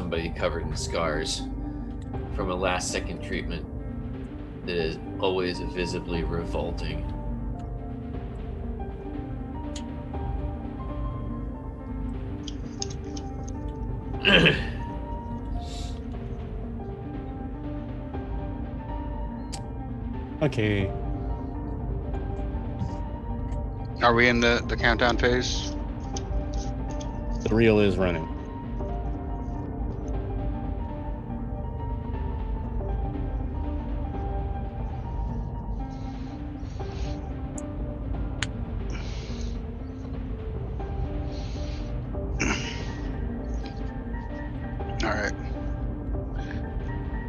somebody covered in scars from a last second treatment that is always visibly revolting. Okay. Are we in the countdown phase? The reel is running. All right.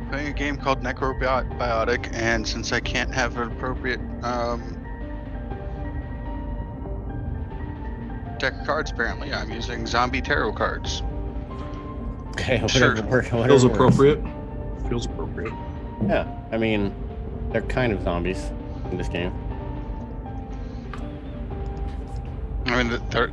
Playing a game called Necrobiotic, and since I can't have an appropriate deck of cards, apparently, I'm using zombie tarot cards. Okay, Sure. whatever Feels works. appropriate. Feels appropriate. Yeah, I mean, they're kind of zombies in this game. I mean, they're,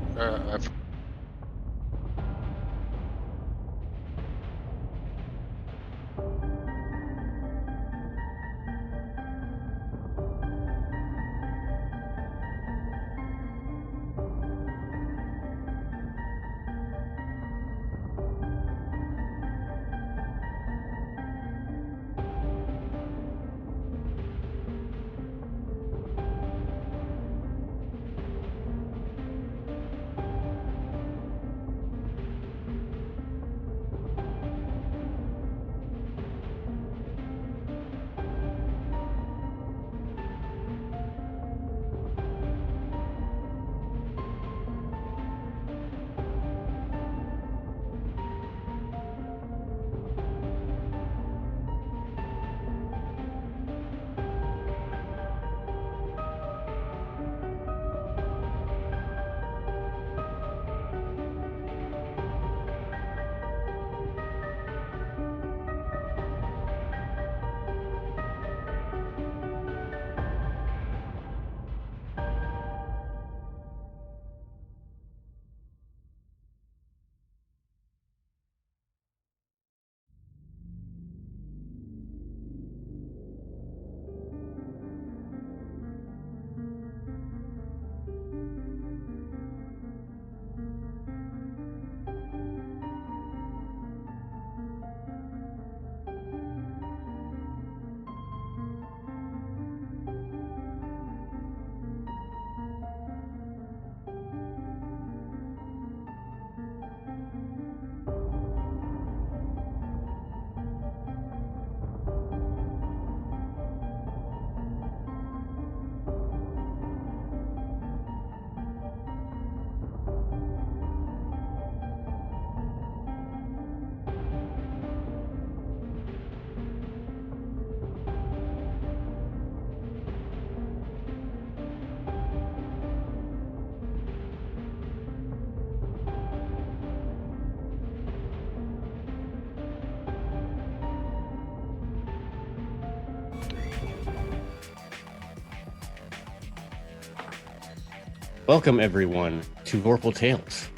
Welcome, everyone, to Vorpal Tales.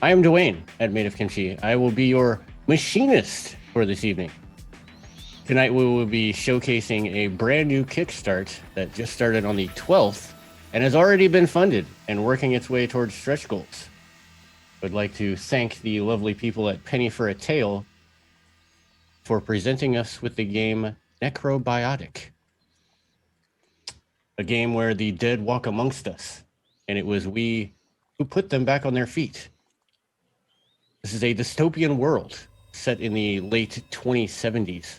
I am Dwayne, at Made of Kimchi. I will be your machinist for this evening. Tonight, we will be showcasing a brand new Kickstart that just started on the 12th and has already been funded and working its way towards stretch goals. I'd like to thank the lovely people at Penny for a Tale for presenting us with the game Necrobiotic, a game where the dead walk amongst us, and it was we who put them back on their feet. This is a dystopian world set in the late 2070s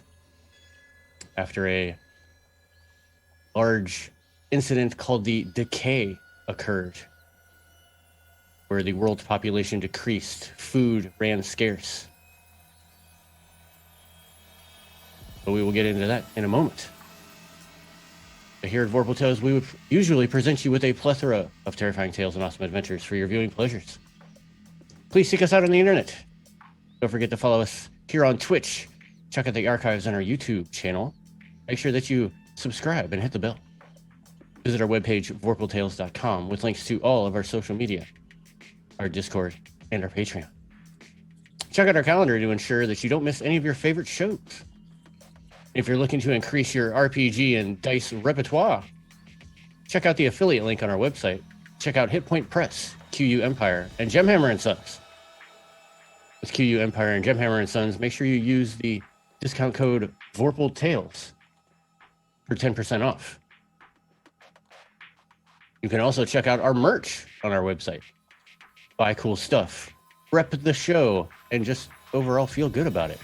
after a large incident called the Decay occurred, where the world's population decreased, food ran scarce. But we will get into that in a moment. But here at Vorpal Tales, we would usually present you with a plethora of terrifying tales and awesome adventures for your viewing pleasures. Please seek us out on the internet. Don't forget to follow us here on Twitch. Check out the archives on our YouTube channel. Make sure that you subscribe and hit the bell. Visit our webpage, vorpaltales.com, with links to all of our social media, our Discord, and our Patreon. Check out our calendar to ensure that you don't miss any of your favorite shows. If you're looking to increase your RPG and dice repertoire, check out the affiliate link on our website. Check out Hit Point Press, QU Empire, and Gemhammer & Sons. With QU Empire and Gemhammer & Sons, make sure you use the discount code VorpalTales for 10% off. You can also check out our merch on our website. Buy cool stuff, rep the show, and just overall feel good about it.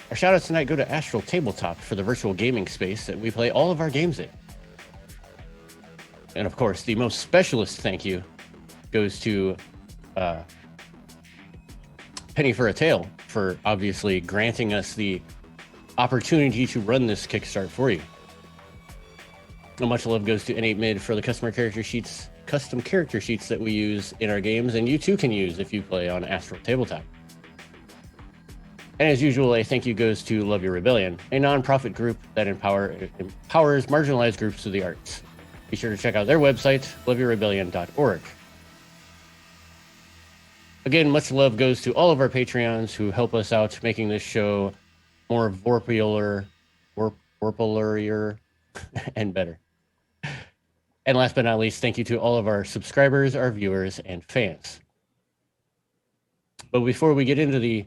Our shout outs tonight go to Astral Tabletop for the virtual gaming space that we play all of our games in. And of course, the most specialist thank you goes to Penny for a Tale for obviously granting us the opportunity to run this Kickstart for you. And much love goes to N8 Mid for the custom character sheets that we use in our games, and you too can use if you play on Astral Tabletop. And as usual, a thank you goes to Love Your Rebellion, a non-profit group that empowers marginalized groups through the arts. Be sure to check out their website, loveyourrebellion.org. Again, much love goes to all of our Patreons who help us out making this show more vorpular, and better. And last but not least, thank you to all of our subscribers, our viewers, and fans. But before we get into the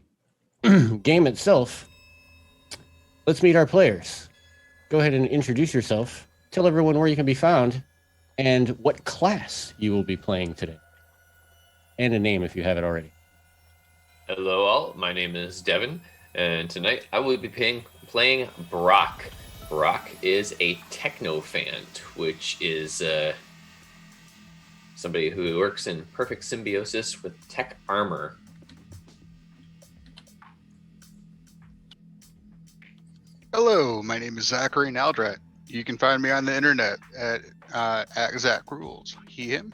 game itself, let's meet our players. Go ahead and introduce yourself. Tell everyone where you can be found and what class you will be playing today. And a name if you have it already. Hello all, my name is Devin, and tonight I will be playing Brock. Brock is a technophant, which is somebody who works in perfect symbiosis with tech armor. Hello, my name is Zachary Naldrat. You can find me on the internet at Zach Rules, he, him.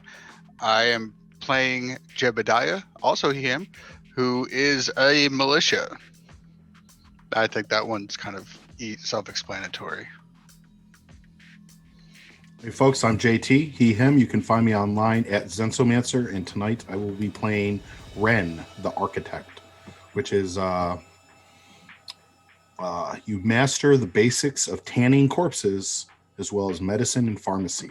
I am playing Jebediah, also he, him, who is a militia. I think that one's kind of self-explanatory. Hey folks, I'm JT, he, him. You can find me online at Zensomancer, and tonight I will be playing Ren, the Architect, which is you master the basics of tanning corpses as well as medicine and pharmacy.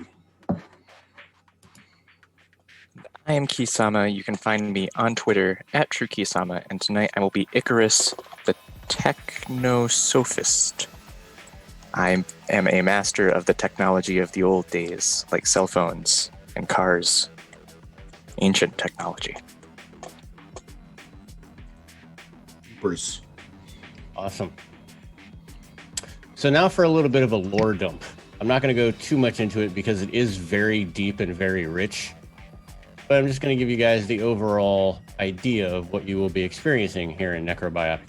I am Kisama. You can find me on Twitter at TrueKisama, and tonight I will be Icarus, the Technosophist. I am a master of the technology of the old days, like cell phones and cars. Ancient technology. Bruce. Awesome. So now for a little bit of a lore dump. I'm not going to go too much into it because it is very deep and very rich. But I'm just going to give you guys the overall idea of what you will be experiencing here in Necrobiotic.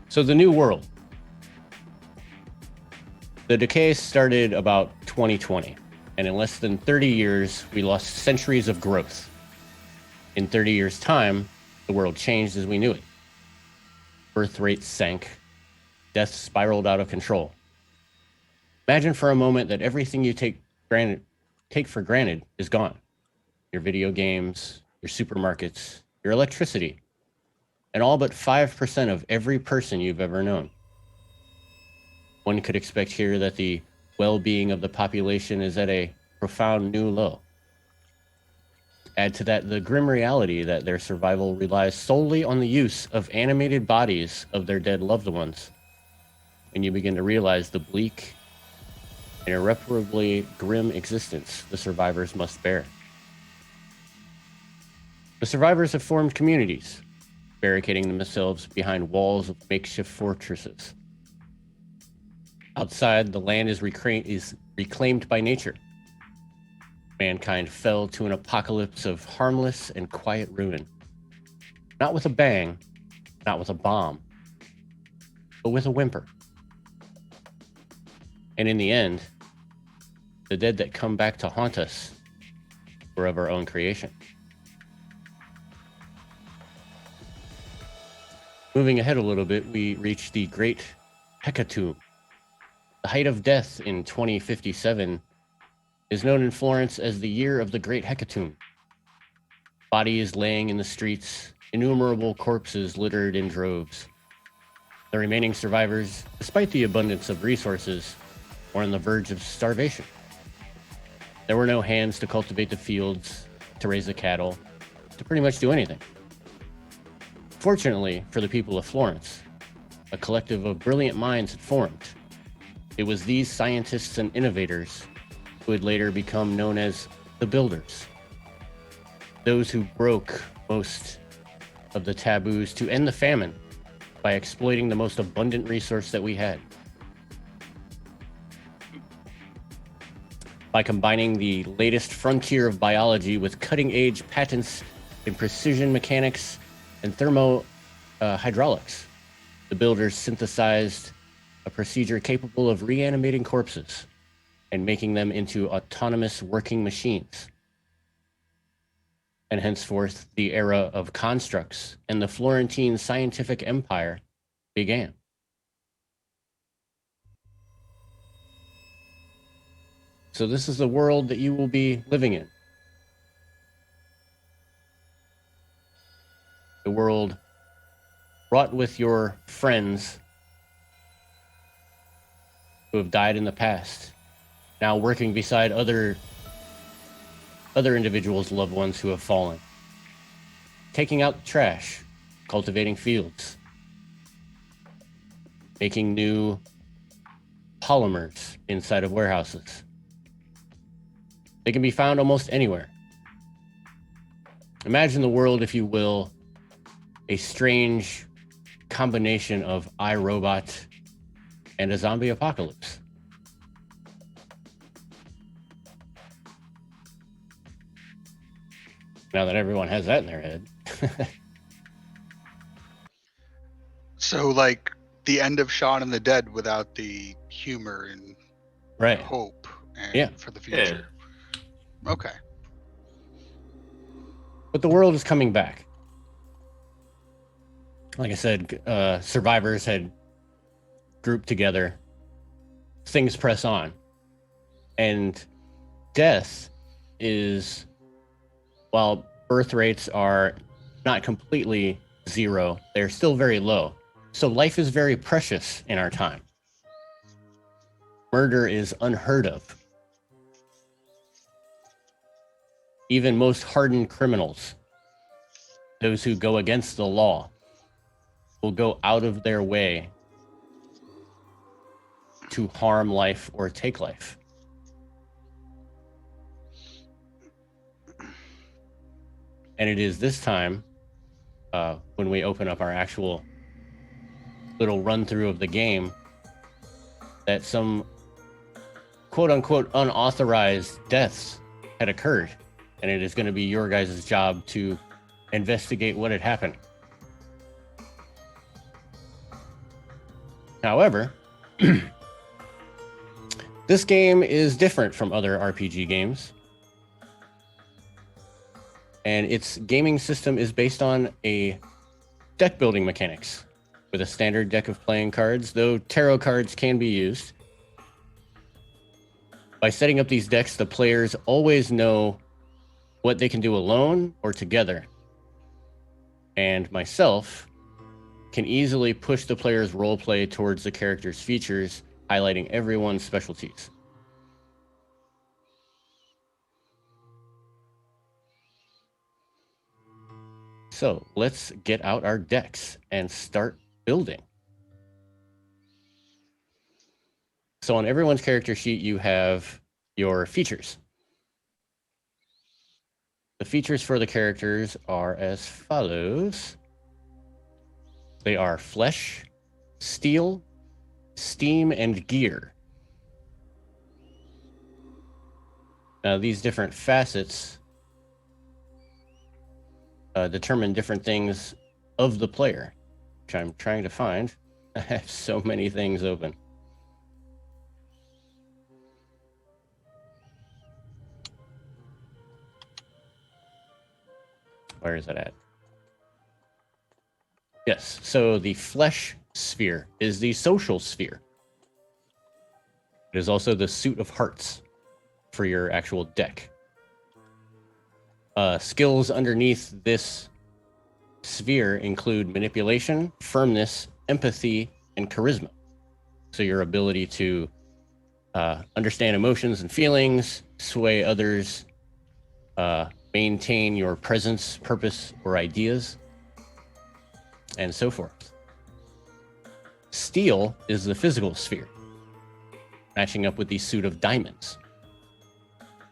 So the new world. The decay started about 2020, and in less than 30 years, we lost centuries of growth. In 30 years' time, the world changed as we knew it. Birth rates sank. Death spiraled out of control. Imagine for a moment that everything you take for granted is gone. Your video games, your supermarkets, your electricity, and all but 5% of every person you've ever known. One could expect here that the well-being of the population is at a profound new low. Add to that the grim reality that their survival relies solely on the use of animated bodies of their dead loved ones, and you begin to realize the bleak and irreparably grim existence the survivors must bear. The survivors have formed communities, barricading themselves behind walls of makeshift fortresses. Outside, the land is reclaimed by nature. Mankind fell to an apocalypse of harmless and quiet ruin. Not with a bang, not with a bomb, but with a whimper. And in the end, the dead that come back to haunt us were of our own creation. Moving ahead a little bit, we reach the Great Hecatomb. The height of death in 2057 is known in Florence as the Year of the Great Hecatomb. Bodies laying in the streets, innumerable corpses littered in droves. The remaining survivors, despite the abundance of resources, were on the verge of starvation. There were no hands to cultivate the fields, to raise the cattle, to pretty much do anything. Fortunately for the people of Florence, a collective of brilliant minds had formed. It was these scientists and innovators who would later become known as the Builders. Those who broke most of the taboos to end the famine by exploiting the most abundant resource that we had. By combining the latest frontier of biology with cutting-edge patents in precision mechanics and hydraulics, the Builders synthesized a procedure capable of reanimating corpses and making them into autonomous working machines. And henceforth, the era of constructs and the Florentine scientific empire began. So this is the world that you will be living in. The world wrought with your friends who have died in the past, now working beside other individuals' loved ones who have fallen, taking out the trash, cultivating fields, making new polymers inside of warehouses. They can be found almost anywhere. Imagine the world, if you will, a strange combination of iRobot and a zombie apocalypse. Now that everyone has that in their head. So, like the end of Shaun of the Dead without the humor and Right. hope and Yeah. for the future. Okay. But the world is coming back. Like I said, survivors had grouped together. Things press on. And death is, while birth rates are not completely zero, they're still very low. So life is very precious in our time. Murder is unheard of. Even most hardened criminals, those who go against the law, will go out of their way to harm life or take life. And it is this time, when we open up our actual little run through of the game, that some quote-unquote unauthorized deaths had occurred. And it is going to be your guys' job to investigate what had happened. However, this game is different from other RPG games. And its gaming system is based on a deck building mechanics with a standard deck of playing cards, though tarot cards can be used. By setting up these decks, the players always know what they can do alone or together. And myself can easily push the player's roleplay towards the character's features, highlighting everyone's specialties. So let's get out our decks and start building. So on everyone's character sheet, you have your features. The features for the characters are as follows. They are flesh, steel, steam, and gear. Now, these different facets determine different things of the player, which I'm trying to find. I have so many things open. Where is it at? Yes, so the flesh sphere is the social sphere. It is also the suit of hearts for your actual deck. Skills underneath this sphere include manipulation, firmness, empathy, and charisma. So your ability to understand emotions and feelings, sway others, maintain your presence, purpose, or ideas, and so forth. Steel is the physical sphere, matching up with the suit of diamonds.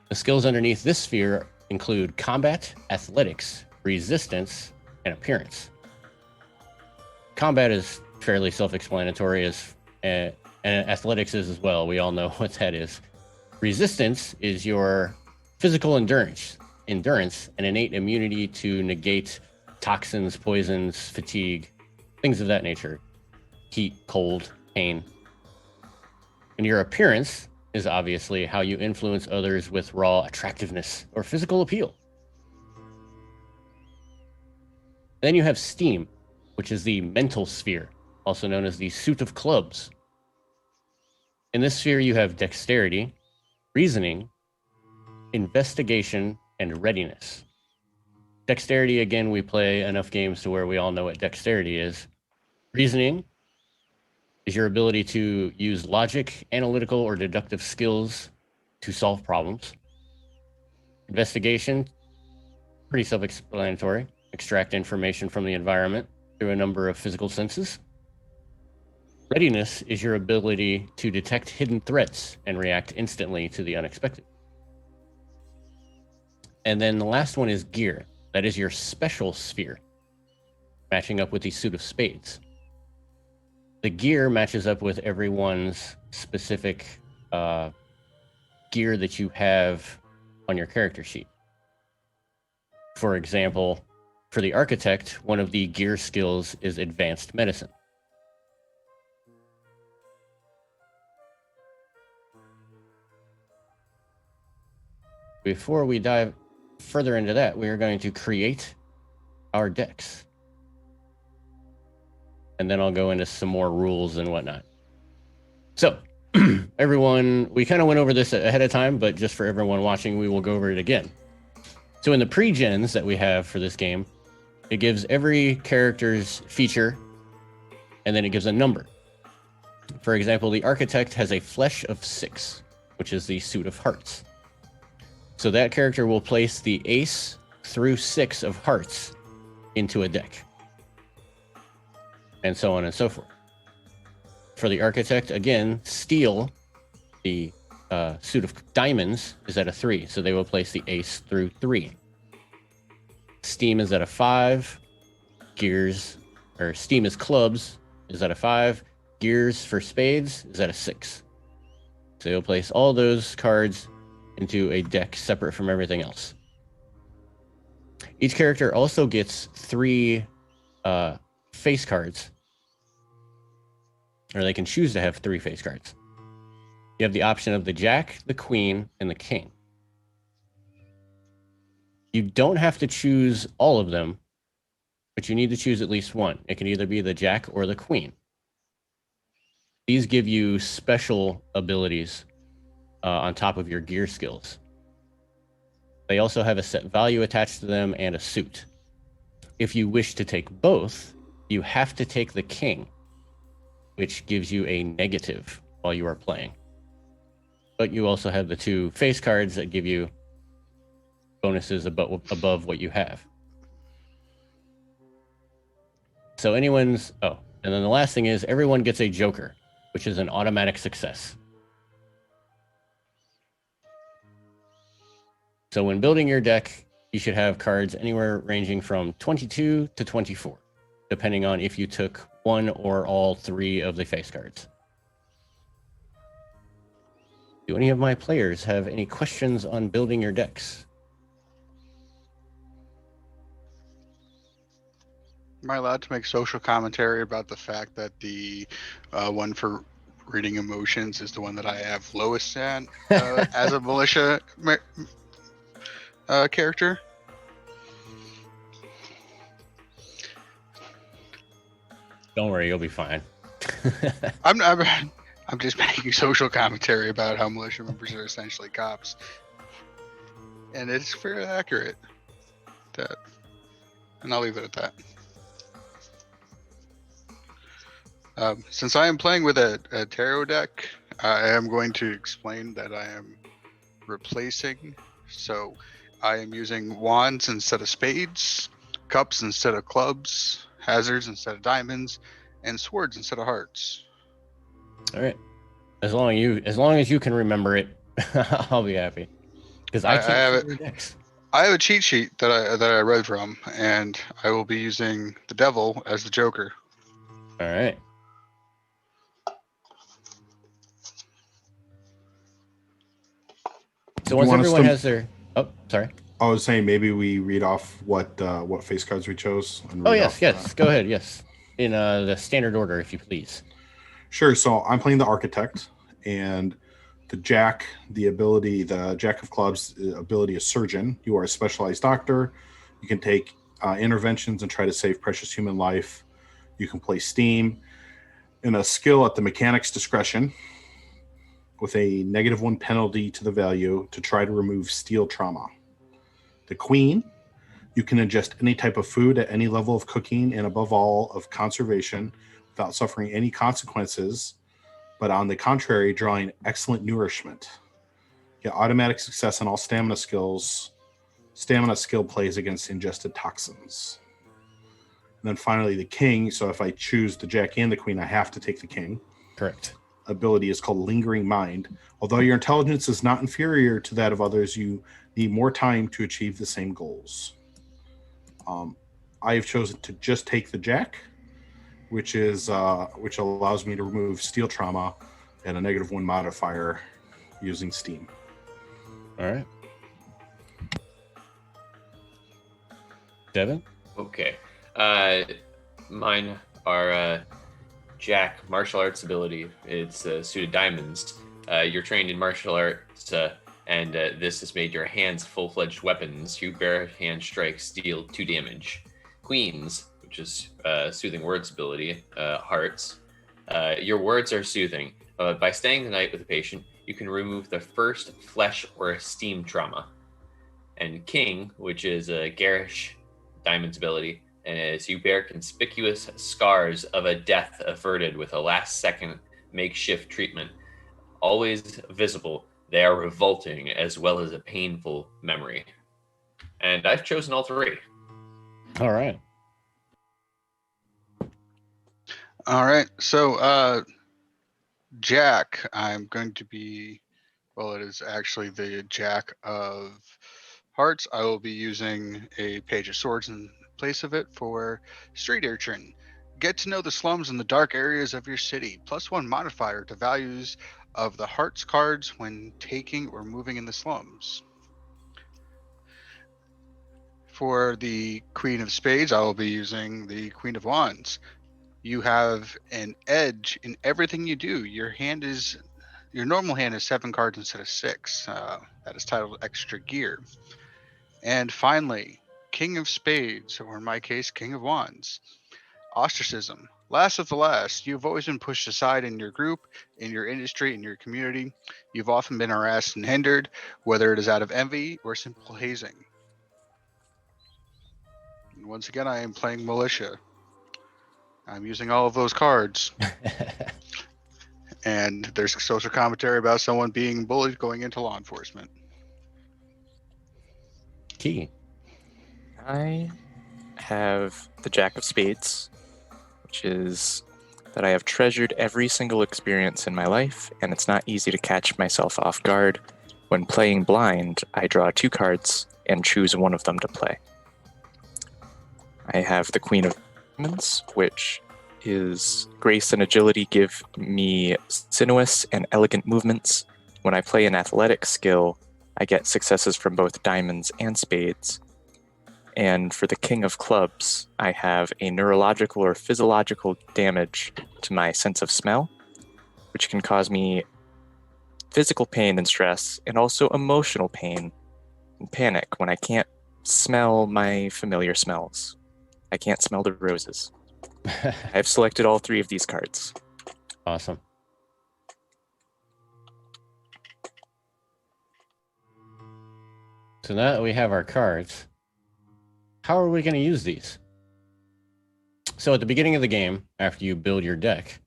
The skills underneath this sphere include combat, athletics, resistance, and appearance. Combat is fairly self-explanatory, and athletics is as well. We all know what that is. Resistance is your physical endurance, and innate immunity to negate toxins, poisons, fatigue, things of that nature. Heat, cold, pain. And your appearance is obviously how you influence others with raw attractiveness or physical appeal. Then you have steam, which is the mental sphere, also known as the suit of clubs. In this sphere, you have dexterity, reasoning, investigation, and readiness. Dexterity, again, we play enough games to where we all know what dexterity is. Reasoning is your ability to use logic, analytical, or deductive skills to solve problems. Investigation, pretty self-explanatory. Extract information from the environment through a number of physical senses. Readiness is your ability to detect hidden threats and react instantly to the unexpected. And then the last one is gear. That is your special sphere, matching up with the suit of spades. The gear matches up with everyone's specific gear that you have on your character sheet. For example, for the architect, one of the gear skills is advanced medicine. Before we dive further into that, we are going to create our decks. And then I'll go into some more rules and whatnot. So, everyone, we kind of went over this ahead of time, but just for everyone watching, we will go over it again. So in the pre-gens that we have for this game, it gives every character's feature, and then it gives a number. For example, the architect has a flesh of 6, which is the suit of hearts. So that character will place the ace through 6 of hearts into a deck, and so on and so forth. For the architect, again, steel, the suit of diamonds, is at a 3, so they will place the ace through 3. Steam is at a 5. Gears, or steam is clubs, is at a 5. Gears for spades is at a 6. So you'll place all those cards into a deck separate from everything else. Each character also gets 3 face cards, or they can choose to have 3 face cards. You have the option of the jack, the queen, and the king. You don't have to choose all of them, but you need to choose at least one. It can either be the jack or the queen. These give you special abilities on top of your gear skills. They also have a set value attached to them and a suit. If you wish to take both, you have to take the king, which gives you a negative while you are playing. But you also have the 2 face cards that give you bonuses above what you have. So and then the last thing is everyone gets a joker, which is an automatic success. So when building your deck, you should have cards anywhere ranging from 22 to 24, depending on if you took 1 or all 3 of the face cards. Do any of my players have any questions on building your decks? Am I allowed to make social commentary about the fact that the one for reading emotions is the one that I have lowest at as a militia character? Don't worry, you'll be fine. I'm just making social commentary about how militia members are essentially cops, and it's fairly accurate. that, and I'll leave it at that. Since I am playing with a tarot deck, I am going to explain that I am replacing. So I am using wands instead of spades, cups instead of clubs, hazards instead of diamonds, and swords instead of hearts. All right. As long as you can remember it, I'll be happy. Because I I can't have see it. your decks. I have a cheat sheet that I read from, and I will be using the devil as the Joker. All right. So You once want us everyone to- has their, oh, sorry. I was saying maybe we read off what face cards we chose. And Oh read yes, off, yes. Go ahead. Yes, in the standard order, if you please. Sure. So I'm playing the Architect, and the Jack, the Jack of Clubs ability is Surgeon. You are a specialized doctor. You can take interventions and try to save precious human life. You can play Steam. And a skill at the mechanic's discretion with a -1 penalty to the value to try to remove steel trauma. The Queen, you can ingest any type of food at any level of cooking and above all of conservation without suffering any consequences, but on the contrary, drawing excellent nourishment. Get automatic success on all stamina skills. Stamina skill plays against ingested toxins. And then finally, the King. So if I choose the Jack and the Queen, I have to take the King. Correct. Ability is called Lingering Mind. Although your intelligence is not inferior to that of others, you need more time to achieve the same goals. I have chosen to just take the Jack, which allows me to remove steel trauma and a -1 modifier using Steam. All right. Devin? Okay. Mine are Jack, martial arts ability. It's suited diamonds. You're trained in martial arts, and this has made your hands full-fledged weapons. You bare hand strikes deal 2 damage. Queens, which is soothing words ability, hearts. Your words are soothing. By staying the night with a patient, you can remove the first flesh or steam trauma. And King, which is a garish diamonds ability, and as you bear conspicuous scars of a death averted with a last-second makeshift treatment, always visible, they are revolting as well as a painful memory. And I've chosen all 3. All right. All right. So, Jack, I'm going to be, well, it is actually the Jack of Hearts. I will be using a Page of Swords in place of it for Street Urchin. Get to know the slums and the dark areas of your city. +1 modifier to values of the Hearts cards when taking or moving in the slums. For the Queen of Spades, I will be using the Queen of Wands. You have an edge in everything you do. Your normal hand is 7 cards instead of 6. That is titled Extra Gear. And finally, King of Spades, or in my case, King of Wands. Ostracism. Last of the last. You've always been pushed aside in your group, in your industry, in your community. You've often been harassed and hindered, whether it is out of envy or simple hazing. And once again, I am playing Militia. I'm using all of those cards. And there's social commentary about someone being bullied going into law enforcement. Key. I have the Jack of Spades, which is that I have treasured every single experience in my life, and it's not easy to catch myself off guard. When playing blind, I draw 2 cards and choose one of them to play. I have the Queen of Diamonds, which is grace and agility give me sinuous and elegant movements. When I play an athletic skill, I get successes from both diamonds and spades. And for the King of Clubs, I have a neurological or physiological damage to my sense of smell, which can cause me physical pain and stress, and also emotional pain and panic when I can't smell my familiar smells. I can't smell the roses. I've selected all 3 of these cards. Awesome. So now that we have our cards, how are we going to use these? So at the beginning of the game, after you build your deck,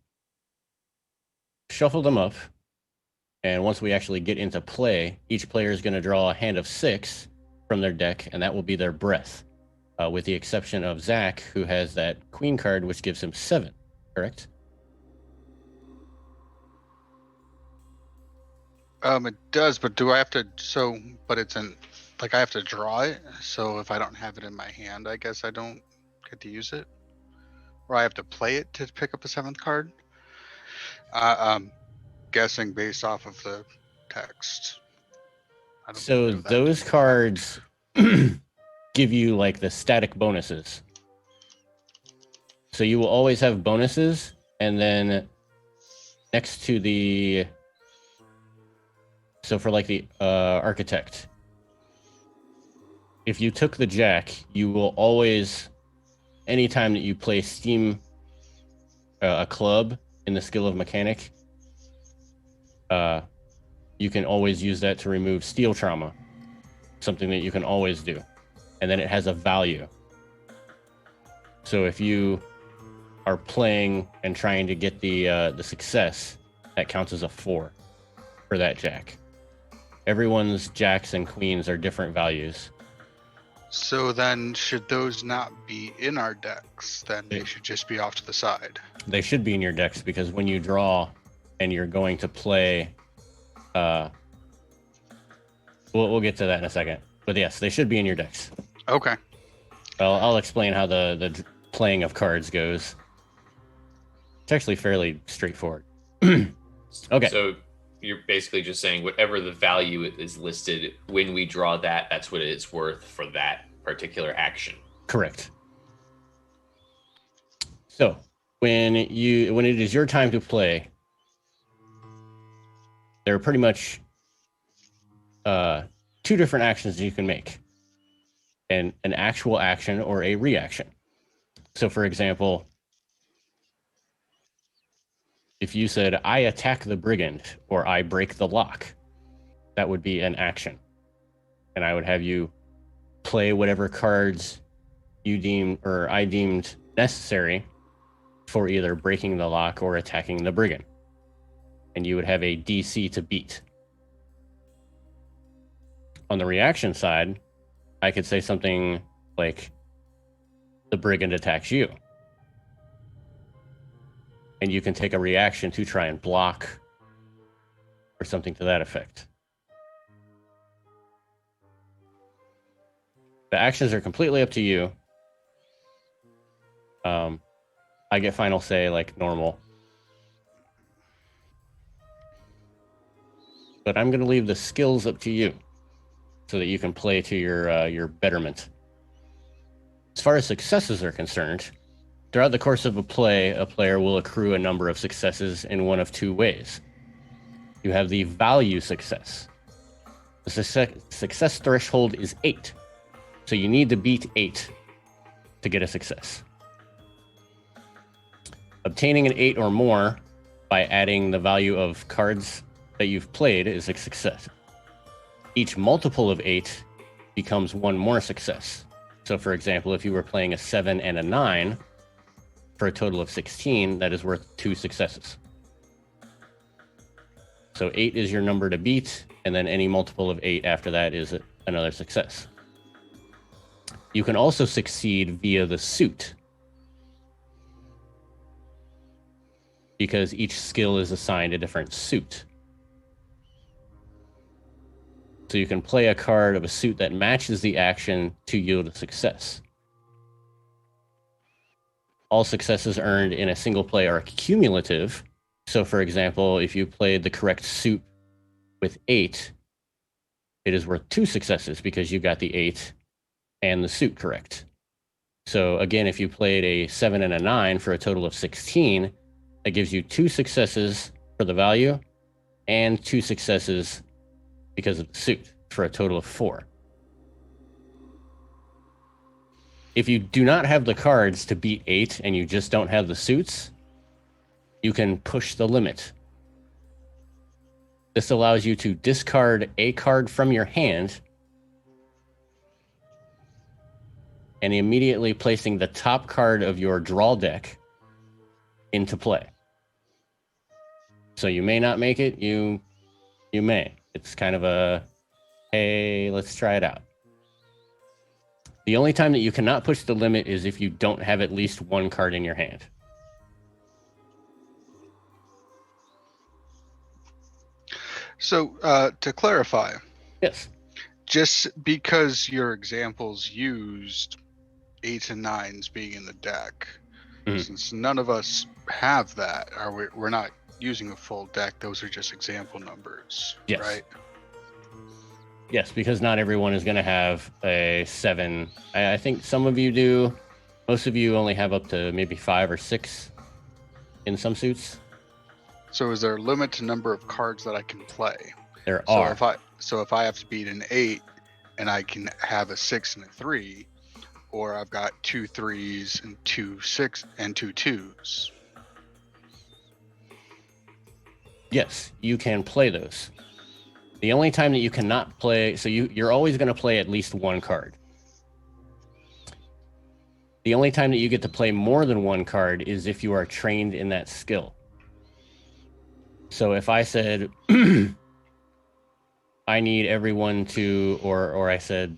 shuffle them up. And once we actually get into play, each player is going to draw a hand of 6 from their deck, and that will be their breath, with the exception of Zach, who has that queen card, which gives him 7, correct? It does, but do I have to? So, but it's in, like I have to draw it. So if I don't have it in my hand, I guess I don't get to use it, or I have to play it to pick up a 7th card. Guessing based off of the text. I don't So know that those detail. cards give you like the static bonuses. So you will always have bonuses, and then next to the, so for like the architect, if you took the jack, you will always, anytime that you play steam a club in the skill of mechanic, you can always use that to remove steel trauma, something that you can always do, and then it has a value. So if you are playing and trying to get the success, that counts as a 4 for that jack. Everyone's jacks and queens are different values. So then, should those not be in our decks? Then they should just be off to the side. They should be in your decks, because when you draw and you're going to play, we'll get to that in a second. But yes, they should be in your decks. Okay. Well, I'll explain how the playing of cards goes. It's actually fairly straightforward. Okay. So you're basically just saying whatever the value is listed when we draw that, that's what it's worth for that particular action. Correct. So when it is your time to play, there are pretty much 2 different actions that you can make. An actual action or a reaction. So for example, if you said, I attack the brigand, or I break the lock, that would be an action. And I would have you play whatever cards you deem, or I deemed necessary for either breaking the lock or attacking the brigand. And you would have a DC to beat. On the reaction side, I could say something like, the brigand attacks you. And you can take a reaction to try and block, or something to that effect. The actions are completely up to you. I get final say like normal. But I'm going to leave the skills up to you, so that you can play to your betterment. As far as successes are concerned, throughout the course of a player will accrue a number of successes in one of 2 ways. You have the value success. The success threshold is 8. So you need to beat 8 to get a success. Obtaining an 8 or more by adding the value of cards that you've played is a success. Each multiple of 8 becomes 1 more success. So for example, if you were playing a 7 and a 9, for a total of 16, that is worth 2 successes. So 8 is your number to beat, and then any multiple of 8 after that is another success. You can also succeed via the suit, because each skill is assigned a different suit. So you can play a card of a suit that matches the action to yield a success. All successes earned in a single play are cumulative. So for example, if you played the correct suit with 8, it is worth 2 successes because you got the 8 and the suit correct. So again, if you played a 7 and a 9 for a total of 16, that gives you 2 successes for the value and 2 successes because of the suit for a total of 4. If you do not have the cards to beat 8 and you just don't have the suits, you can push the limit. This allows you to discard a card from your hand and immediately placing the top card of your draw deck into play. So you may not make it, you may. It's kind of a, hey, let's try it out. The only time that you cannot push the limit is if you don't have at least one card in your hand. So, to clarify, Yes. just because your examples used 8s and 9s being in the deck, since none of us have that, we're not using a full deck, those are just example numbers, Yes. right? Yes, because not everyone is going to have a 7. I think some of you do. Most of you only have up to maybe 5 or 6 in some suits. So is there a limit to number of cards that I can play? There So are. if I have to beat an 8 and I can have a 6 and a 3, or I've got 2 3s and 2 6 and 2 2s. Yes, you can play those. The only time that you cannot play, so you're always going to play at least one card. The only time that you get to play more than one card is if you are trained in that skill. So if I said, I need everyone to, or I said,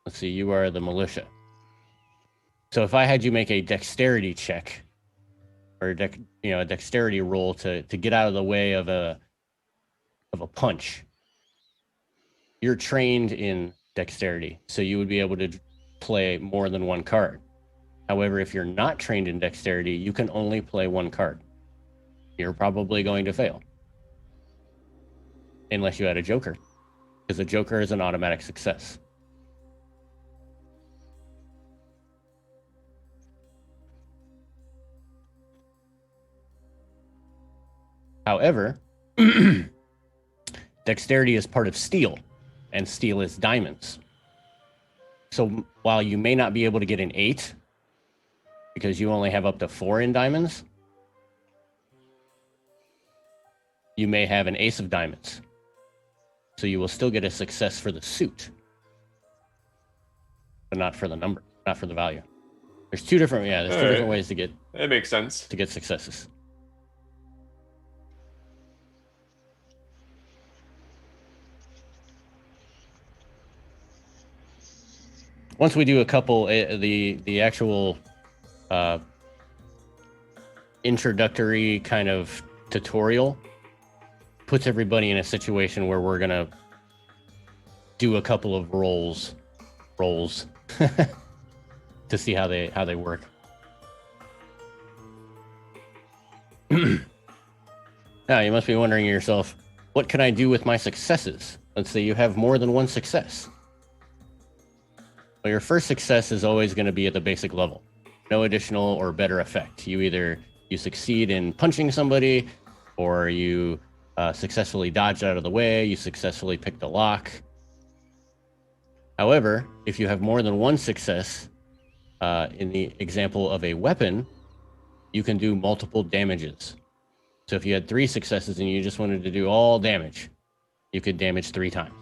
let's see, you are the militia. So if I had you make a dexterity check, or a dexterity roll to get out of the way of a punch, you're trained in dexterity, so you would be able to play more than one card. However, if you're not trained in dexterity, you can only play one card. You're probably going to fail. Unless you had a joker, because a joker is an automatic success. However, dexterity is part of steel, and steel is diamonds. So while you may not be able to get an 8, because you only have up to 4 in diamonds, you may have an ace of diamonds. So you will still get a success for the suit, but not for the number, not for the value. There's two different ways to get That makes sense. successes. Once we do a couple, the actual introductory kind of tutorial puts everybody in a situation where we're gonna do a couple of rolls to see how they work. Now you must be wondering to yourself, what can I do with my successes? Let's say you have more than one success. Well, your first success is always going to be at the basic level. No additional or better effect. You succeed in punching somebody, or you successfully dodged out of the way, you successfully picked a lock. However, if you have more than one success, in the example of a weapon, you can do multiple damages. So if you had 3 successes and you just wanted to do all damage, you could damage 3 times.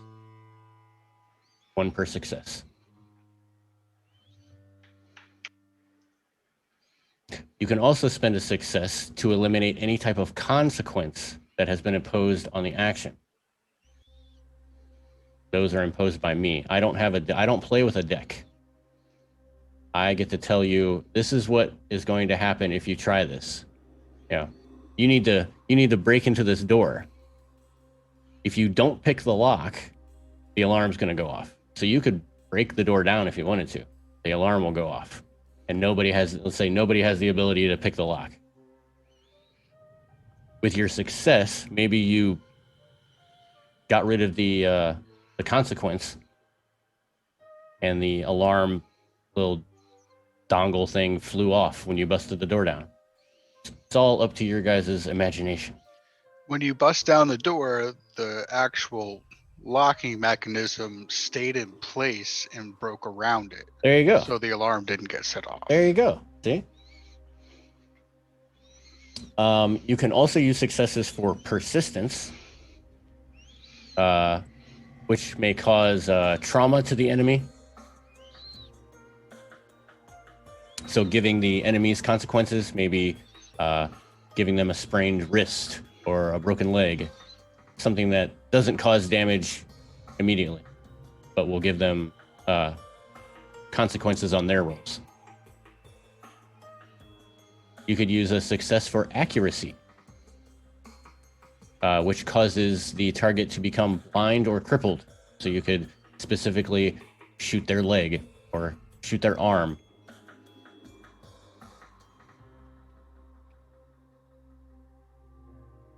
1 per success. You can also spend a success to eliminate any type of consequence that has been imposed on the action. Those are imposed by me. I don't play with a deck. I get to tell you, this is what is going to happen if you try this. Yeah. You need to break into this door. If you don't pick the lock, the alarm's going to go off. So you could break the door down if you wanted to. The alarm will go off. And let's say nobody has the ability to pick the lock. With your success, maybe you got rid of the consequence, and the alarm little dongle thing flew off when you busted the door down. It's all up to your guys' imagination. When you bust down the door, the actual locking mechanism stayed in place and broke around it. There you go. So the alarm didn't get set off. There you go. See? You can also use successes for persistence, which may cause trauma to the enemy. So giving the enemies consequences, maybe giving them a sprained wrist or a broken leg, something that doesn't cause damage immediately, but will give them consequences on their rolls. You could use a success for accuracy, which causes the target to become blind or crippled. So you could specifically shoot their leg or shoot their arm.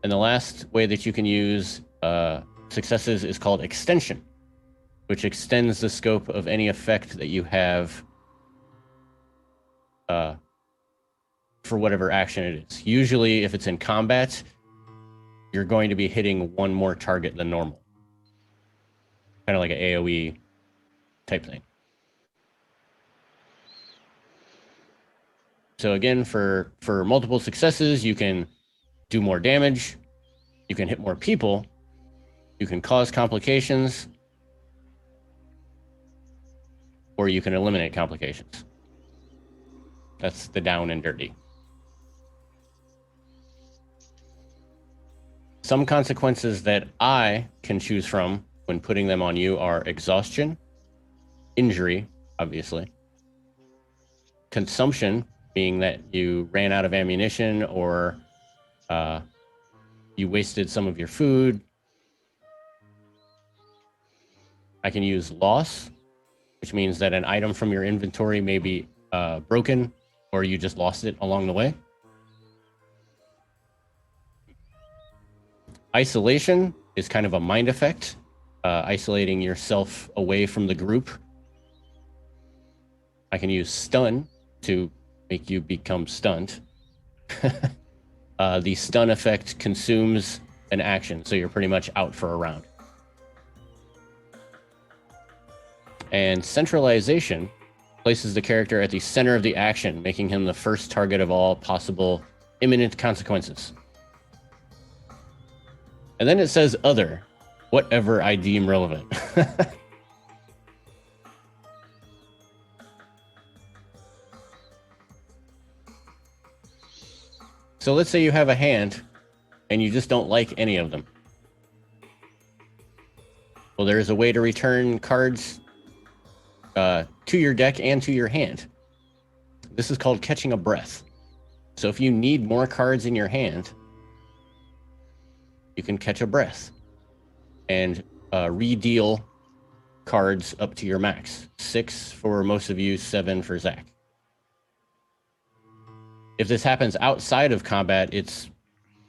And the last way that you can use successes is called extension, which extends the scope of any effect that you have for whatever action it is. Usually, if it's in combat, you're going to be hitting one more target than normal. Kind of like an AoE type thing. So again, for multiple successes, you can do more damage, you can hit more people, you can cause complications, or you can eliminate complications. That's the down and dirty. Some consequences that I can choose from when putting them on you are exhaustion, injury, obviously, consumption, being that you ran out of ammunition or you wasted some of your food. I can use loss, which means that an item from your inventory may be broken or you just lost it along the way. Isolation is kind of a mind effect, isolating yourself away from the group. I can use stun to make you become stunned. The stun effect consumes an action, so you're pretty much out for a round. And centralization places the character at the center of the action, making him the first target of all possible imminent consequences. And then it says other, whatever I deem relevant. So let's say you have a hand and you just don't like any of them. Well, there's a way to return cards to your deck and to your hand. This is called catching a breath. So if you need more cards in your hand, you can catch a breath and re-deal cards up to your max. 6 for most of you, 7 for Zach. If this happens outside of combat, it's,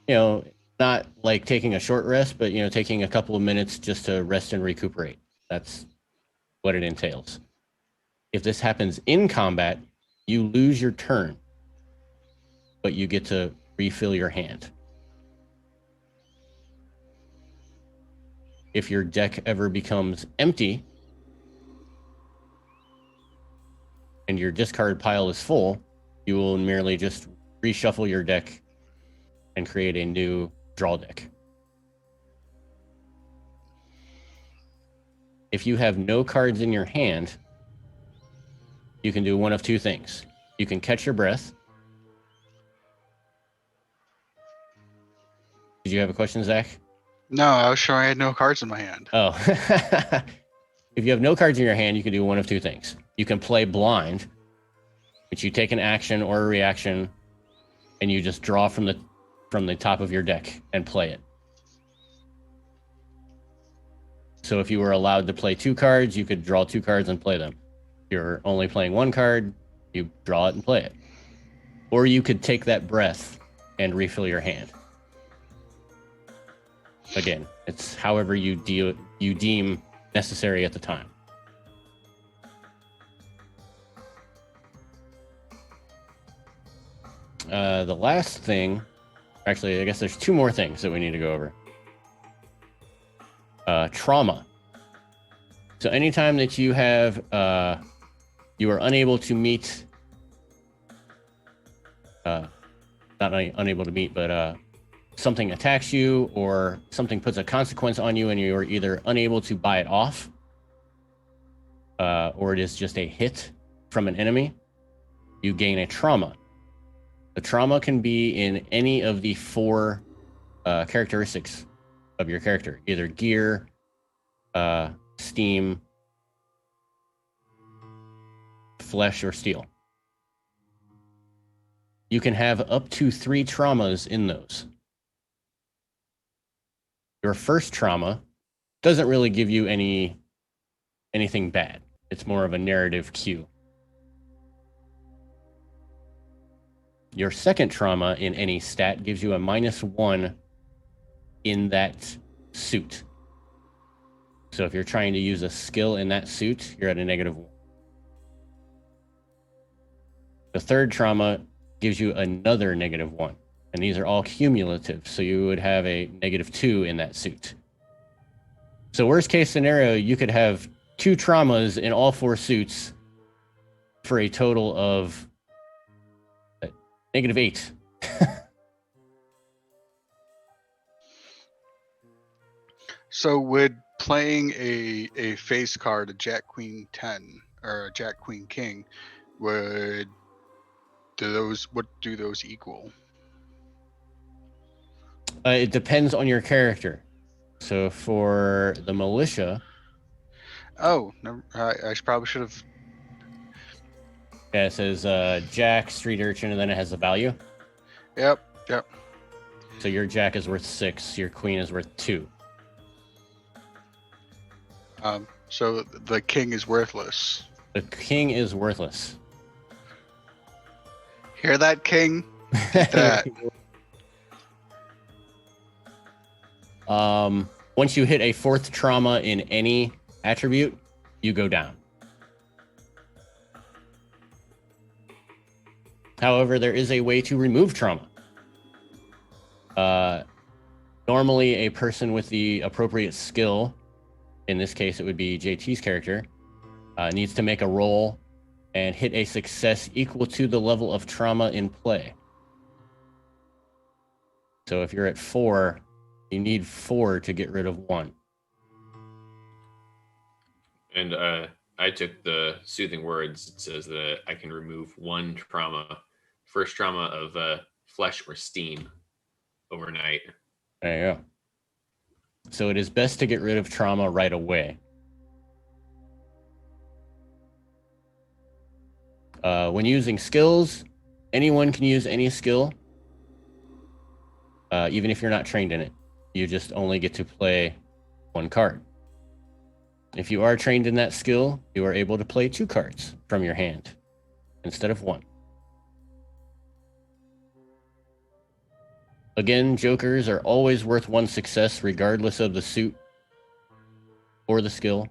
not like taking a short rest, but, taking a couple of minutes just to rest and recuperate. That's what it entails. If this happens in combat, you lose your turn, but you get to refill your hand. If your deck ever becomes empty and your discard pile is full, you will merely just reshuffle your deck and create a new draw deck. If you have no cards in your hand, you can do one of two things. You can catch your breath. Did you have a question, Zach? No, I was showing I had no cards in my hand. Oh. If you have no cards in your hand, you can do one of two things. You can play blind, which you take an action or a reaction and you just draw from the top of your deck and play it. So if you were allowed to play 2 cards, you could draw 2 cards and play them. If you're only playing 1 card, you draw it and play it. Or you could take that breath and refill your hand. Again, it's however you deem necessary at the time. The last thing, actually, I guess there's 2 more things that we need to go over. Trauma. So anytime that you have, you are unable to meet, not unable to meet, but something attacks you or something puts a consequence on you and you are either unable to buy it off, or it is just a hit from an enemy, you gain a trauma. The trauma can be in any of the 4 characteristics of your character, either gear, steam, flesh, or steel. You can have up to 3 traumas in those. Your first trauma doesn't really give you anything bad. It's more of a narrative cue. Your second trauma in any stat gives you a -1 in that suit. So if you're trying to use a skill in that suit, you're at a -1. The third trauma gives you another -1. And these are all cumulative. So you would have a -2 in that suit. So worst case scenario, you could have 2 traumas in all 4 suits for a total of -8. So would playing a face card, a Jack Queen 10 or a Jack Queen King, what do those equal? It depends on your character. So for the militia, Oh, no, I probably should have. yeah, it says Jack, Street Urchin, and then it has the value. Yep. So your Jack is worth 6, your Queen is worth 2. So the King is worthless. The King is worthless. Hear that, King? That. Once you hit a 4th trauma in any attribute, you go down. However, there is a way to remove trauma. Normally, a person with the appropriate skill, in this case, it would be JT's character, needs to make a roll and hit a success equal to the level of trauma in play. So if you're at 4, you need 4 to get rid of 1. And I took the soothing words. It says that I can remove 1 trauma, first trauma of flesh or steam overnight. There you go. So it is best to get rid of trauma right away. When using skills, anyone can use any skill, even if you're not trained in it. You just only get to play 1 card. If you are trained in that skill, you are able to play 2 cards from your hand instead of 1. Again, jokers are always worth 1 success regardless of the suit or the skill.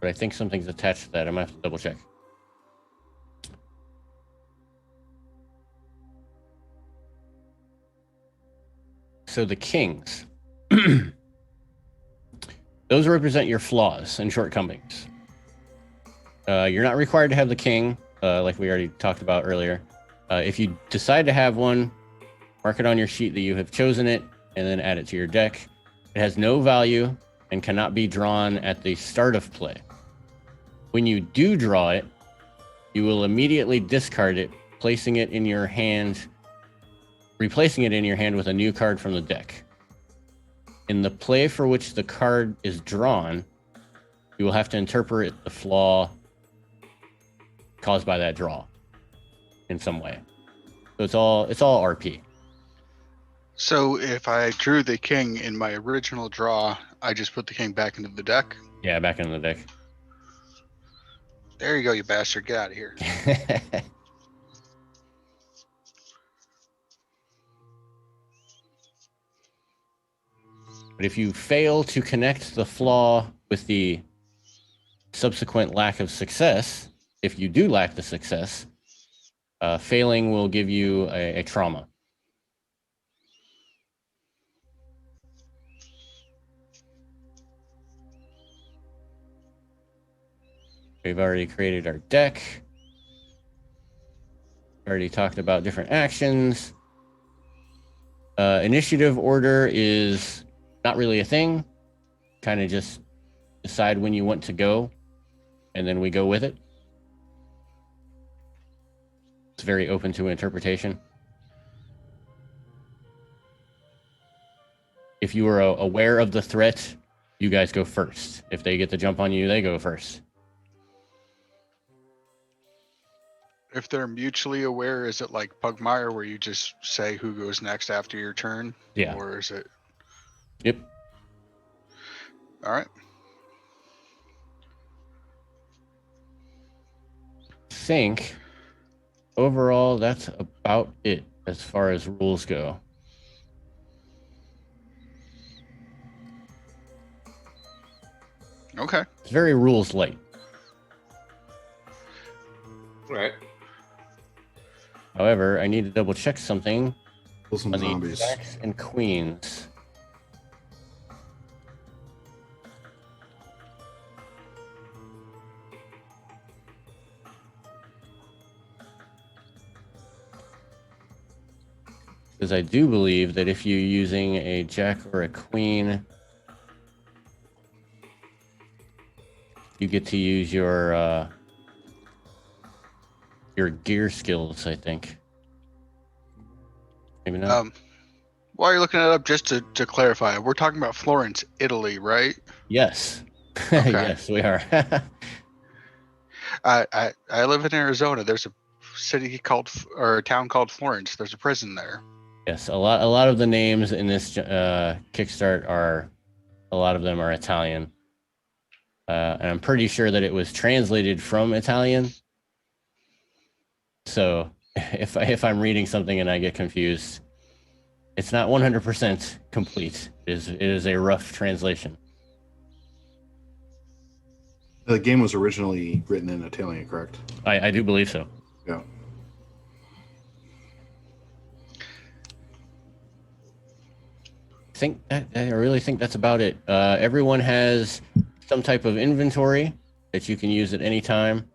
But I think something's attached to that. I'm going to have to double check. So the kings. Those represent your flaws and shortcomings. You're not required to have the king, like we already talked about earlier. If you decide to have one, mark it on your sheet that you have chosen it, and then add it to your deck. It has no value and cannot be drawn at the start of play. When you do draw it, you will immediately discard it, replacing it in your hand with a new card from the deck. In the play for which the card is drawn, you will have to interpret the flaw caused by that draw in some way. So it's all RP. So if I drew the king in my original draw, I just put the king back into the deck? Yeah, back into the deck. There you go, you bastard. Get out of here. But if you fail to connect the flaw with the subsequent lack of success, if you do lack the success, failing will give you a trauma. We've already created our deck. We've already talked about different actions. Initiative order is not really a thing. Kind of just decide when you want to go, and then we go with it. It's very open to interpretation. If you are aware of the threat, you guys go first. If they get the jump on you, they go first. If they're mutually aware, is it like Pugmire where you just say who goes next after your turn? Yeah. Or is it? Yep. All right. Think overall that's about it as far as rules go. Okay. It's very rules light. Right. However, I need to double check something Kill some on the zombies. jacks and queens. Because I do believe that if you're using a jack or a queen, you get to use your gear skills, I think. Maybe not. While you're looking it up, just to clarify, we're talking about Florence, Italy, right? Yes. Okay. Yes, we are. I live in Arizona. There's a city called or a town called Florence. There's a prison there. Yes, a lot of the names in this Kickstart a lot of them are Italian. And I'm pretty sure that it was translated from Italian. So if I'm reading something and I get confused, it's not 100% complete. It is a rough translation. The game was originally written in Italian, correct? I do believe so. Yeah. I really think that's about it. Everyone has some type of inventory that you can use at any time.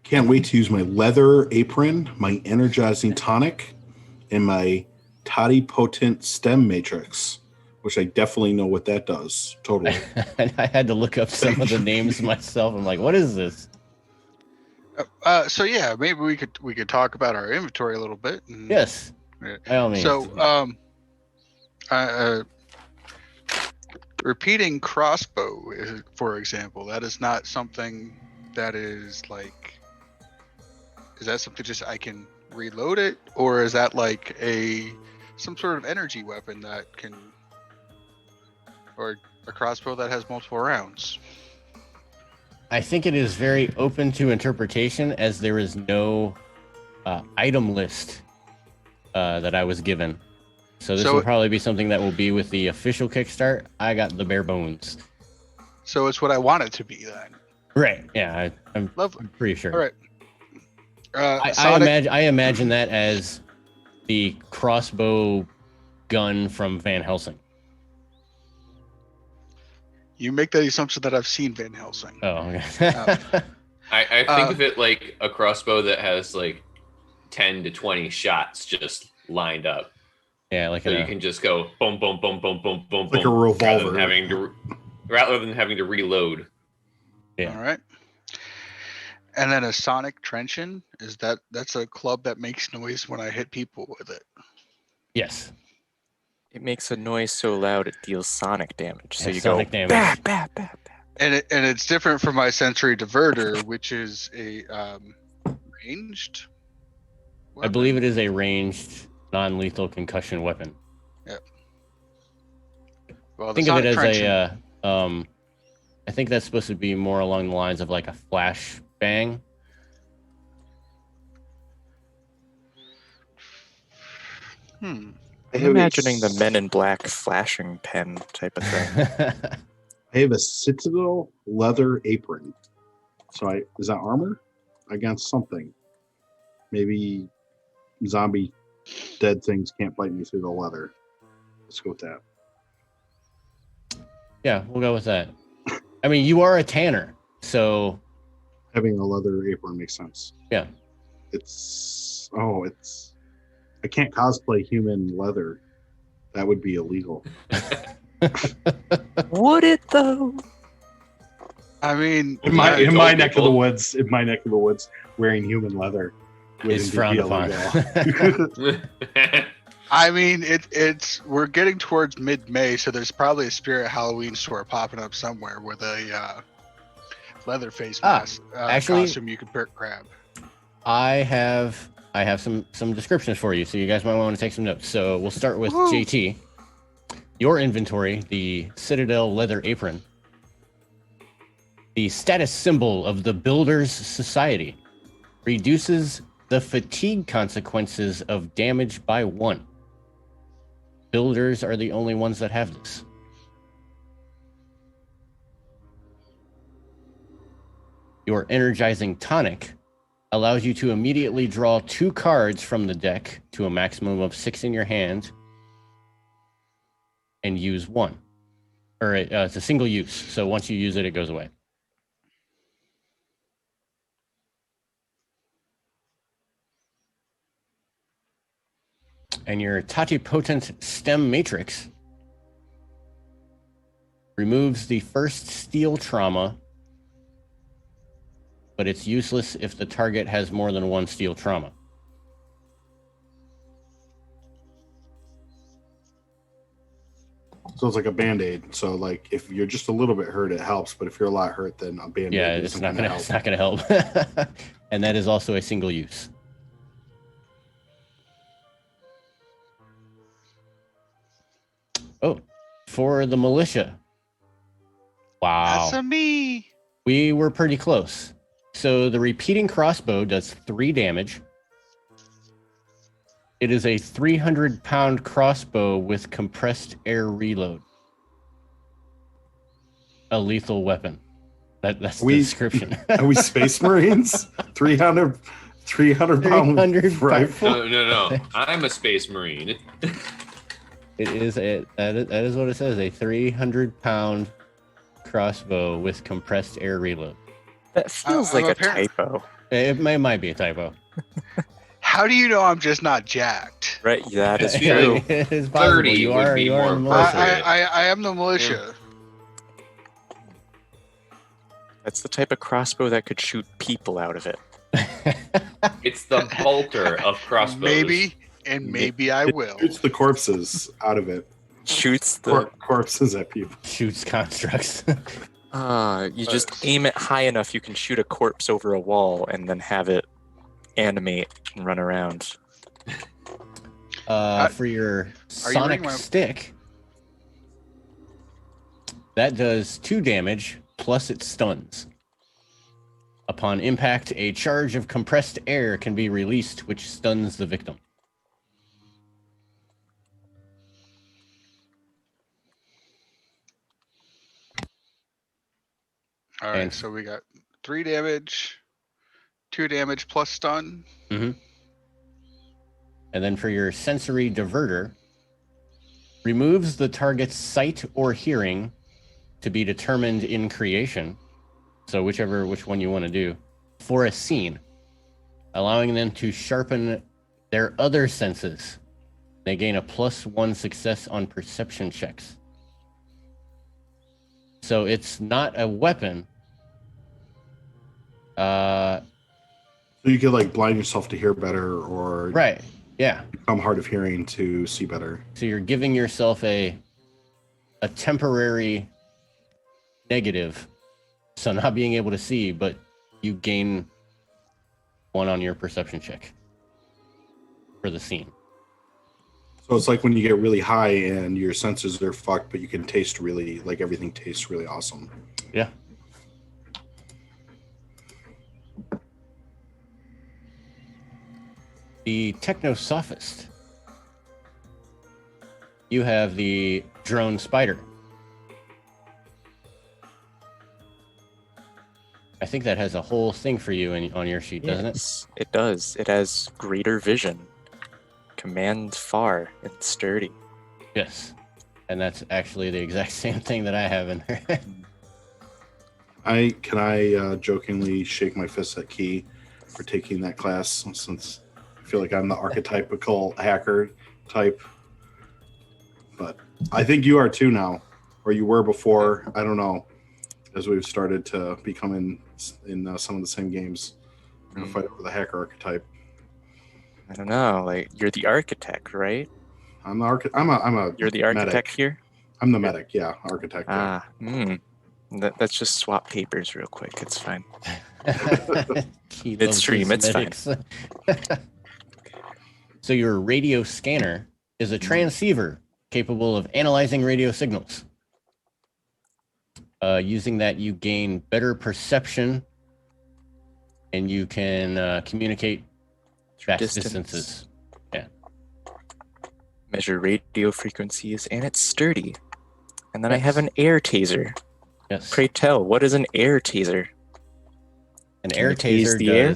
Can't wait to use my leather apron, my energizing tonic, and my toddy potent stem matrix, which I definitely know what that does. Totally. And I had to look up some of the names myself. I'm like, what is this? So yeah, maybe we could talk about our inventory a little bit. Yes, by all means. So repeating crossbow, for example, that is not something that is like. Is that something just I can reload it, or is that like some sort of energy weapon that can, or a crossbow that has multiple rounds? I think it is very open to interpretation, as there is no item list that I was given. So this will probably be something that will be with the official Kickstart. I got the bare bones. So it's what I want it to be then. Right. Yeah, I'm pretty sure. All right. I imagine that as the crossbow gun from Van Helsing. You make that assumption that I've seen Van Helsing. Oh, okay. I think of it like a crossbow that has like 10 to 20 shots just lined up. Yeah, like so you can just go boom, boom, boom, boom, boom, boom, like boom, a revolver, rather than having to reload. Yeah. All right. And then a sonic truncheon, that's a club that makes noise when I hit people with it. Yes. It makes a noise so loud it deals sonic damage. So you sonic go damage. Bah, bah, bah, bah. And it's different from my sensory diverter, which is a ranged weapon. I believe it is a ranged, non-lethal concussion weapon. Yep. Well, Think of it as I think that's supposed to be more along the lines of like a flash bang. I'm imagining the Men in Black flashing pen type of thing. I have a Citadel leather apron. So is that armor against something? Maybe zombie dead things can't bite me through the leather. Let's go with that. Yeah, we'll go with that. I mean, you are a tanner, so Having a leather apron makes sense. yeah. It's I can't cosplay human leather. That would be illegal. Would it though? I mean, In Yeah, my you in my told neck of people. the woods, wearing human leather Is would frowned be upon. illegal. I mean, it's we're getting towards mid-May, so there's probably a Spirit Halloween store popping up somewhere with a leather face mask actually- costume you can grab. I have some descriptions for you, so you guys might want to take some notes. So we'll start with Woo. JT. Your inventory, the Citadel leather apron, the status symbol of the Builders Society, reduces the fatigue consequences of damage by 1. Builders are the only ones that have this. Your energizing tonic allows you to immediately draw 2 cards from the deck to a maximum of 6 in your hand and use 1. Or it's a single use, so once you use it, it goes away. And your Tatipotent Stem Matrix removes the first steel trauma, but it's useless if the target has more than 1 steel trauma. So it's like a Band-Aid. So like if you're just a little bit hurt, it helps. But if you're a lot hurt, then a Band-Aid Yeah, isn't it's gonna not gonna help. And that is also a single use. Oh, for the militia. Wow. That's a me. We were pretty close. So the repeating crossbow does 3 damage. It is a 300-pound crossbow with compressed air reload. A lethal weapon. That's the description. Are we Space Marines? 300 pound 300 rifle. No. I'm a space marine. It is that is what it says, a 300-pound crossbow with compressed air reload. That feels like a typo. It might be a typo. How do you know I'm just not jacked? Right, that is Yeah, true. It is possible. 30 You would are be in more the militia. appropriate. I am the militia. That's the type of crossbow that could shoot people out of it. It's the bolter of crossbows. Maybe, and maybe I will. Shoots the corpses out of it. Shoots the. Corpses at people. Shoots constructs. You just aim it high enough, you can shoot a corpse over a wall and then have it animate and run around. For your sonic reading my- stick, that does 2 damage plus it stuns. Upon impact, a charge of compressed air can be released, which stuns the victim. All right, And- so we got 3 damage, 2 damage plus stun. And then for your sensory diverter, removes the target's sight or hearing to be determined in creation. So which one you want to do for a scene, allowing them to sharpen their other senses. They gain a +1 success on perception checks. So it's not a weapon. So you could like blind yourself to hear better, or Right. Yeah. become hard of hearing to see better. So you're giving yourself a temporary negative. So not being able to see, but you gain 1 on your perception check for the scene. So it's like when you get really high and your senses are fucked, but you can taste really, like everything tastes really awesome. Yeah. The Technosophist. You have the drone spider. I think that has a whole thing for you on your sheet, doesn't it? Yes, it does. It has greater vision, command far, and sturdy. Yes. And that's actually the exact same thing that I have in there. I jokingly shake my fist at Key for taking that class, since I feel like I'm the archetypical hacker type. But I think you are too now, or you were before. I don't know. As we've started to become in some of the same games, we're gonna fight over the hacker archetype. I don't know. Like, you're the architect, right? I'm a You're the architect medic. here? I'm the medic, yeah, architect. Yeah. Let's just swap papers real quick. It's fine. He It's loves stream, his it's medics. So your radio scanner is a transceiver capable of analyzing radio signals. Using that, you gain better perception, and you can communicate vast distances. Yeah. Measure radio frequencies, and it's sturdy. And then I have an air taser. Yes. Pray tell, what is an air taser? An Can air it tase taser the air?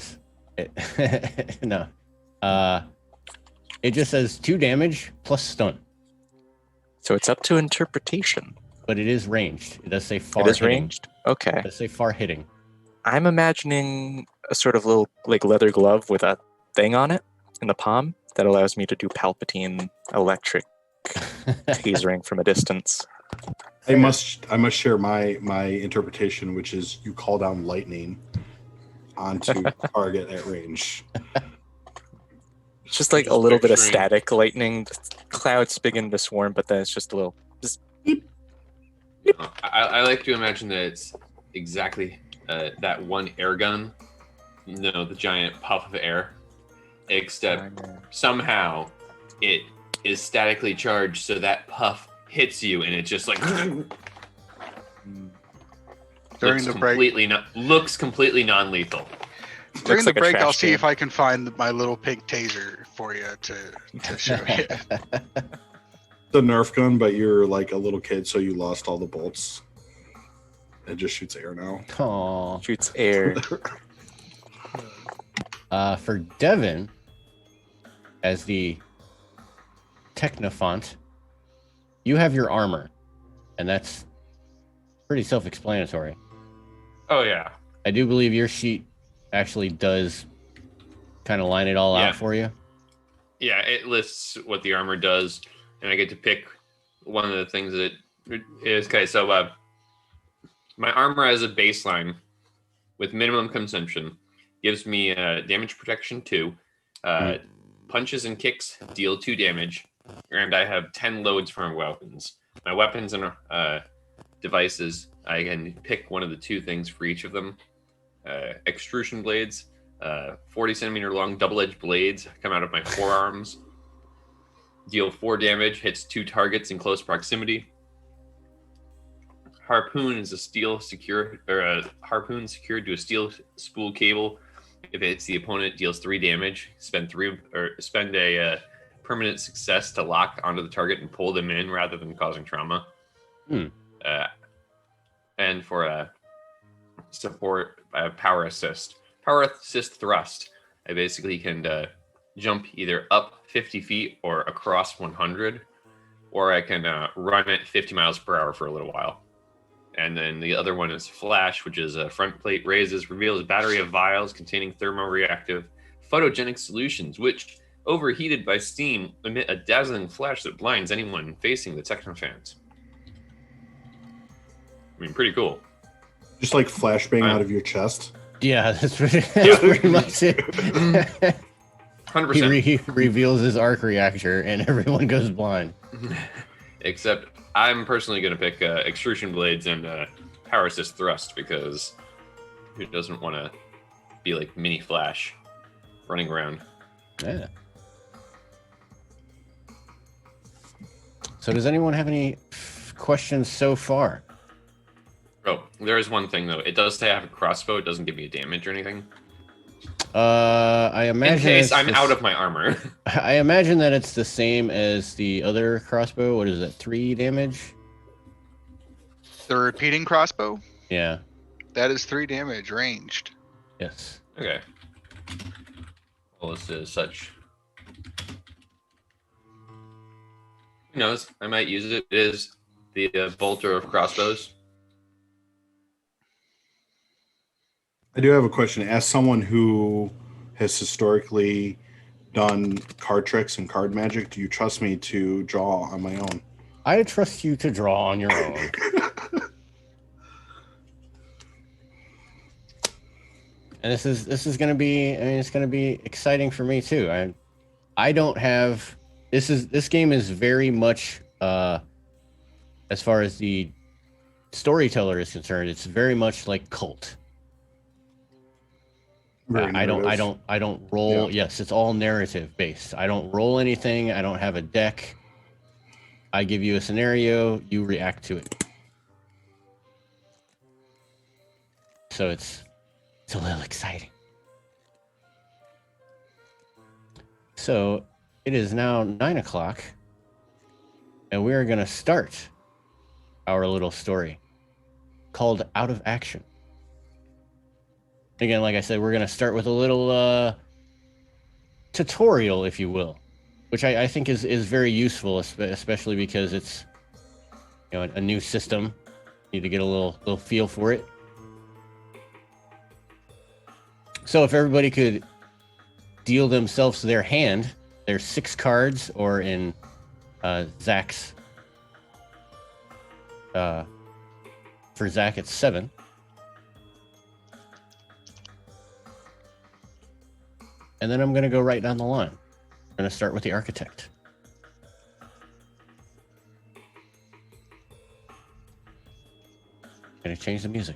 does. No. It just says 2 damage plus stun, So it's up to interpretation. but it is ranged. It does say far It is hitting. ranged? Okay. It does say far hitting. I'm imagining a sort of little like leather glove with a thing on it in the palm that allows me to do Palpatine electric tasering from a distance. I must share my interpretation, which is you call down lightning onto target at range. It's just like Just a little bit of picturing- static lightning. The clouds begin to swarm, but then it's just a little. I like to imagine that it's exactly that one air gun, the giant puff of air, except somehow it is statically charged, so that puff hits you, and it's just like During the break, looks completely non-lethal. during the like a break, I'll trash see can. if I can find my little pink taser for you to show you. The Nerf gun, but you're like a little kid, so you lost all the bolts. It just shoots air now. Aw. Shoots air. For Devin, as the Technophont, you have your armor, and that's pretty self-explanatory. Oh yeah. I do believe your sheet actually does kind of line it all Yeah. out for you. Yeah, it lists what the armor does, and I get to pick one of the things that is okay. So, my armor as a baseline with minimum consumption gives me damage protection 2, punches and kicks deal 2 damage, and I have 10 loads for my weapons. My weapons and devices, I can pick one of the 2 things for each of them. Extrusion blades, 40 centimeter long double-edged blades come out of my forearms. Deal 4 damage, hits 2 targets in close proximity. Harpoon is a harpoon secured to a steel spool cable. If it hits the opponent, deals 3 damage. Spend a permanent success to lock onto the target and pull them in rather than causing trauma. And for support, I have power assist. Power assist thrust. I basically can jump either up 50 feet or across 100, or I can run at 50 miles per hour for a little while. And then the other one is flash, which is a front plate raises, reveals a battery of vials containing thermoreactive photogenic solutions, which, overheated by steam, emit a dazzling flash that blinds anyone facing the technophants. I mean, pretty cool. Just like flashbang out of your chest. Yeah, that's pretty much it. 100%. He reveals his arc reactor, and everyone goes blind. Except I'm personally going to pick extrusion blades and power assist thrust, because who doesn't want to be like mini Flash running around? Yeah. So does anyone have any questions so far? Oh, there is one thing though. It does say I have a crossbow. It doesn't give me a damage or anything. I imagine In case I'm out of my armor. I imagine that it's the same as the other crossbow. What is it? 3 damage? The repeating crossbow, Yeah. that is 3 damage ranged. Yes. Okay. Well, this is such. Who knows? I might use it. It is the bolter of crossbows. I do have a question. As someone who has historically done card tricks and card magic, do you trust me to draw on my own? I trust you to draw on your own. And this is going to be, I mean, it's going to be exciting for me too. I don't have, this game is very much, as far as the storyteller is concerned, it's very much like Cult. I don't roll. Yeah. Yes, it's all narrative based. I don't roll anything. I don't have a deck. I give you a scenario, you react to it. So it's a little exciting. So it is now 9 o'clock, and we are going to start our little story called Out of Action. Again, like I said, we're going to start with a little tutorial, if you will, which I think is very useful, especially because it's, you know, a new system. Need to get a little feel for it. So if everybody could deal themselves their hand, there's 6 cards, or in Zach's, for Zach it's 7. And then I'm going to go right down the line. I'm going to start with the architect. Going to change the music.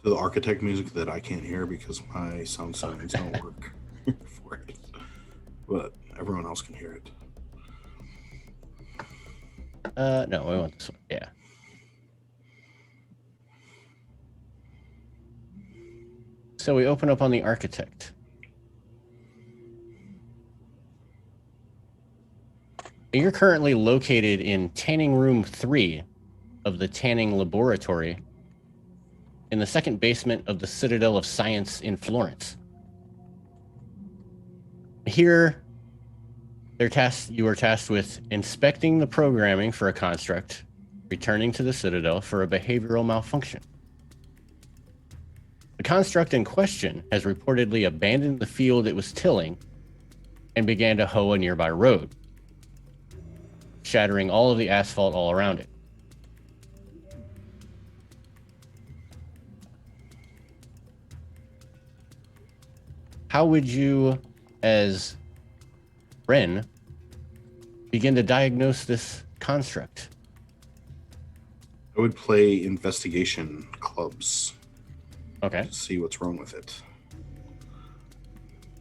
The architect music that I can't hear because my sound settings don't work for it. But everyone else can hear it. No, we want this one. Yeah. So we open up on the architect. You're currently located in Tanning Room 3 of the Tanning Laboratory in the second basement of the Citadel of Science in Florence. Here, you are tasked with inspecting the programming for a construct, returning to the Citadel for a behavioral malfunction. The construct in question has reportedly abandoned the field it was tilling and began to hoe a nearby road, shattering all of the asphalt all around it. How would you, as Ren, begin to diagnose this construct? I would play investigation clubs. Okay. To see what's wrong with it.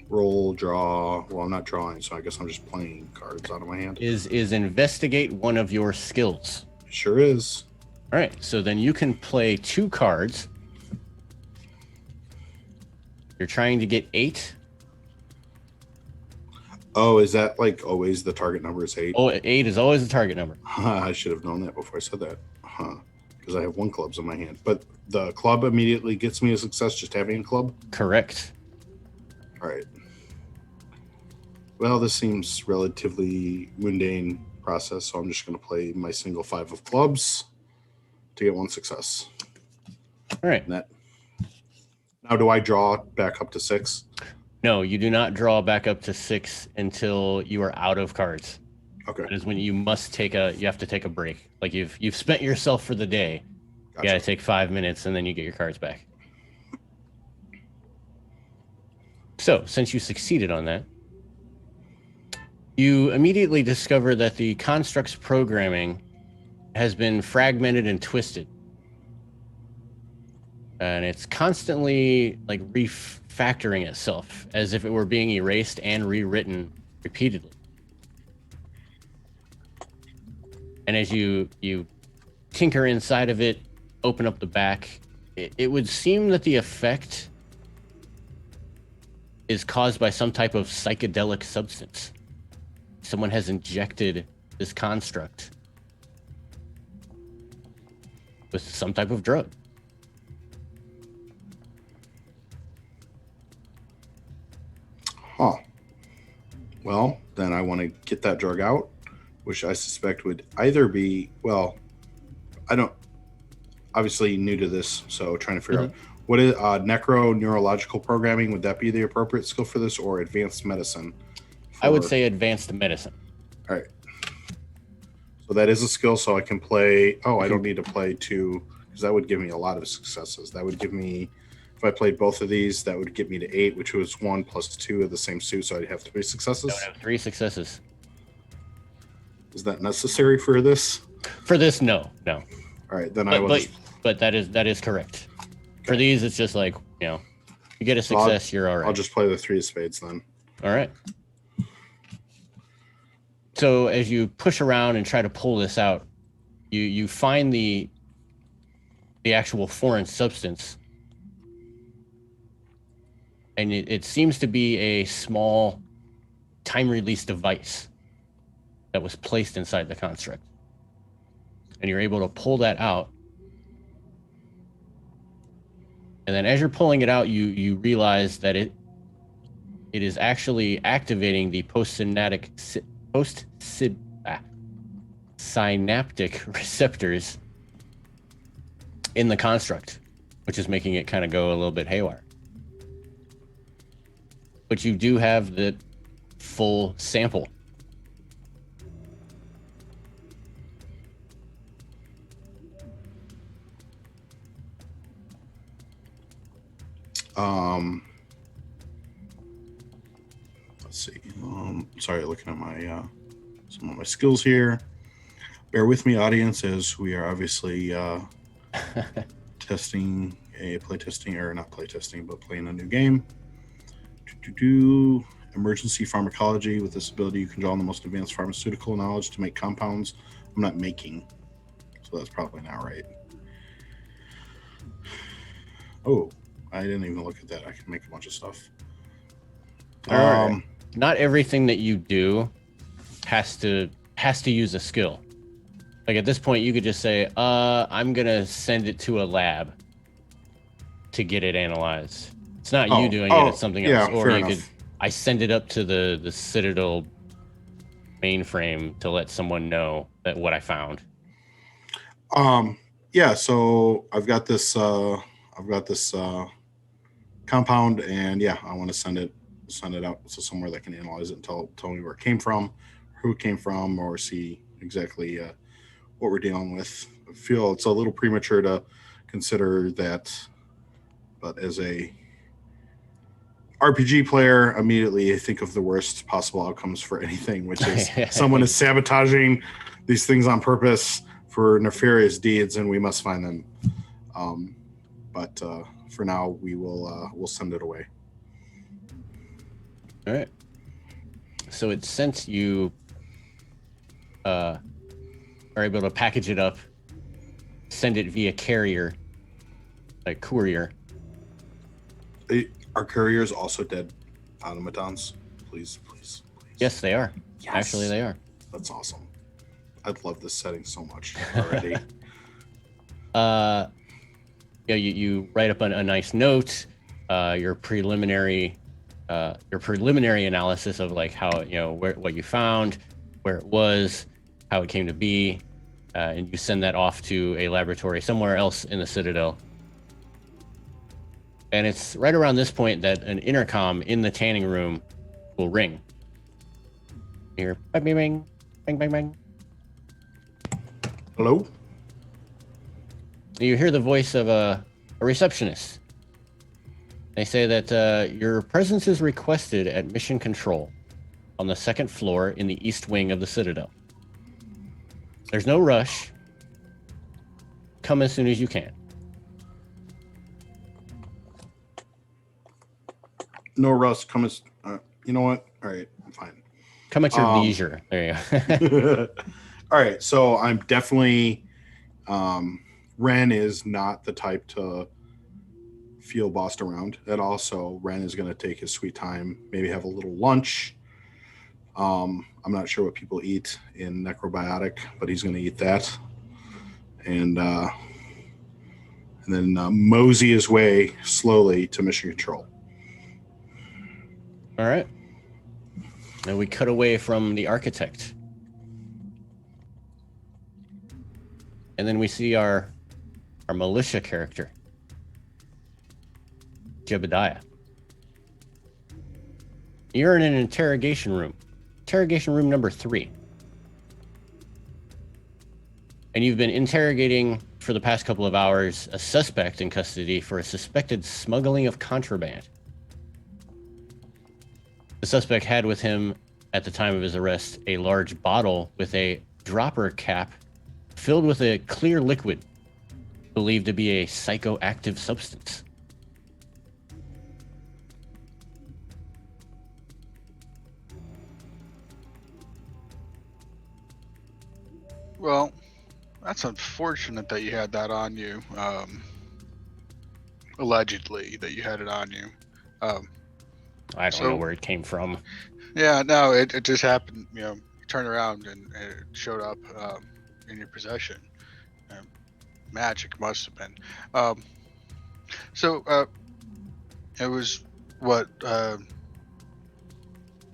Roll, draw. Well, I'm not drawing, so I guess I'm just playing cards out of my hand. Is investigate one of your skills? It sure is. All right, so then you can play 2 cards. You're trying to get 8. Oh, is that like always the target number is 8? Oh, 8 is always the target number. I should have known that before I said that. Because I have 1 clubs in my hand. But the club immediately gets me a success just having a club? Correct. All right. Well, this seems relatively mundane process, so I'm just going to play my single 5 of clubs to get 1 success. All right. Now, do I draw back up to 6? No, you do not draw back up to 6 until you are out of cards. Okay. That is when you have to take a break. Like you've spent yourself for the day. Gotcha. You got to take 5 minutes and then you get your cards back. So, since you succeeded on that, you immediately discover that the construct's programming has been fragmented and twisted. And it's constantly like refactoring itself as if it were being erased and rewritten repeatedly. And as you tinker inside of it, open up the back, it would seem that the effect is caused by some type of psychedelic substance. Someone has injected this construct with some type of drug. Huh. Well, then I want to get that drug out, which I suspect would either be, well, I don't, obviously new to this, so trying to figure out What is neurological programming? Would that be the appropriate skill for this, or advanced medicine? I would say advanced medicine. All right. So that is a skill, so I can play. Oh, I don't need to play 2 because that would give me a lot of successes. That would give me, if I played both of these, that would get me to 8, which was 1 plus 2 of the same suit, so I'd have 3 successes. I would have 3 successes. Is that necessary for this? For this, no. All right, then I will. But that is correct. For these, it's just like, you get a success, you're all right. I'll just play the 3 of spades then. All right. So as you push around and try to pull this out, you find the actual foreign substance, and it seems to be a small time-release device that was placed inside the construct, and you're able to pull that out. And then as you're pulling it out, you realize that it is actually activating the postsynaptic receptors in the construct, which is making it kind of go a little bit haywire. But you do have the full sample. Let's see. Sorry, looking at my some of my skills here. Bear with me, audience, as we are obviously playing a new game. Emergency pharmacology. With this ability, you can draw on the most advanced pharmaceutical knowledge to make compounds. I'm not making, so that's probably not right. Oh, I didn't even look at that. I can make a bunch of stuff. Not everything that you do has to use a skill. Like at this point, you could just say, I'm gonna send it to a lab to get it analyzed. It's not you doing it, it's something else. Or you could, I send it up to the Citadel mainframe to let someone know that what I found. Yeah, so I've got this compound, and I want to send it out to somewhere that can analyze it and tell me where it came from, who it came from, or see exactly what we're dealing with. I feel it's a little premature to consider that, but as a RPG player, immediately I think of the worst possible outcomes for anything, which is someone is sabotaging these things on purpose for nefarious deeds, and we must find them. But for now, we'll send it away. All right. So it since you are able to package it up, send it via carrier, like courier. Are couriers also dead automatons? Please. Yes, they are. Yes. Actually, they are. That's awesome. I'd love this setting so much already. You write up a nice note, your preliminary analysis of like how what you found, where it was, how it came to be, and you send that off to a laboratory somewhere else in the Citadel. And it's right around this point that an intercom in the tanning room will ring. You hear bang, bang, bang, bang, bang, bang. Hello? You hear the voice of a receptionist. They say that your presence is requested at Mission Control on the 2nd floor in the east wing of the Citadel. There's no rush. Come as soon as you can. No rush. Come as. You know what? All right, I'm fine. Come at your leisure. There you go. All right, so I'm definitely. Ren is not the type to feel bossed around at all. So Ren is going to take his sweet time, maybe have a little lunch. I'm not sure what people eat in Necrobiotic, but he's going to eat that. And then mosey his way slowly to Mission Control. All right. Now we cut away from the architect. And then we see our militia character. Jebediah. You're in an interrogation room. Interrogation room number 3. And you've been interrogating for the past couple of hours a suspect in custody for a suspected smuggling of contraband. The suspect had with him at the time of his arrest a large bottle with a dropper cap filled with a clear liquid believed to be a psychoactive substance. Well, that's unfortunate that you had that on you. Allegedly, that you had it on you. I don't know where it came from. Yeah, no, it just happened. You know, you turned around and it showed up in your possession. Magic must have been. It was what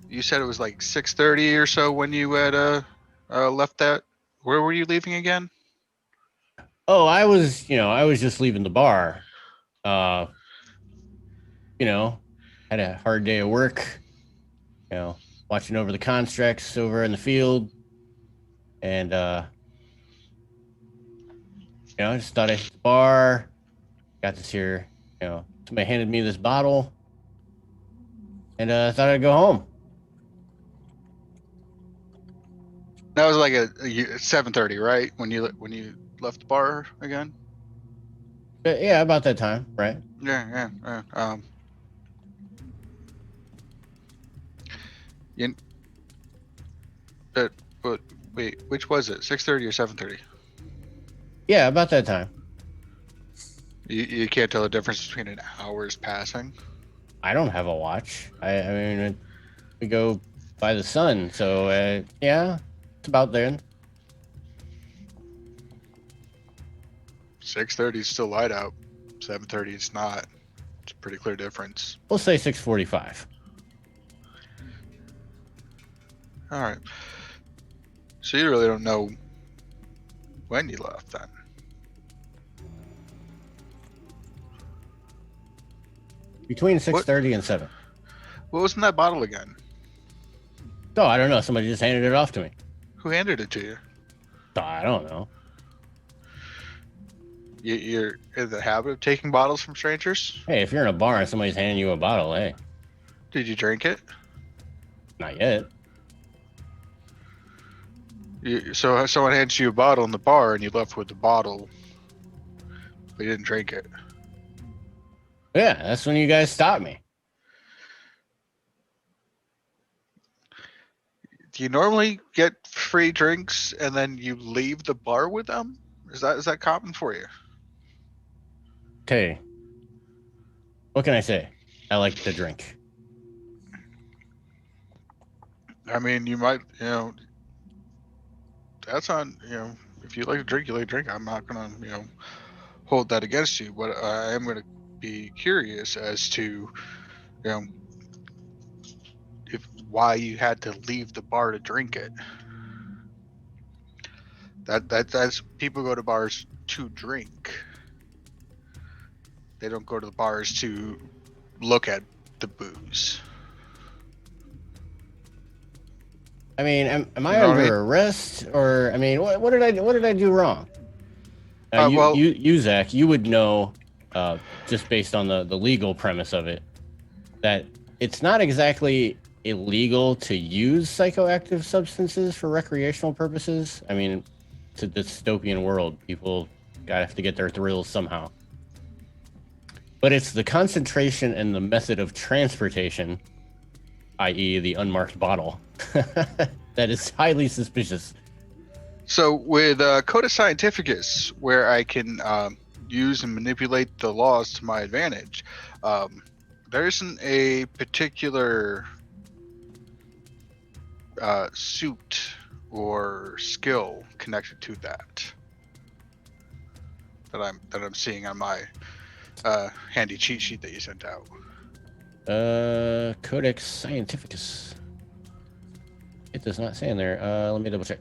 you said. It was like 6:30 or so when you had left that. Where were you leaving again? Oh, I was just leaving the bar. Had a hard day of work, watching over the constructs over in the field. And, I just thought I hit the bar, got this here, somebody handed me this bottle, and I thought I'd go home. That was like a 7:30, right? When you left the bar again? But yeah, about that time, right? Yeah. But wait, which was it? 6:30 or 7:30? Yeah, about that time. You can't tell the difference between an hour's passing. I don't have a watch. I mean, we go by the sun, so yeah, it's about then. 6:30 is still light out. 7:30 it's not. It's a pretty clear difference. We'll say 6:45. All right. So you really don't know when you left then. Between 6:30 and 7. What was in that bottle again? Oh, I don't know. Somebody just handed it off to me. Who handed it to you? Oh, I don't know. You're in the habit of taking bottles from strangers? Hey, if you're in a bar and somebody's handing you a bottle, hey, Did you drink it? not yet. So someone hands you a bottle in the bar and you left with the bottle, but you didn't drink it. Yeah, that's when you guys stopped me. Do you normally get free drinks and then you leave the bar with them? Is that common for you? Okay. What can I say? I like to drink. I mean, you might, that's on, if you like to drink, you like to drink. I'm not gonna, hold that against you, but I am gonna be curious as to, why you had to leave the bar to drink it. That's people go to bars to drink. They don't go to the bars to look at the booze. I mean, am I You know what I under arrest, or I mean, what did I do wrong? You Zach, you would know, just based on the legal premise of it, that it's not exactly illegal to use psychoactive substances for recreational purposes. I mean, it's a dystopian world. People gotta have to get their thrills somehow. But it's the concentration and the method of transportation, i.e. the unmarked bottle, that is highly suspicious. So with Coda Scientificus, where I can use and manipulate the laws to my advantage, there isn't a particular suit or skill connected to that I'm seeing on my handy cheat sheet that you sent out. Codex Scientificus. It does not say in there. Let me double check.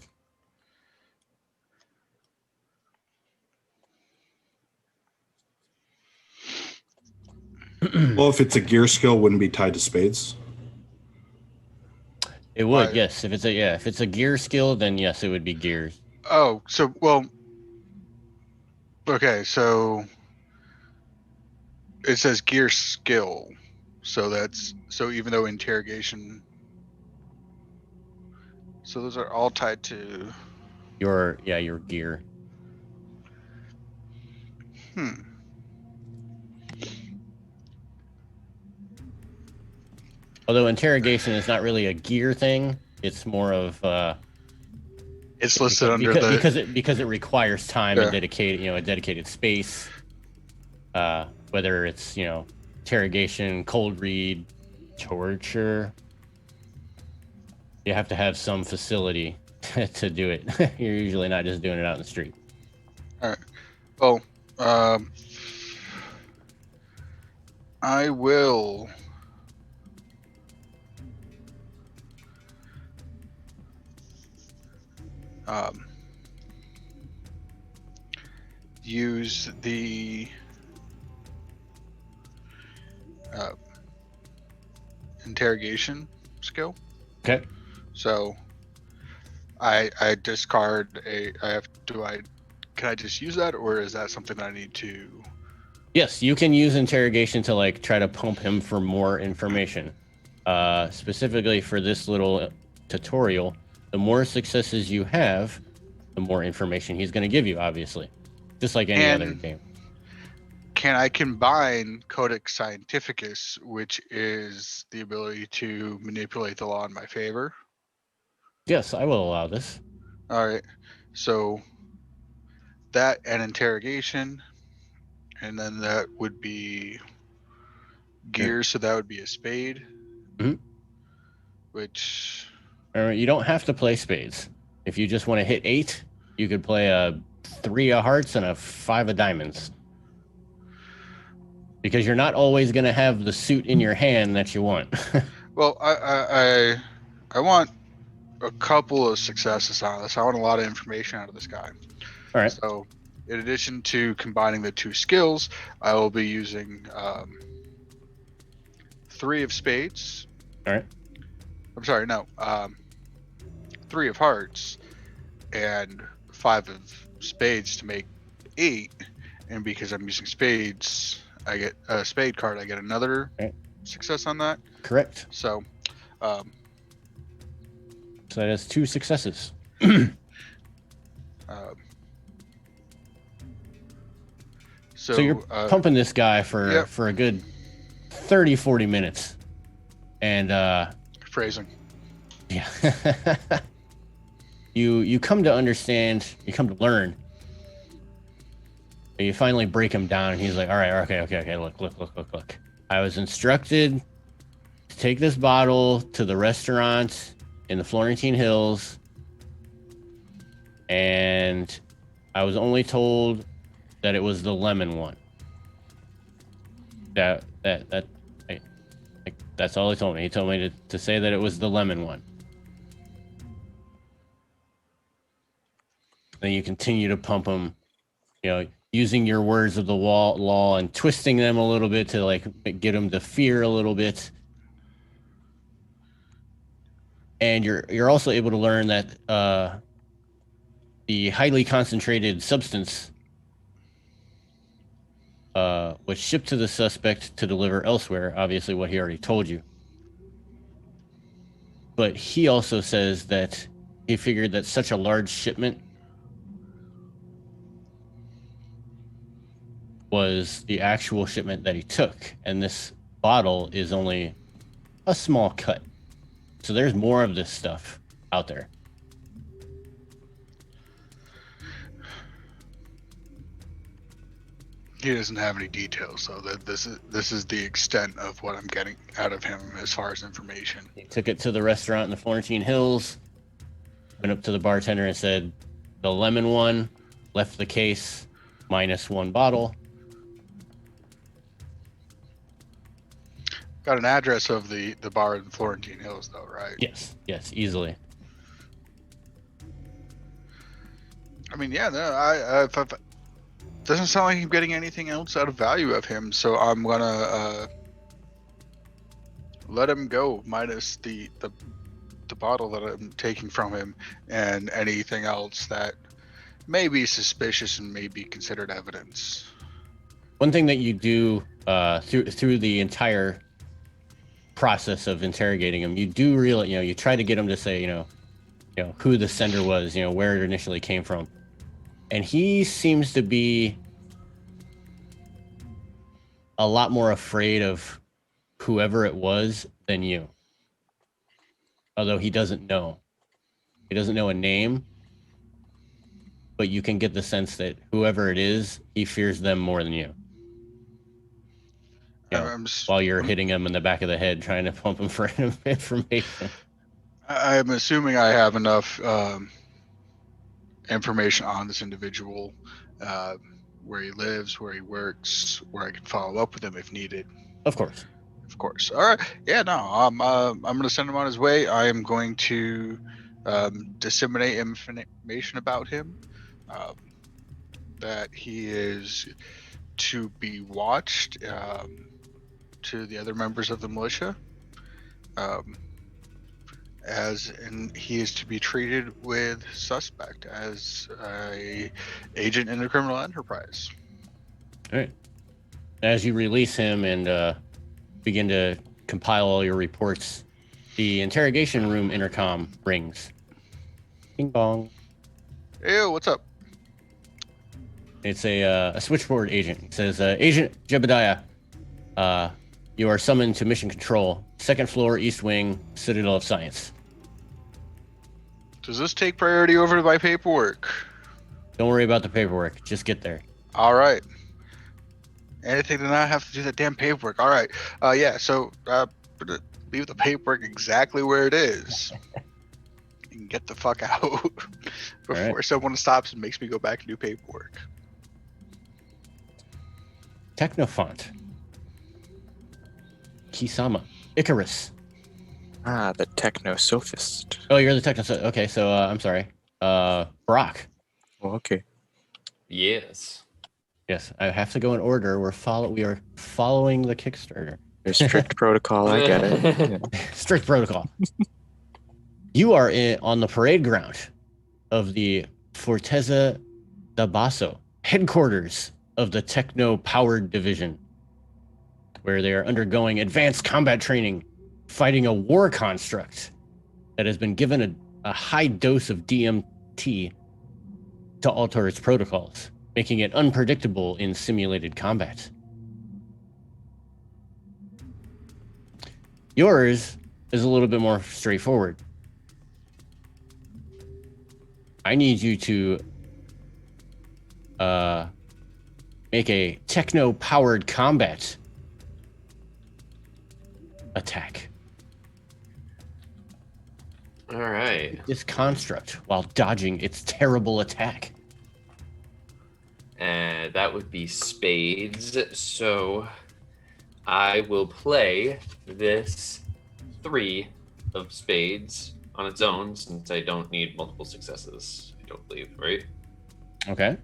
Well, if it's a gear skill, wouldn't be tied to spades. It would, Why- yes. If it's a gear skill, then yes, it would be gears. Oh, so well. Okay, so it says gear skill, so even though interrogation, so those are all tied to. Your gear. Although interrogation is not really a gear thing, it's more of It's listed under the because it requires time Yeah. and a dedicated space. Whether it's interrogation, cold read, torture, you have to have some facility to do it. You're usually not just doing it out in the street. Oh, I will. Use the interrogation skill. Okay. So I discard can I just use that, or is that something that I need to? Yes, you can use interrogation to like try to pump him for more information. Specifically for this little tutorial, the more successes you have, the more information he's going to give you, obviously. Just like any other game. Can I combine Codex Scientificus, which is the ability to manipulate the law in my favor? Yes, I will allow this. All right. So that and interrogation, and then that would be gear, so that would be a spade. Mhm. Which You don't have to play spades. If you just want to hit 8, you could play a 3 of hearts and a 5 of diamonds. Because you're not always going to have the suit in your hand that you want. well, I want a couple of successes on this. I want a lot of information out of this guy. All right. So, in addition to combining the two skills, I will be using 3 of spades. All right. I'm sorry, no. 3 of hearts and 5 of spades to make 8. And because I'm using spades, I get a spade card. I get another success on that. Correct. So that has 2 successes. So you're pumping this guy for a good 30, 40 minutes. And phrasing. Yeah. you come to understand, you come to learn. You finally break him down and he's like, all right, okay, look. I was instructed to take this bottle to the restaurant in the Florentine Hills, and I was only told that it was the lemon one. That's all he told me. He told me to say that it was the lemon one. Then you continue to pump him, using your words of the law and twisting them a little bit to like get him to fear a little bit. And you're also able to learn that the highly concentrated substance was shipped to the suspect to deliver elsewhere, obviously what he already told you. But he also says that he figured that such a large shipment was the actual shipment that he took, and this bottle is only a small cut. So there's more of this stuff out there. He doesn't have any details, so that this is the extent of what I'm getting out of him as far as information. He took it to the restaurant in the Florentine Hills, went up to the bartender and said, the lemon one, left the case, -1 bottle. Got an address of the bar in Florentine Hills, though, right? Yes, easily. I mean, yeah, no, Doesn't sound like I'm getting anything else out of value of him, so I'm gonna let him go, minus the bottle that I'm taking from him, and anything else that may be suspicious and may be considered evidence. One thing that you do through the entire process of interrogating him, you do really, you try to get him to say, who the sender was, where it initially came from, and he seems to be a lot more afraid of whoever it was than you. Although he doesn't know a name, but you can get the sense that whoever it is, he fears them more than you. While you're hitting him in the back of the head, trying to pump him for information. I'm assuming I have enough information on this individual, where he lives, where he works, where I can follow up with him if needed. Of course. Of course. All right. Yeah. No. I'm going to send him on his way. I am going to disseminate information about him. That he is to be watched to the other members of the militia, and he is to be treated with suspect as a agent in a criminal enterprise. All right. As you release him and begin to compile all your reports, the interrogation room intercom rings. Bing bong. Hey, what's up? It's a switchboard agent. It says, Agent Jebediah, you are summoned to mission control, 2nd floor, East Wing, Citadel of Science. Does this take priority over my paperwork? Don't worry about the paperwork. Just get there. All right. Anything to not have to do that damn paperwork. All right. Yeah, so leave the paperwork exactly where it is. And get the fuck out before someone stops and makes me go back and do paperwork. Technofont. Kisama. Icarus. Ah, the techno-sophist. Oh, you're the techno. Okay, so I'm sorry. Brock. Oh, okay. Yes. Yes, I have to go in order. We are following the Kickstarter. There's strict protocol. I get it. Yeah. Strict protocol. You are on the parade ground of the Forteza da Basso, headquarters of the Techno-Powered Division, where they are undergoing advanced combat training, fighting a war construct that has been given a high dose of DMT to alter its protocols, making it unpredictable in simulated combat. Yours is a little bit more straightforward. I need you to make a techno-powered combat attack. All right. This construct while dodging its terrible attack. And that would be spades. So I will play this 3 of spades on its own, since I don't need multiple successes, I don't believe, right? Okay.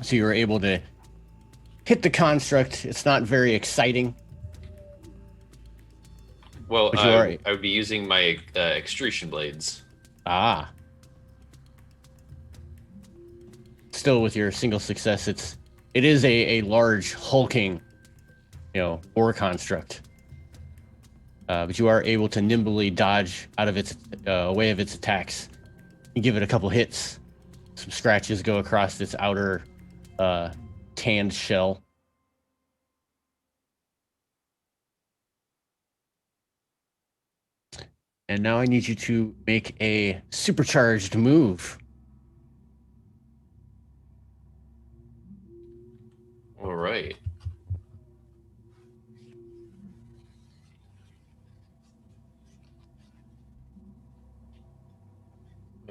So you're able to hit the construct. It's not very exciting. Well, But you are- I would be using my extrusion blades. Ah. Still with your single success, it is a large hulking, war construct. But you are able to nimbly dodge out of its away of its attacks. You give it a couple hits. Some scratches go across its outer tanned shell. And now I need you to make a supercharged move. All right.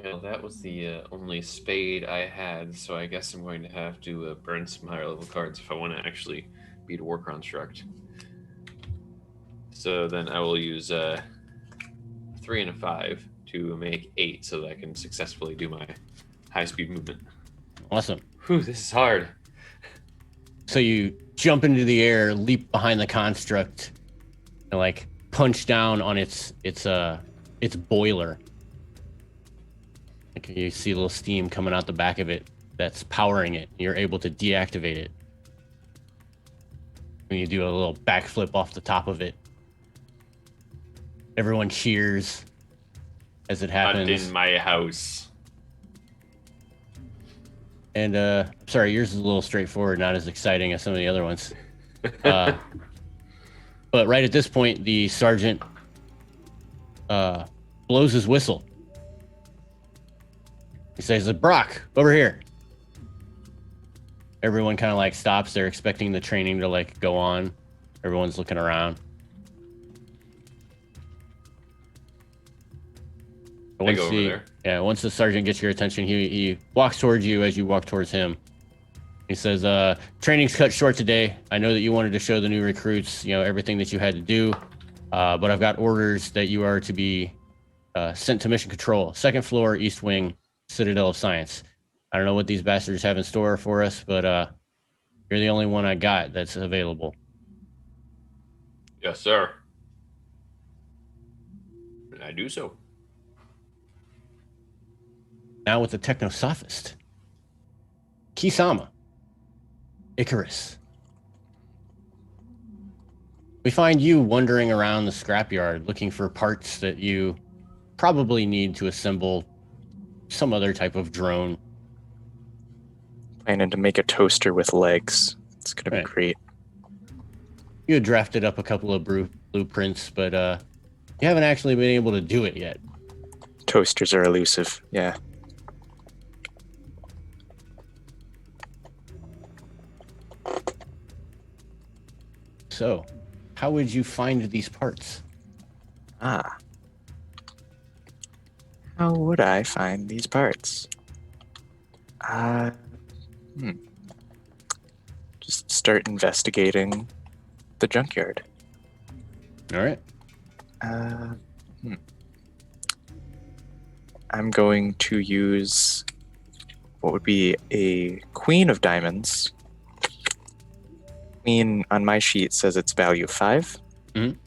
Well, that was the only spade I had, so I guess I'm going to have to burn some higher level cards if I want to actually beat a war construct. So then I will use 3 and a 5 to make 8 so that I can successfully do my high speed movement. Awesome. Whew, this is hard. So you jump into the air, leap behind the construct, and like punch down on its boiler. Like you see a little steam coming out the back of it that's powering it. You're able to deactivate it. And you do a little backflip off the top of it. Everyone cheers as it happens. Not in my house. And sorry, yours is a little straightforward, not as exciting as some of the other ones. But right at this point, the sergeant blows his whistle. He says, "Brock, over here." Everyone kind of like stops. They're expecting the training to like go on. Everyone's looking around. I go over there. Yeah, once the sergeant gets your attention, he walks towards you as you walk towards him. He says, training's cut short today. I know that you wanted to show the new recruits, everything that you had to do. But I've got orders that you are to be sent to mission control. 2nd floor, East Wing, Citadel of Science. I don't know what these bastards have in store for us, but you're the only one I got that's available. Yes, sir. And I do so. Now with the technosophist. Kisama. Icarus. We find you wandering around the scrapyard looking for parts that you probably need to assemble some other type of drone. Planning to make a toaster with legs. It's going to be great. You had drafted up a couple of blueprints, but you haven't actually been able to do it yet. Toasters are elusive, yeah. So, how would you find these parts? How would I find these parts? Just start investigating the junkyard. All right. I'm going to use what would be a Queen of Diamonds. Queen on my sheet says it's value 5. Mhm.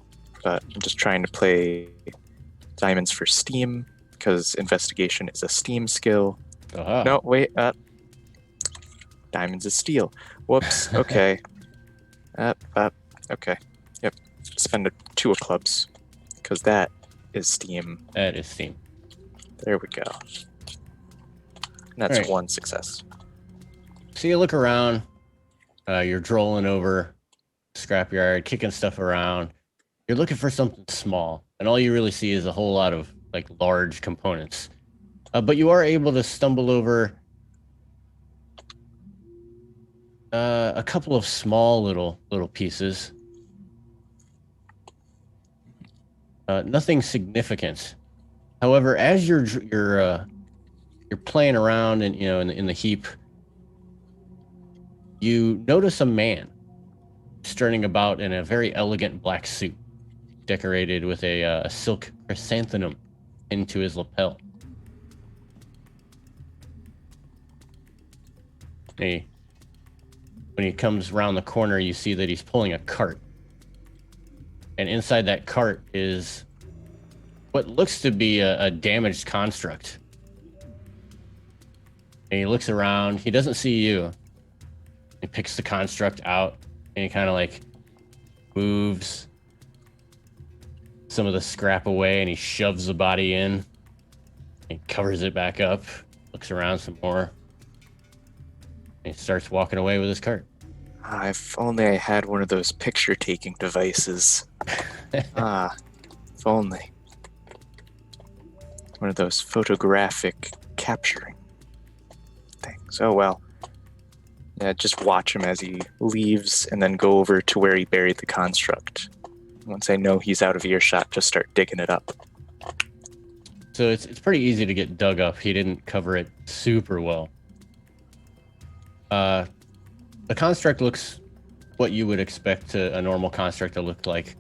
But I'm just trying to play diamonds for steam because investigation is a steam skill. Uh-huh. No, wait. Diamonds is steel. Whoops. Okay. Okay. Yep. Spend 2 of clubs because that is steam. That is steam. There we go. That's All right. 1 success. So you look around. You're drolling over scrapyard, kicking stuff around. You're looking for something small, and all you really see is a whole lot of like large components. But you are able to stumble over a couple of small little pieces. Nothing significant. However, as you're playing around and in the heap, you notice a man strutting about in a very elegant black suit, decorated with a silk chrysanthemum into his lapel. When he comes around the corner, you see that he's pulling a cart. And inside that cart is what looks to be a damaged construct. And he looks around. He doesn't see you. He picks the construct out and he kind of like moves some of the scrap away and he shoves the body in. He covers it back up, looks around some more. And he starts walking away with his cart. If only I had one of those picture-taking devices. If only. One of those photographic capturing things. Oh, well. Yeah, just watch him as he leaves and then go over to where he buried the construct. Once I know he's out of earshot, just start digging it up. So it's pretty easy to get dug up. He didn't cover it super well. The construct looks what you would expect a normal construct to look like.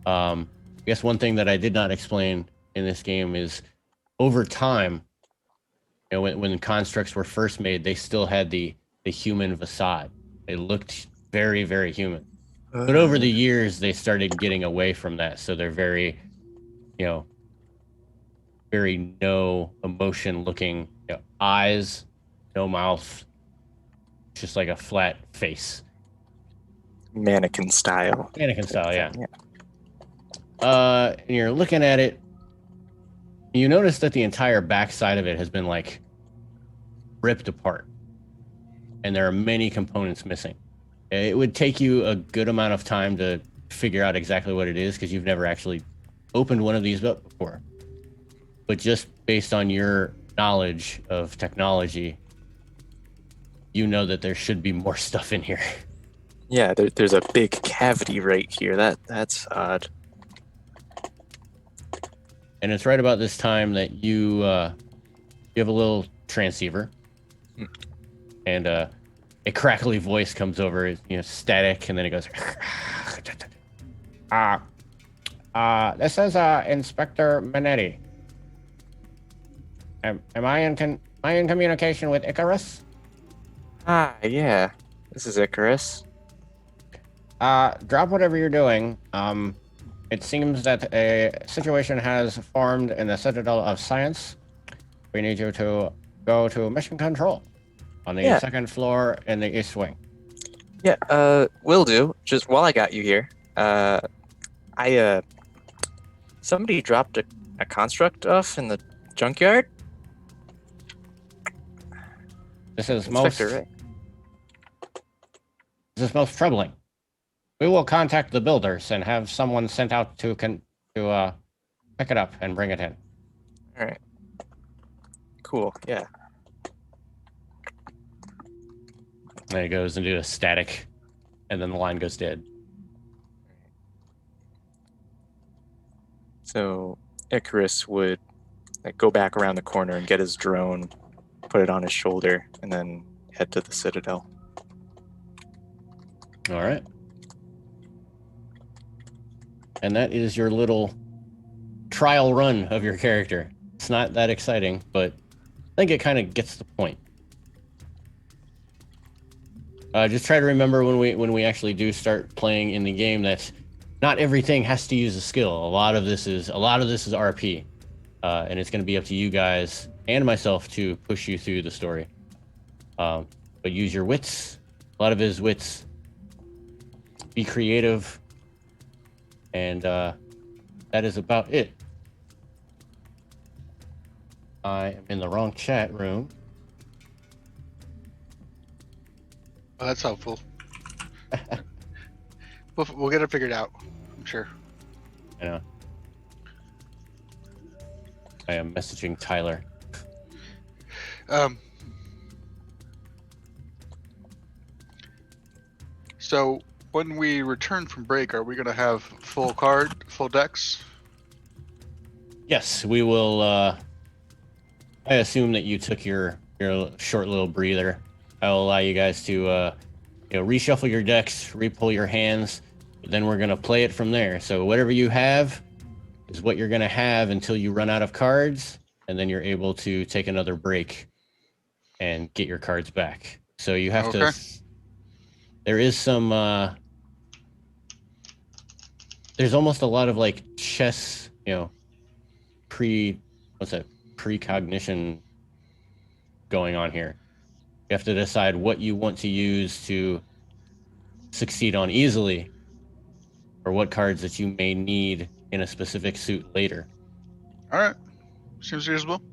I guess one thing that I did not explain in this game is over time, when constructs were first made, they still had the the human facade. They looked very, very human. But over the years, they started getting away from that. So they're very, very no emotion looking, eyes, no mouth, just like a flat face. Mannequin style. Mannequin style, yeah. Yeah. And you're looking at it. You notice that the entire backside of it has been like ripped apart, and there are many components missing. It would take you a good amount of time to figure out exactly what it is because you've never actually opened one of these up before. But just based on your knowledge of technology, you know that there should be more stuff in here. Yeah, there's a big cavity right here. That's odd. And it's right about this time that you have a little transceiver, and a crackly voice comes over, static, and then it goes, this is Inspector Manetti. Am I in communication with Icarus? Yeah. This is Icarus. Drop whatever you're doing. It seems that a situation has formed in the Citadel of Science. We need you to go to mission control on the second floor in the East Wing. Yeah, will do. Just while I got you here, somebody dropped a construct off in the junkyard. This is Inspector, right? This is most troubling. We will contact the builders and have someone sent out to pick it up and bring it in. All right. Cool. Yeah. And it goes into a static, and then the line goes dead. So Icarus would go back around the corner and get his drone, put it on his shoulder, and then head to the Citadel. All right. And that is your little trial run of your character. It's not that exciting, but I think it kind of gets the point. Just try to remember when we actually do start playing in the game that not everything has to use a skill. A lot of this is RP, and it's going to be up to you guys and myself to push you through the story. But use your wits. A lot of it is wits. Be creative. And that is about it. I am in the wrong chat room. Oh, that's helpful. We'll get it figured out, I'm sure. Yeah. I am messaging Tyler. So when we return from break, are we going to have full decks? Yes, we will. I assume that you took your short little breather. I will allow you guys to reshuffle your decks, repull your hands. Then we're gonna play it from there. So whatever you have is what you're gonna have until you run out of cards, and then you're able to take another break and get your cards back. So you have to. There is some. There's almost a lot of like chess, precognition going on here. You have to decide what you want to use to succeed on easily, or what cards that you may need in a specific suit later. All right. Seems reasonable.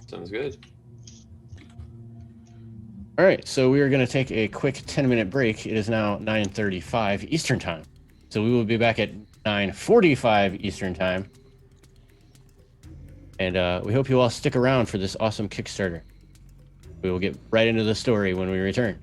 Sounds good. All right, so we are going to take a quick 10-minute break. It is now 9:35 Eastern Time. So we will be back at 9:45 Eastern Time. And we hope you all stick around for this awesome Kickstarter. We will get right into the story when we return.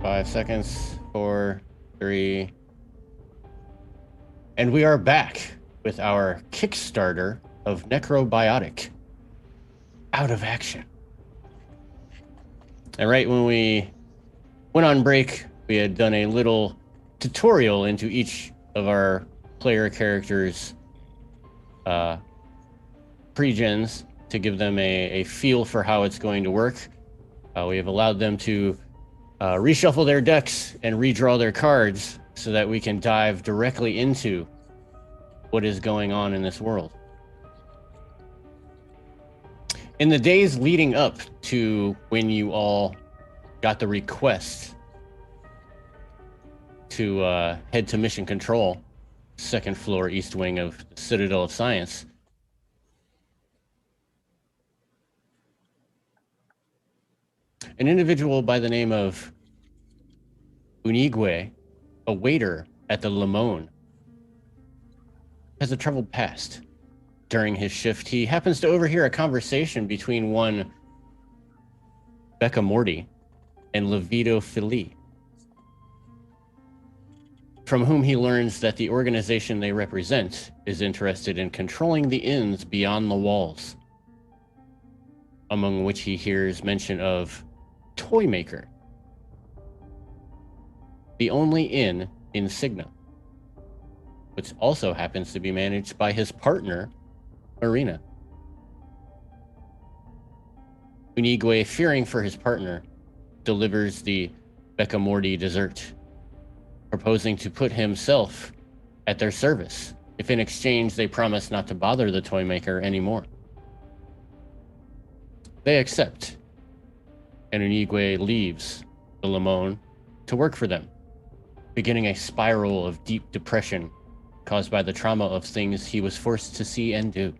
5 seconds. 4, 3. And we are back with our Kickstarter of Necrobiotic out of action. And right when we went on break, we had done a little tutorial into each of our player characters' pre-gens to give them a feel for how it's going to work. We have allowed them to reshuffle their decks and redraw their cards so that we can dive directly into what is going on in this world. In the days leading up to when you all got the request to head to Mission Control, second floor east wing of the Citadel of Science, an individual by the name of Unigwe, a waiter at the Limon, has a troubled past. During his shift, he happens to overhear a conversation between one Becca Morty and Levito Philly, from whom he learns that the organization they represent is interested in controlling the inns beyond the walls, among which he hears mention of Toy Maker, the only inn in Cigna, which also happens to be managed by his partner, Marina. Unigwe, fearing for his partner, delivers the Becca Morty dessert, proposing to put himself at their service if in exchange they promise not to bother the Toy Maker anymore. They accept, and Unigwe leaves the Limon to work for them, beginning a spiral of deep depression caused by the trauma of things he was forced to see and do.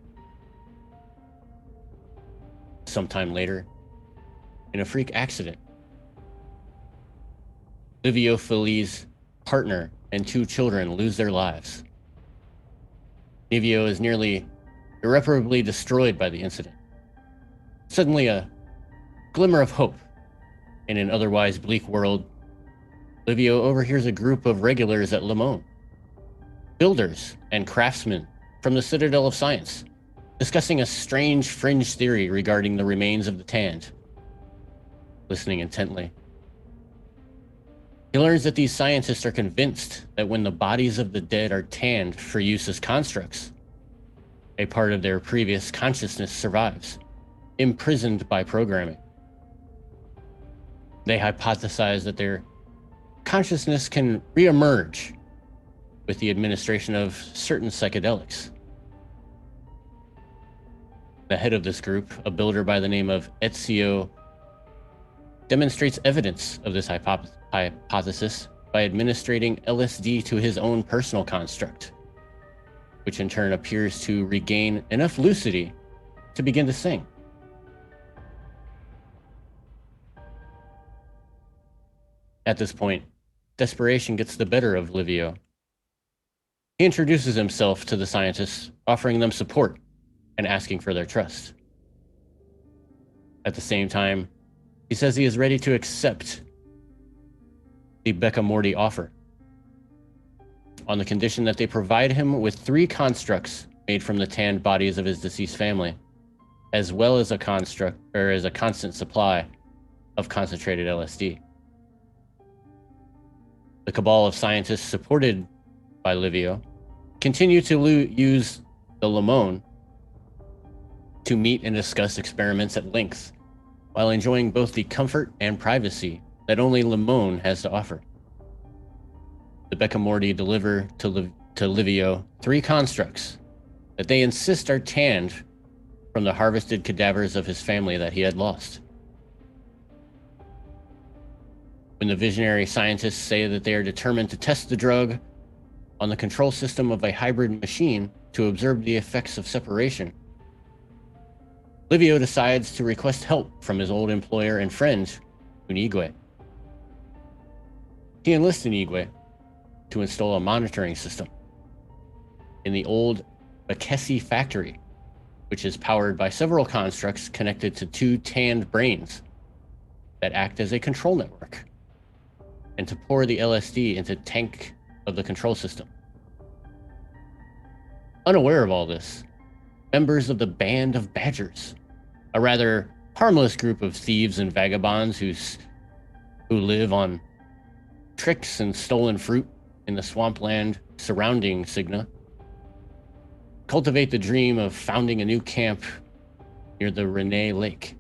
Sometime later, in a freak accident, Livio Feli's partner and 2 children lose their lives. Livio is nearly irreparably destroyed by the incident. Suddenly, a glimmer of hope in an otherwise bleak world, Livio overhears a group of regulars at Limon, builders and craftsmen from the Citadel of Science, discussing a strange fringe theory regarding the remains of the Tanned. Listening intently, he learns that these scientists are convinced that when the bodies of the dead are tanned for use as constructs, a part of their previous consciousness survives, imprisoned by programming. They hypothesize that their consciousness can reemerge with the administration of certain psychedelics. The head of this group, a builder by the name of Ezio, demonstrates evidence of this hypothesis by administering LSD to his own personal construct, which in turn appears to regain enough lucidity to begin to sing. At this point, desperation gets the better of Livio. He introduces himself to the scientists, offering them support and asking for their trust. At the same time, he says he is ready to accept the Becca Morty offer, on the condition that they provide him with 3 constructs made from the tanned bodies of his deceased family, as well as a constant supply of concentrated LSD. The cabal of scientists supported by Livio continue to use the Limon to meet and discuss experiments at length, while enjoying both the comfort and privacy that only Limon has to offer. The Becca Morty deliver to Livio 3 constructs that they insist are tanned from the harvested cadavers of his family that he had lost. When the visionary scientists say that they are determined to test the drug on the control system of a hybrid machine to observe the effects of separation, Livio decides to request help from his old employer and friend, Unigwe. He enlists Unigwe to install a monitoring system in the old Bakessi factory, which is powered by several constructs connected to 2 tanned brains that act as a control network. and to pour the LSD into the tank of the control system. Unaware of all this, members of the Band of Badgers, a rather harmless group of thieves and vagabonds who live on tricks and stolen fruit in the swampland surrounding Cigna, cultivate the dream of founding a new camp near the Renee Lake,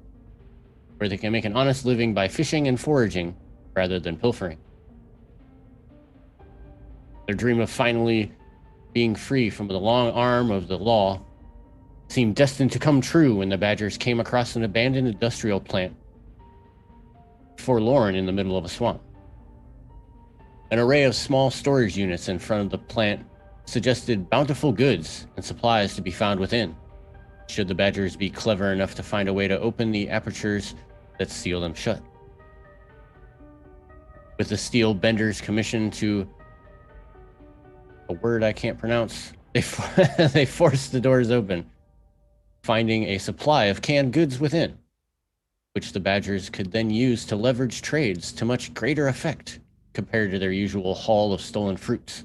where they can make an honest living by fishing and foraging rather than pilfering. Their dream of finally being free from the long arm of the law seemed destined to come true when the Badgers came across an abandoned industrial plant, forlorn in the middle of a swamp. An array of small storage units in front of the plant suggested bountiful goods and supplies to be found within, should the Badgers be clever enough to find a way to open the apertures that seal them shut. With the steel benders commissioned to a word I can't pronounce, they forced the doors open, finding a supply of canned goods within, which the Badgers could then use to leverage trades to much greater effect compared to their usual haul of stolen fruits.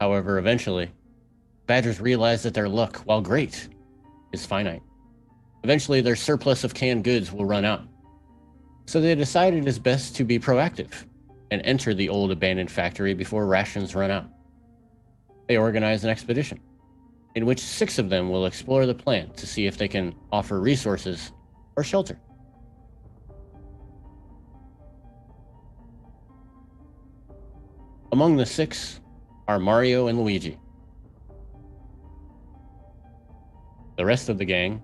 However, eventually, Badgers realize that their luck, while great, is finite. Eventually, their surplus of canned goods will run out. So they decided it is best to be proactive and enter the old abandoned factory before rations run out. They organize an expedition, in which 6 of them will explore the plant to see if they can offer resources or shelter. Among the 6 are Mario and Luigi. The rest of the gang,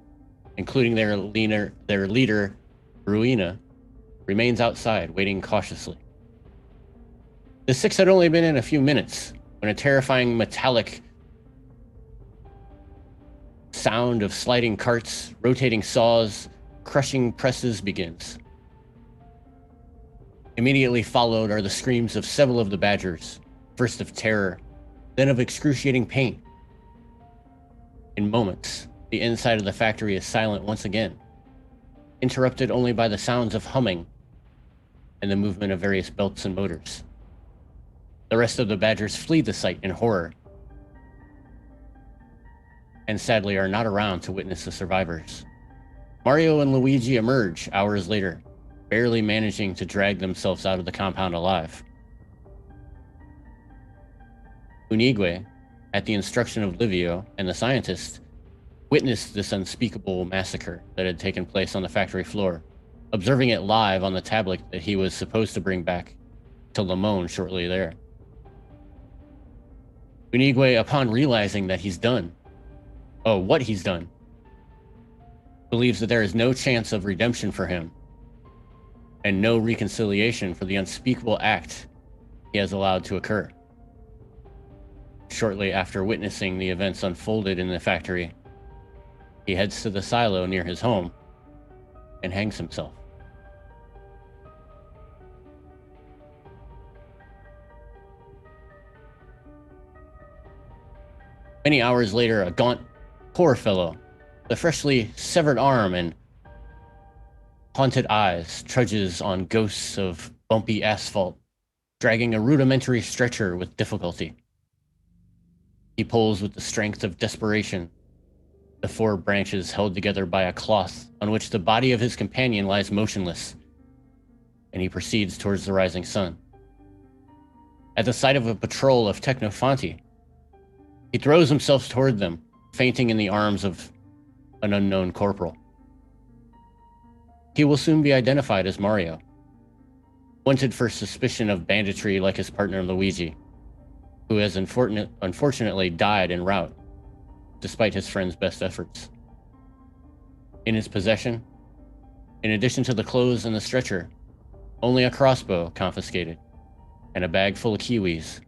including their leader, Ruina, remains outside, waiting cautiously. The 6 had only been in a few minutes when a terrifying metallic sound of sliding carts, rotating saws, crushing presses begins. Immediately followed are the screams of several of the Badgers, first of terror, then of excruciating pain. In moments, the inside of the factory is silent once again, interrupted only by the sounds of humming and the movement of various belts and motors. The rest of the Badgers flee the site in horror, and sadly are not around to witness the survivors. Mario and Luigi emerge hours later, barely managing to drag themselves out of the compound alive. Unigwe, at the instruction of Livio and the scientist, witnessed this unspeakable massacre that had taken place on the factory floor, observing it live on the tablet that he was supposed to bring back to Lamone shortly there. Unigwe, upon realizing that what he's done, believes that there is no chance of redemption for him and no reconciliation for the unspeakable act he has allowed to occur. Shortly after witnessing the events unfolded in the factory, he heads to the silo near his home and hangs himself. Many hours later, a gaunt, poor fellow, with a freshly severed arm and haunted eyes, trudges on ghosts of bumpy asphalt, dragging a rudimentary stretcher with difficulty. He pulls with the strength of desperation, the 4 branches held together by a cloth on which the body of his companion lies motionless, and he proceeds towards the rising sun. At the sight of a patrol of Technofanti, he throws himself toward them, fainting in the arms of an unknown corporal. He will soon be identified as Mario, wanted for suspicion of banditry like his partner Luigi, who has unfortunately died en route, despite his friend's best efforts. In his possession, in addition to the clothes and the stretcher, only a crossbow confiscated, and a bag full of kiwis.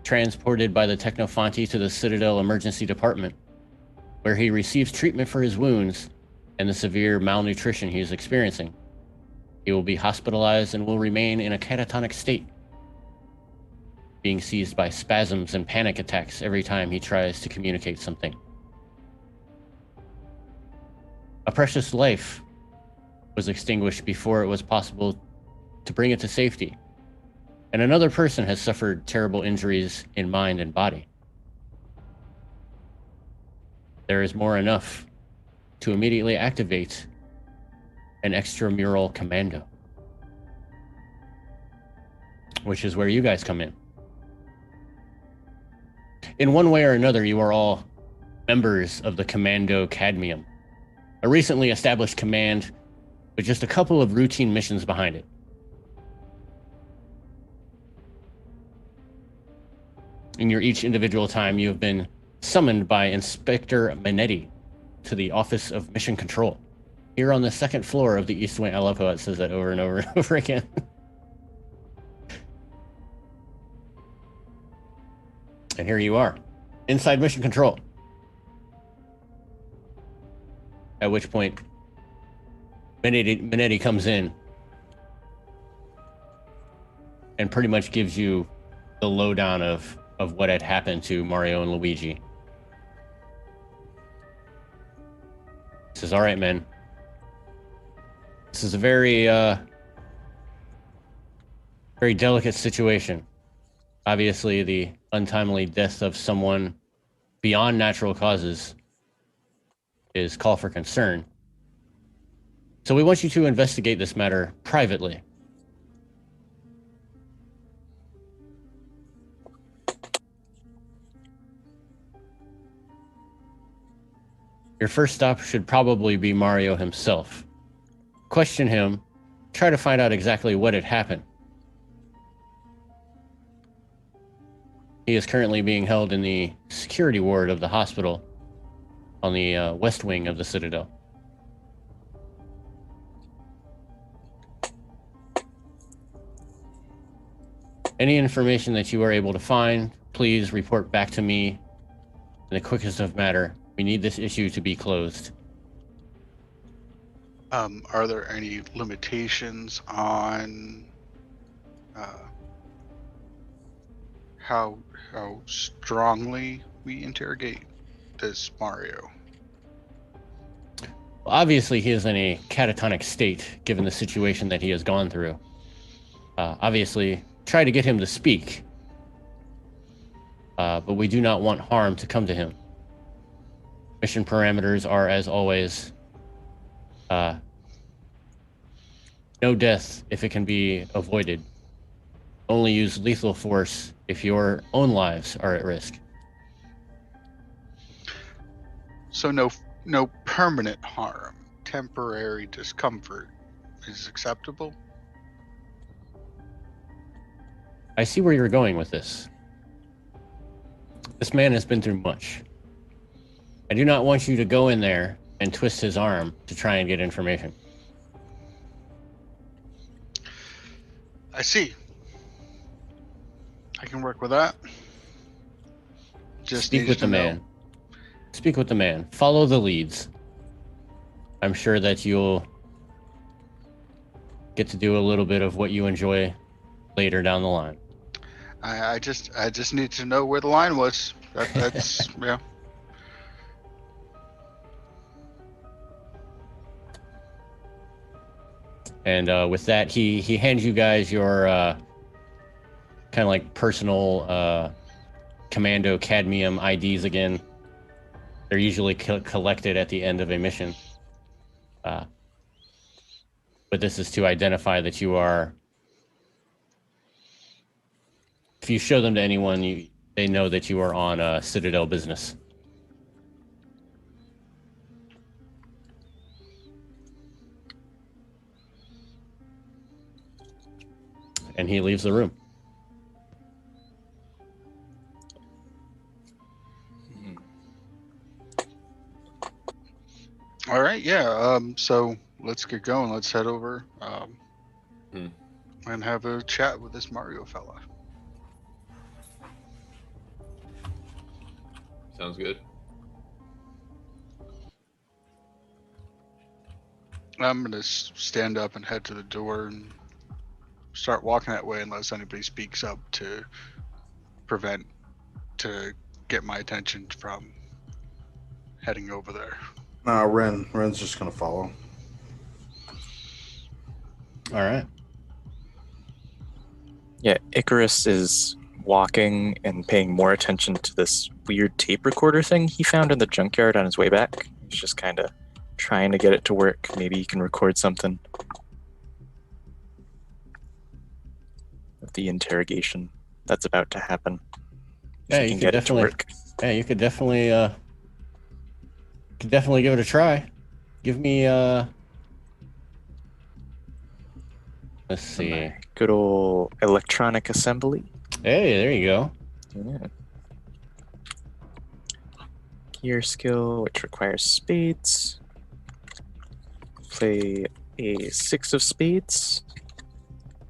Transported by the Technofanti to the Citadel Emergency Department, where he receives treatment for his wounds and the severe malnutrition he is experiencing. He will be hospitalized and will remain in a catatonic state, being seized by spasms and panic attacks every time he tries to communicate something. A precious life was extinguished before it was possible to bring it to safety. And another person has suffered terrible injuries in mind and body. There is more enough to immediately activate an extramural commando, which is where you guys come in. In one way or another, you are all members of the Commando Cadmium, a recently established command with just a couple of routine missions behind it. In your each individual time, you have been summoned by Inspector Minetti to the Office of Mission Control, here on the second floor of the East Wing. I love how it says that over and over and over again. And here you are, inside Mission Control. At which point, Minetti comes in and pretty much gives you the lowdown of what had happened to Mario and Luigi. He says, all right, men. This is a very, very delicate situation. Obviously, the untimely death of someone beyond natural causes is call for concern. So we want you to investigate this matter privately. Your first stop should probably be Mario himself. Question him, try to find out exactly what had happened. He is currently being held in the security ward of the hospital on the west wing of the Citadel. Any information that you are able to find, please report back to me in the quickest of manner. We need this issue to be closed. Are there any limitations on how strongly we interrogate this Mario? Well, obviously, he is in a catatonic state, given the situation that he has gone through. Obviously, try to get him to speak. But we do not want harm to come to him. Mission parameters are, as always, no death if it can be avoided. Only use lethal force if your own lives are at risk. So no permanent harm, temporary discomfort is acceptable? I see where you're going with this. This man has been through much. I do not want you to go in there and twist his arm to try and get information. I see. I can work with that. Just Speak with the man. Speak with the man. Follow the leads. I'm sure that you'll get to do a little bit of what you enjoy later down the line. I just need to know where the line was. That's yeah. And with that, he hands you guys your kind of like personal Commando Cadmium IDs again. They're usually collected at the end of a mission. But this is to identify that you are... If you show them to anyone, they know that you are on Citadel business. And he leaves the room. All right, yeah. So let's get going. Let's head over and have a chat with this Mario fella. Sounds good. I'm gonna stand up and head to the door and start walking that way unless anybody speaks up to get my attention from heading over there. No, Ren's just gonna follow. All right. Yeah, Icarus is walking and paying more attention to this weird tape recorder thing he found in the junkyard on his way back. He's just kind of trying to get it to work. Maybe he can record something of the interrogation that's about to happen. If Yeah, he you can could get it to definitely. work. Yeah, you could definitely give it a try. Give me let's see. Good old electronic assembly. Hey, there you go. Yeah. Gear skill, which requires spades. Play a 6 of spades,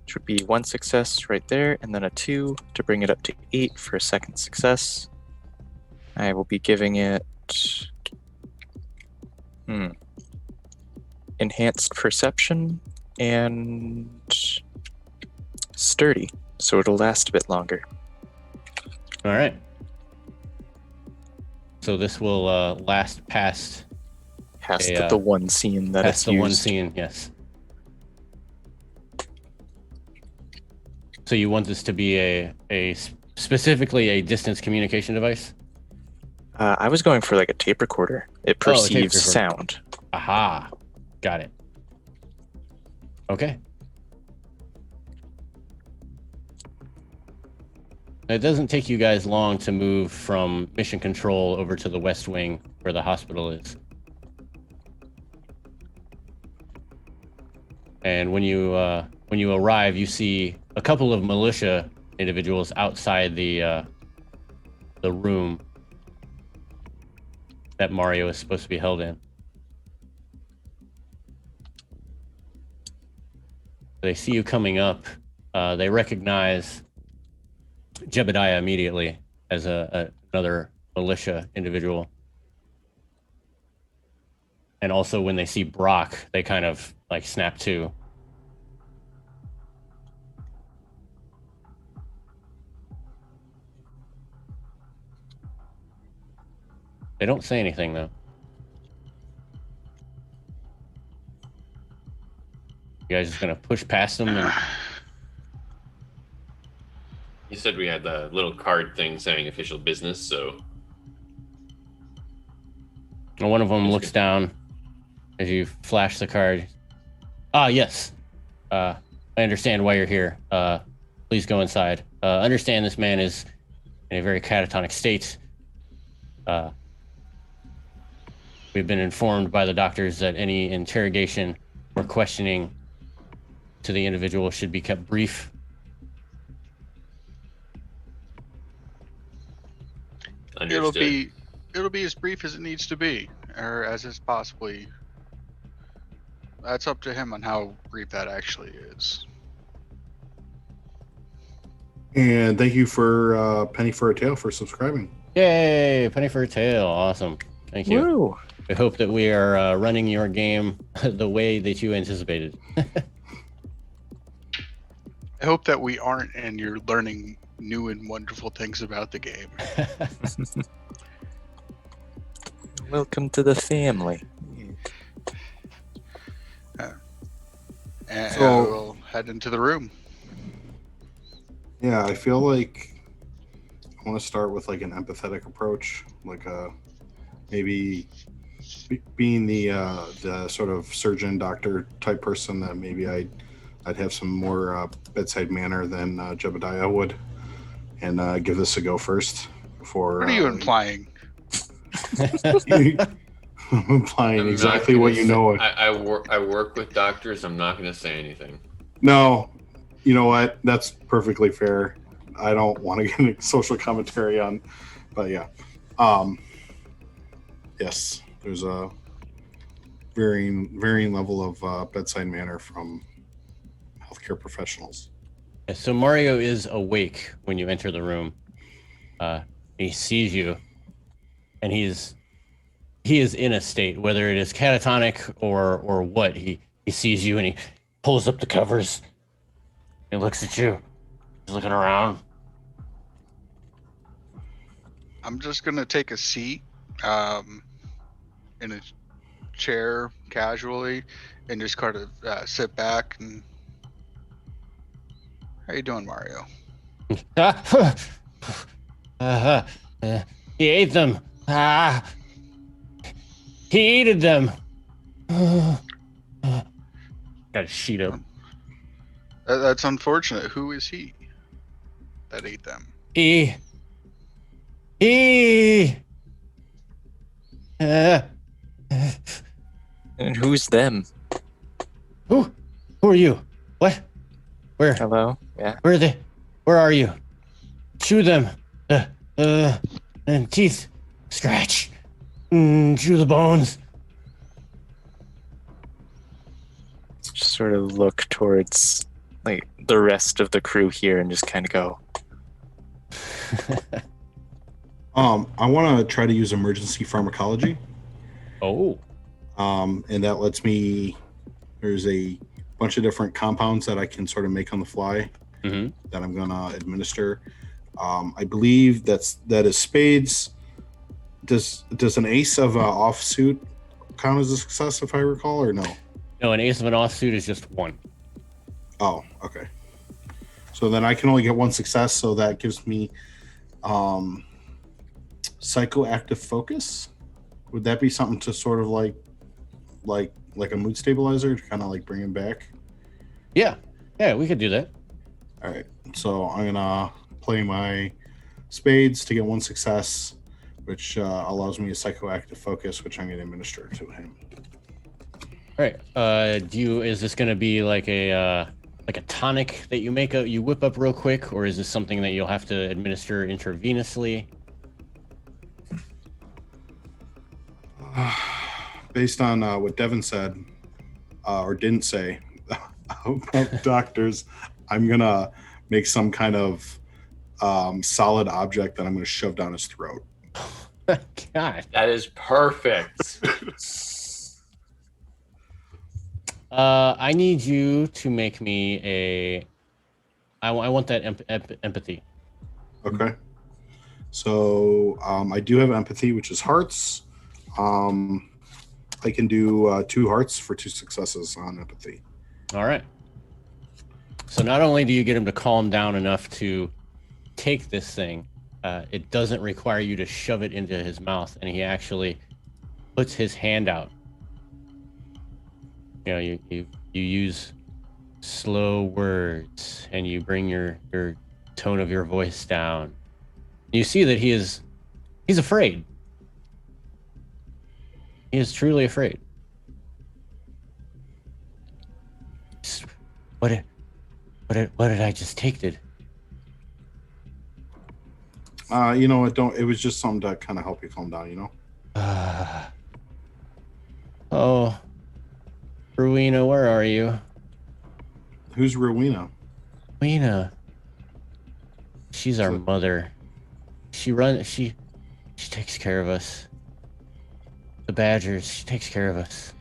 which would be 1 success right there, and then a 2 to bring it up to 8 for a second success. I will be giving it enhanced perception and sturdy, so it'll last a bit longer. All right. So this will last past Past the one scene that past it's the used. one scene. Yes. So you want this to be specifically a distance communication device? I was going for like a tape recorder. It Oh, a tape perceives recorder. sound. Aha. Got it. Okay. It doesn't take you guys long to move from mission control over to the West Wing where the hospital is. And when you arrive, you see a couple of militia individuals outside the room that Mario is supposed to be held in. They see you coming up. They recognize Jebediah immediately as another militia individual. And also when they see Brock, they kind of like snap to. They don't say anything though. You guys just gonna push past them and You said we had the little card thing saying official business, so one of them looks down as you flash the card. Yes. I understand why you're here. Please go inside. Understand this man is in a very catatonic state. We've been informed by the doctors that any interrogation or questioning to the individual should be kept brief. understood. It'll be as brief as it needs to be, or as is possibly. That's up to him on how brief that actually is. And thank you for Penny for a Tale for subscribing. Yay! Penny for a tail. Awesome. Thank you. Woo! I hope that we are running your game the way that you anticipated. I hope that we aren't, and you're learning new and wonderful things about the game. Welcome to the family. And So- we'll head into the room. Yeah, I feel like I want to start with like an empathetic approach, like maybe being the sort of surgeon doctor type person that maybe I'd have some more bedside manner than Jebediah would, and give this a go first before. What are you implying? I'm implying I'm exactly not what gonna you say- know. I work with doctors. I'm not going to say anything. No, you know what? That's perfectly fair. I don't want to get into social commentary on, but yeah. Yes, there's a varying level of bedside manner from healthcare professionals. So Mario is awake when you enter the room. He sees you, and he is in a state, whether it is catatonic or what. He sees you and he pulls up the covers. He looks at you. He's looking around. I'm just gonna take a seat in a chair casually and just kind of sit back and. How you doing, Mario? He ate them. He ate them. Got a sheet up. That's unfortunate. Who is he that ate them? He. And who's them? Who are you? What? Where? Hello? Yeah. Where are they? Where are you? Chew them. And teeth. Scratch. Chew the bones. Just sort of look towards like the rest of the crew here and just kind of go. I want to try to use emergency pharmacology. Oh. And that lets me. There's a bunch of different compounds that I can sort of make on the fly that I'm gonna administer. I believe that is spades. Does an ace of offsuit count as a success if I recall, or no? No, an ace of an offsuit is just one. Oh, okay. So then I can only get one success, so that gives me psychoactive focus. Would that be something to sort of like a mood stabilizer to kind of like bring him back? Yeah, we could do that. All right. So I'm gonna play my spades to get one success, which allows me a psychoactive focus, which I'm gonna administer to him. All right. Is this gonna be like a tonic that you whip up real quick, or is this something that you'll have to administer intravenously? Based on what Devin said or didn't say about doctors, I'm gonna make some kind of solid object that I'm gonna shove down his throat. God. That is perfect. I need you to make me I want that empathy. Okay. So I do have empathy, which is hearts. I can do 2 hearts for 2 successes on empathy. All right. So not only do you get him to calm down enough to take this thing, it doesn't require you to shove it into his mouth, and he actually puts his hand out. You know, you use slow words, and you bring your tone of your voice down. You see that he's afraid. He is truly afraid. What did I just take? You know what? It was just something to kind of help you calm down. You know. Oh, Rowena, where are you? Who's Rowena? Rowena. She's our mother. She takes care of us. The Badgers, she takes care of us.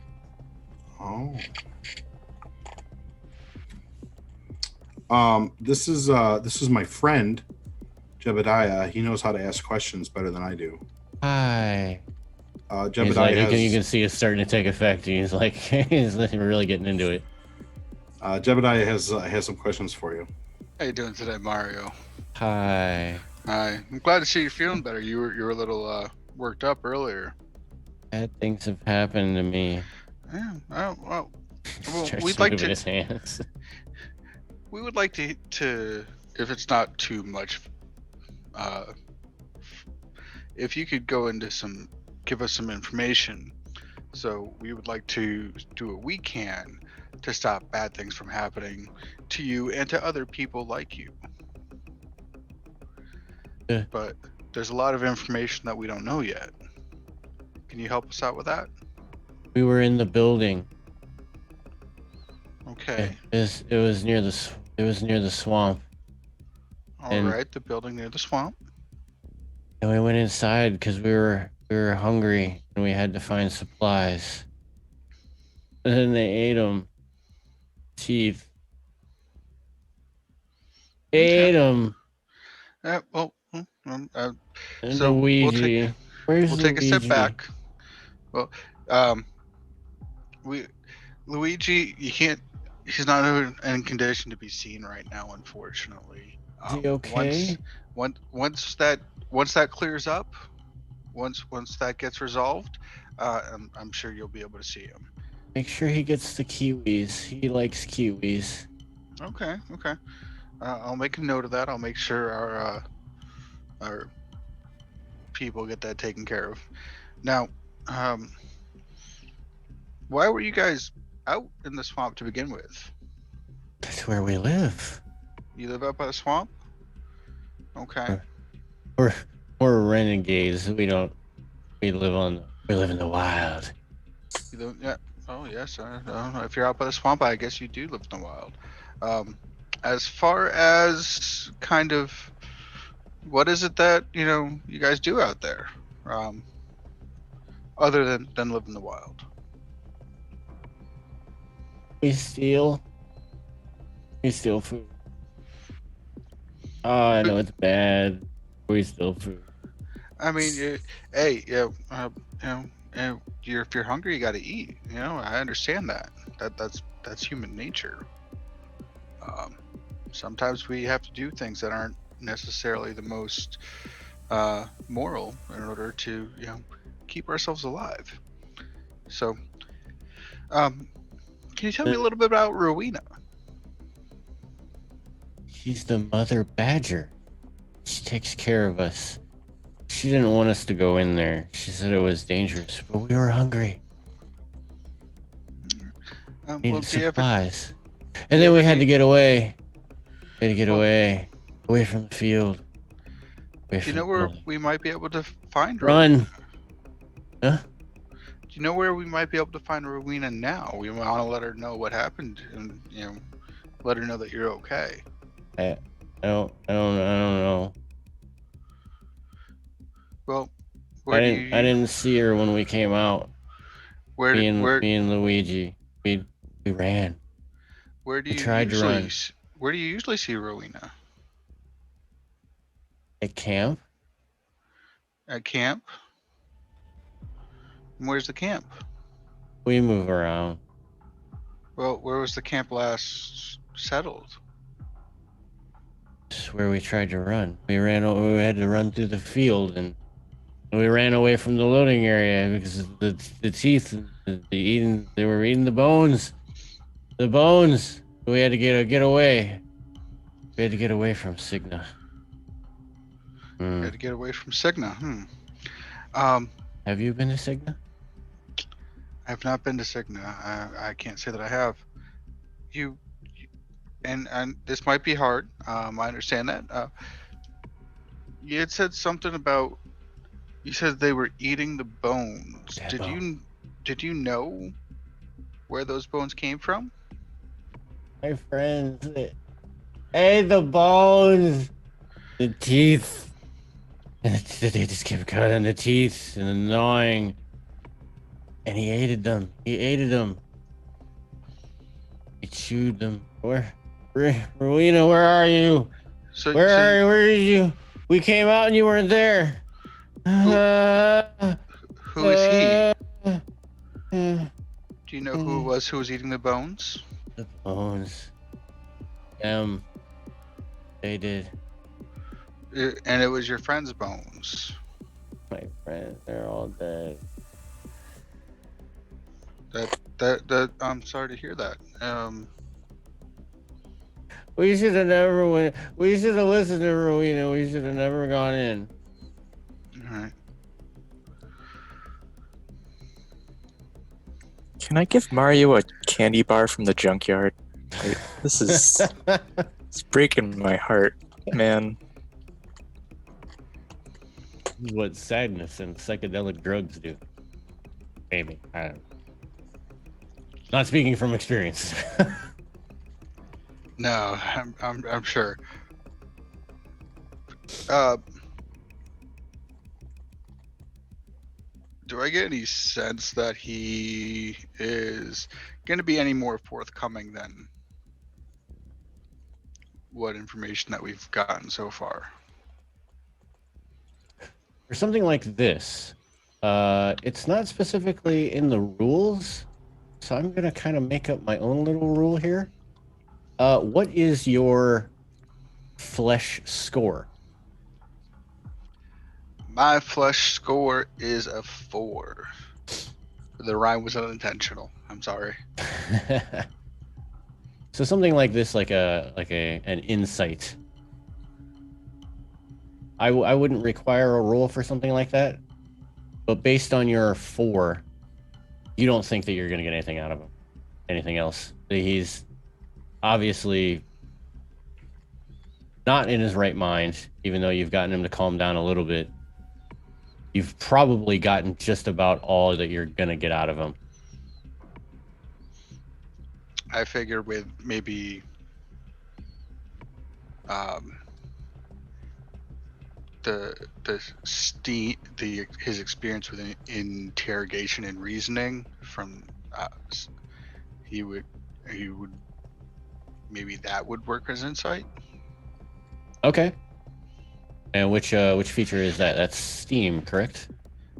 Oh. This is my friend, Jebediah. He knows how to ask questions better than I do. Hi. Jebediah he's like, you can see it's starting to take effect. He's like, he's really getting into it. Jebediah has some questions for you. How you doing today, Mario? Hi. Hi. I'm glad to see you feeling better. You were a little worked up earlier. Bad things have happened to me. Yeah. Well, We'd like to. His hands. We would like to, if it's not too much, if you could give us some information. So we would like to do what we can to stop bad things from happening to you and to other people like you. Yeah. But there's a lot of information that we don't know yet. Can you help us out with that? We were in the building. Okay. It was near the swamp. All right, the building near the swamp. And we went inside because we were hungry and we had to find supplies. And then they ate them. Teeth. Ate them. Well, And so Luigi. Where's we'll take a step Luigi? back. Well, we Luigi, you can't. He's not in condition to be seen right now, unfortunately. Is he okay? Once that clears up, once that gets resolved, I'm sure you'll be able to see him. Make sure he gets the kiwis. He likes kiwis. Okay. I'll make a note of that. I'll make sure our people get that taken care of. Now, why were you guys out in the swamp to begin with? That's where we live. You live out by the swamp? Okay. We're renegades. We live in the wild. You live, yeah. Oh yes. I don't know. If you're out by the swamp, I guess you do live in the wild. As far as kind of what is it that you guys do out there, other than live in the wild? We steal food. Oh, I know it's bad. We steal food. I mean, hey, if you're hungry, you got to eat. I understand that. That's human nature. Sometimes we have to do things that aren't necessarily the most moral in order to keep ourselves alive. So, can you tell me a little bit about Rowena? She's the mother badger. She takes care of us. She didn't want us to go in there. She said it was dangerous, but we were hungry. Needed supplies. And then we had to get away. We had to get away from the field. Do you know where we might be able to find Run. Huh? Do you know where we might be able to find Rowena now? We want to let her know what happened and let her know that you're okay. I don't know. Well, I didn't see her when we came out. Me and Luigi, we ran. Where do you usually see Rowena? At camp. At camp? And where's the camp? We move around. Well, where was the camp last settled? This is where we tried to run. We had to run through the field, and we ran away from the loading area because of the teeth. They were eating the bones. The bones. We had to get away. We had to get away from Cigna. You had to get away from Cigna. Have you been to Cigna? I have not been to Cigna. I can't say that I have. And this might be hard. I understand that. You had said something about. You said they were eating the bones. Did you know where those bones came from? My friends, hey, the bones, the teeth. They just kept cutting the teeth and gnawing. And he ate them. He chewed them. Rowena, where are you? Where are you? We came out and you weren't there. Who is he? Do you know who it was who was eating the bones? The bones. They did. And it was your friend's bones. My friends, they're all dead. That I'm sorry to hear that. We should have never went. We should have listened to Rowena. We should have never gone in. All right. Can I give Mario a candy bar from the junkyard? This is it's breaking my heart, man. What sadness and psychedelic drugs do. Maybe. I don't know. Not speaking from experience. No, I'm sure. Do I get any sense that he is going to be any more forthcoming than what information that we've gotten so far? For something like this, it's not specifically in the rules, So I'm gonna kind of make up my own little rule here. What is your flesh score? My flesh score is a 4. The rhyme was unintentional. I'm sorry. So something like this, like an insight. I wouldn't require a roll for something like that, but based on your 4, you don't think that you're gonna get anything out of him. Anything else? He's obviously not in his right mind, even though you've gotten him to calm down a little bit. You've probably gotten just about all that you're gonna get out of him. I figure with maybe his experience with interrogation and reasoning from he would maybe that would work as insight. Okay. And which feature is that? That's Steam, correct?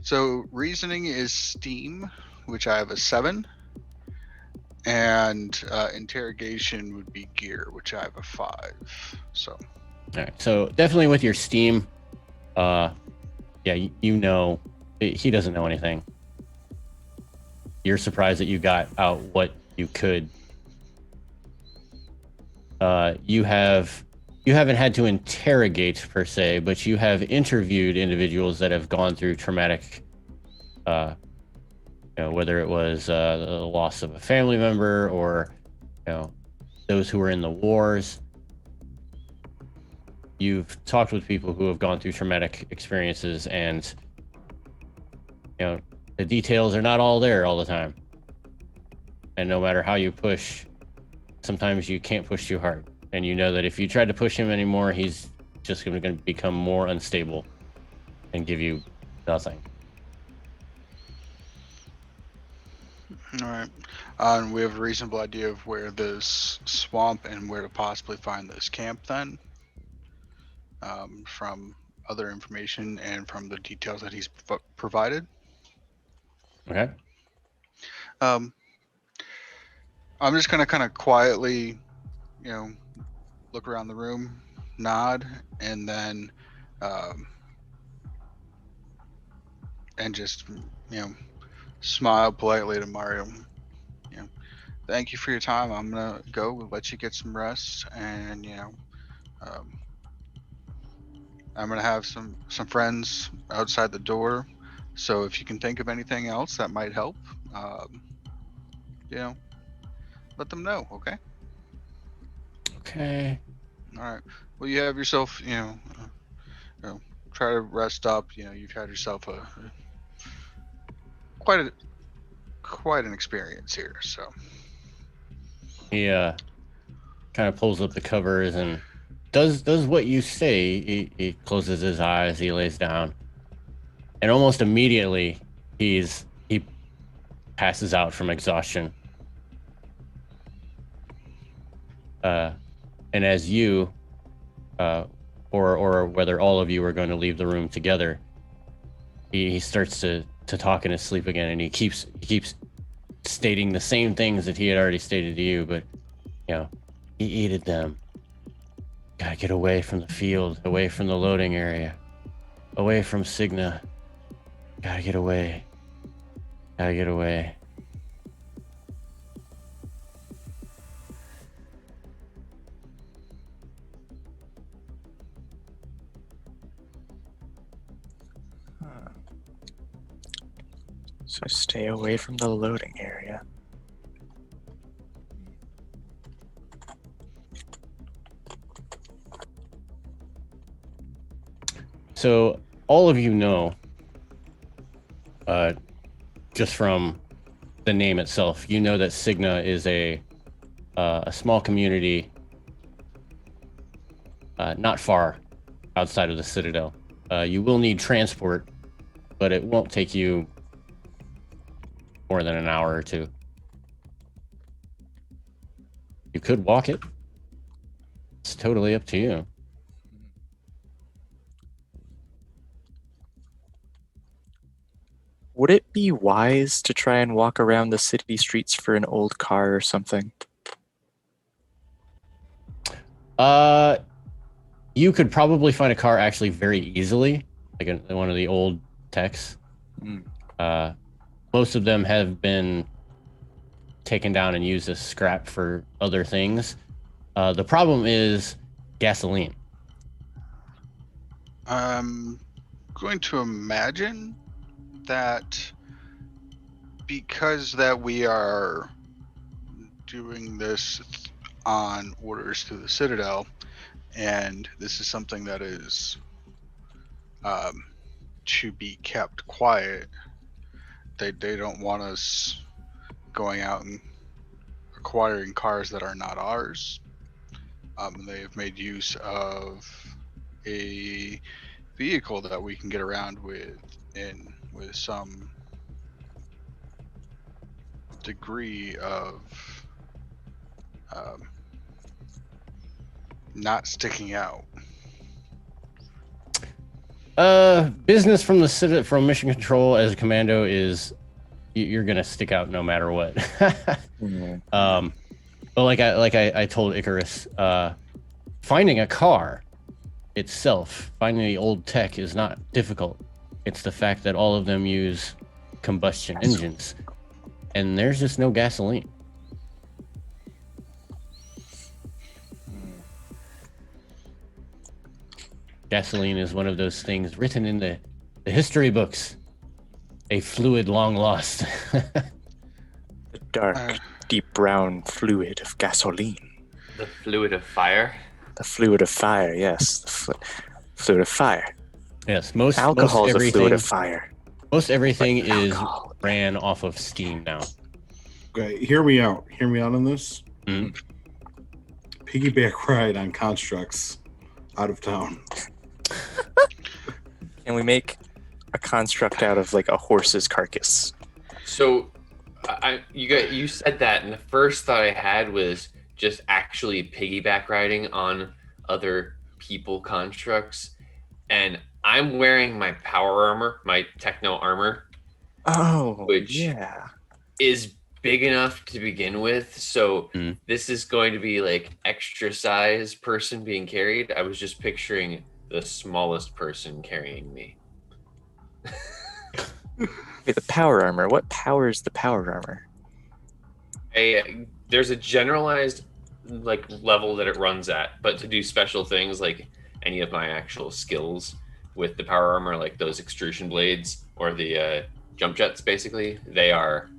So reasoning is Steam, which I have a 7, and interrogation would be gear, which I have a 5. So All right. So definitely with your Steam, yeah, you know, he doesn't know anything. You're surprised that you got out what you could. You haven't had to interrogate per se, but you have interviewed individuals that have gone through traumatic, whether it was the loss of a family member or, those who were in the wars. You've talked with people who have gone through traumatic experiences, and the details are not all there all the time. And no matter how you push, sometimes you can't push too hard. And you know that if you try to push him anymore, he's just going to become more unstable and give you nothing. all right, we have a reasonable idea of where this swamp and where to possibly find this camp then, from other information and from the details that he's provided. Okay. I'm just gonna kind of quietly, look around the room, nod, and then, and just, smile politely to Mario. Thank you for your time. I'm gonna go let you get some rest, and I'm gonna have some friends outside the door. So if you can think of anything else that might help, let them know. Okay. Okay. All right. Well, you have yourself, try to rest up. You've had yourself quite an experience here. So He kind of pulls up the covers and does what you say. He closes his eyes, he lays down, and almost immediately he passes out from exhaustion. And as you, or whether all of you are going to leave the room together, he starts to talk in his sleep again, and he keeps stating the same things that he had already stated to you, but he eated them. Gotta get away from the field, away from the loading area, away from Cigna. Gotta get away. Gotta get away. So stay away from the loading area. So all of you know, just from the name itself, you know that Cigna is a small community not far outside of the Citadel. You will need transport, but it won't take you more than an hour or two. You could walk it. It's totally up to you. Would it be wise to try and walk around the city streets for an old car or something? You could probably find a car actually very easily, like one of the old techs. Most of them have been taken down and used as scrap for other things. The problem is gasoline. I'm going to imagine that because that we are doing this on orders through the Citadel, and this is something that is to be kept quiet, they don't want us going out and acquiring cars that are not ours. They have made use of a vehicle that we can get around with with some degree of not sticking out. Business from from Mission Control as a commando is you're gonna stick out no matter what. But like I told Icarus, finding a car itself, finding the old tech is not difficult. It's the fact that all of them use combustion engines, and there's just no gasoline. Gasoline is one of those things written in the history books. A fluid long lost. The dark, deep brown fluid of gasoline. The fluid of fire. The fluid of fire, yes. The fluid of fire. Yes, Alcohol is a fluid of fire. Most everything But is alcohol. ran off of steam now. Okay, hear me out. Hear me out on this. Mhm. Piggyback ride on constructs out of town. Can we make a construct out of like a horse's carcass? So, you said that, and the first thought I had was just actually piggyback riding on other people constructs, and I'm wearing my power armor, my techno armor, Oh, Which- yeah. is big enough to begin with. So Mm. this is going to be like extra size person being carried. I was just picturing the smallest person carrying me. Wait, the power armor. What powers the power armor? There's a generalized like level that it runs at, but to do special things like any of my actual skills with the power armor, like those extrusion blades or the jump jets, basically, they are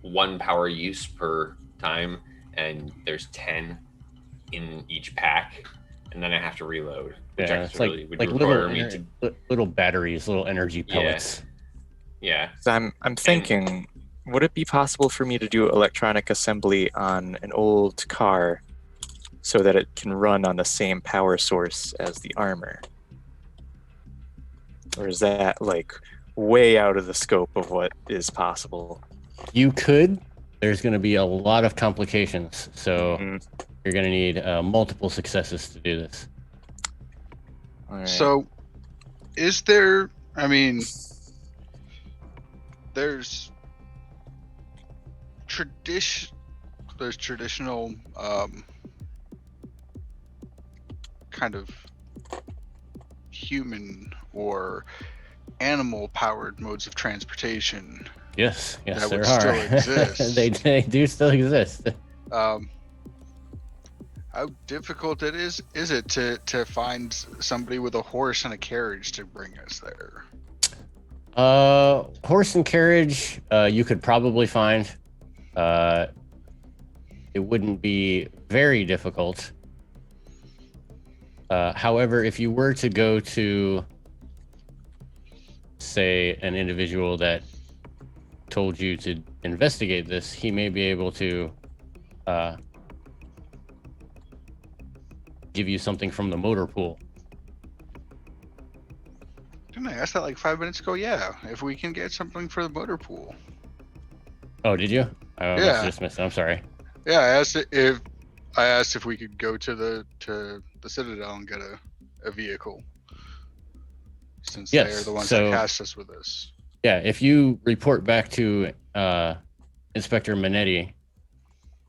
1 power use per time, and there's 10 in each pack, and then I have to reload, which Yeah, it's actually like would like require little me to. little batteries, little energy pellets. Yeah, 'Cause I'm thinking, would it be possible for me to do electronic assembly on an old car so that it can run on the same power source as the armor? Or is that like way out of the scope of what is possible? You could. There's going to be a lot of complications, so Mhm. you're going to need multiple successes to do this. All right. So, is there? I mean, there's traditional kind of human or animal powered modes of transportation. Yes, That there would are. still exist. they do still exist. How difficult is it to find somebody with a horse and a carriage to bring us there? Horse and carriage, you could probably find. It wouldn't be very difficult. However, if you were to go to, say, an individual that told you to investigate this, he may be able to give you something from the motor pool. Didn't I ask that like 5 minutes ago? Yeah, if we can get something for the motor pool. Oh, did you? I must Yeah. have just missed it. I'm sorry. Yeah, I asked if we could go to the Citadel and get a vehicle, since Yes, they're the ones so- that cast us with this. Yeah, if you report back to Inspector Minetti,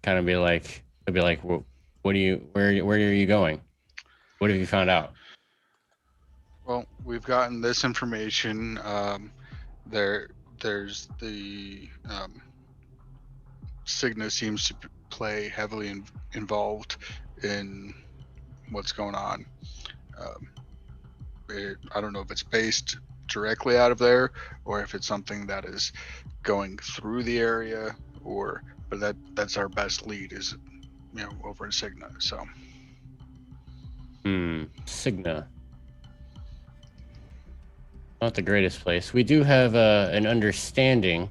kind of be like, he'll be like, "Well, what do you? Where are you going? What have you found out?" Well, we've gotten this information. There's the Cigna seems to play heavily involved in what's going on. I don't know if it's based directly out of there or if it's something that is going through the area, but that's our best lead is over in Cigna. So Cigna. Not the greatest place. We do have an understanding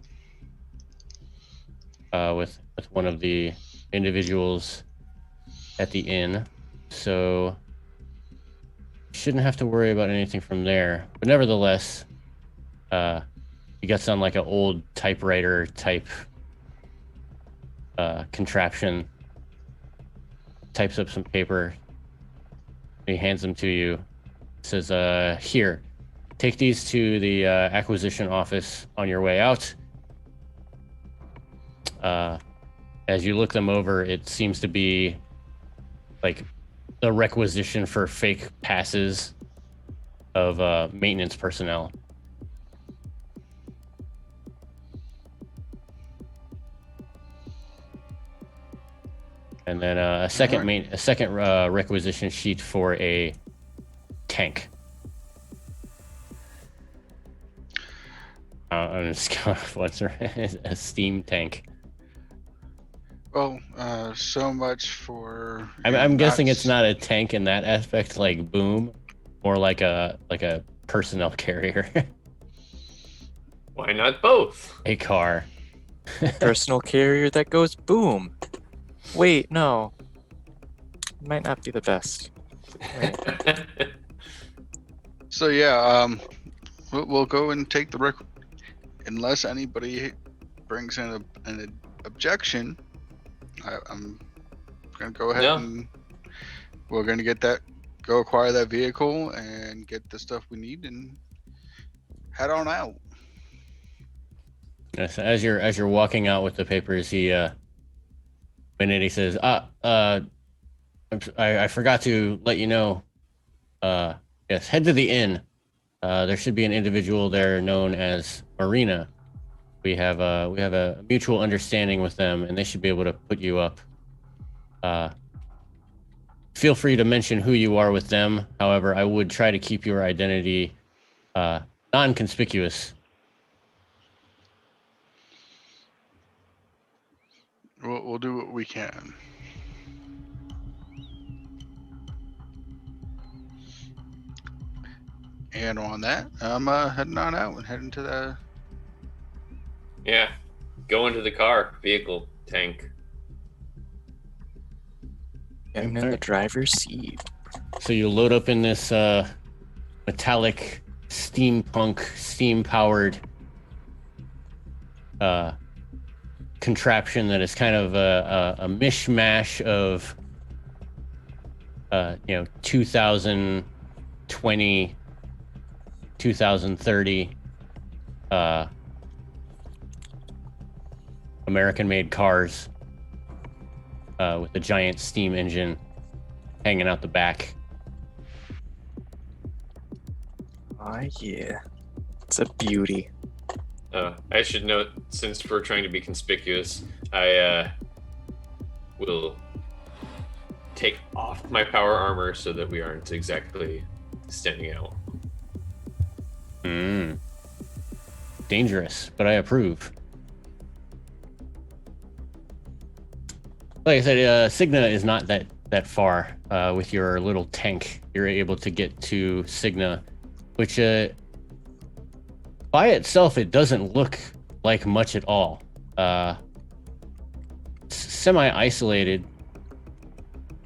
with one of the individuals at the inn, so shouldn't have to worry about anything from there. But nevertheless, he gets on like an old typewriter type contraption, types up some paper. He hands them to you. Says, "Here, take these to the acquisition office on your way out." As you look them over, it seems to be like the requisition for fake passes of maintenance personnel. And then a second requisition sheet for a tank. I'm just going what's a steam tank. Well, so much for. I'm guessing it's not a tank in that aspect, like boom, or like a personnel carrier. Why not both? A car. Personal carrier that goes boom. Wait, no. Might not be the best. Wait. So yeah, we'll go and take the unless anybody brings in an objection. I'm gonna go ahead and we're gonna go acquire that vehicle and get the stuff we need and head on out. Yes, as you're walking out with the papers, he says, I forgot to let you know. Yes, head to the inn. There should be an individual there known as Marina. We have a mutual understanding with them, and they should be able to put you up. Feel free to mention who you are with them. However, I would try to keep your identity non-conspicuous. We'll do what we can. And on that, I'm heading on out and heading to the. Yeah, go into the car, vehicle, tank. Getting in the driver's seat. So you load up in this metallic, steampunk, steam-powered contraption that is kind of a mishmash of 2020, 2030 American-made cars with a giant steam engine hanging out the back. Oh yeah, it's a beauty. I should note, since we're trying to be conspicuous, I will take off my power armor so that we aren't exactly standing out. Dangerous, but I approve. Like I said, Cigna is not that far. With your little tank, you're able to get to Cigna, which by itself, it doesn't look like much at all. Semi-isolated,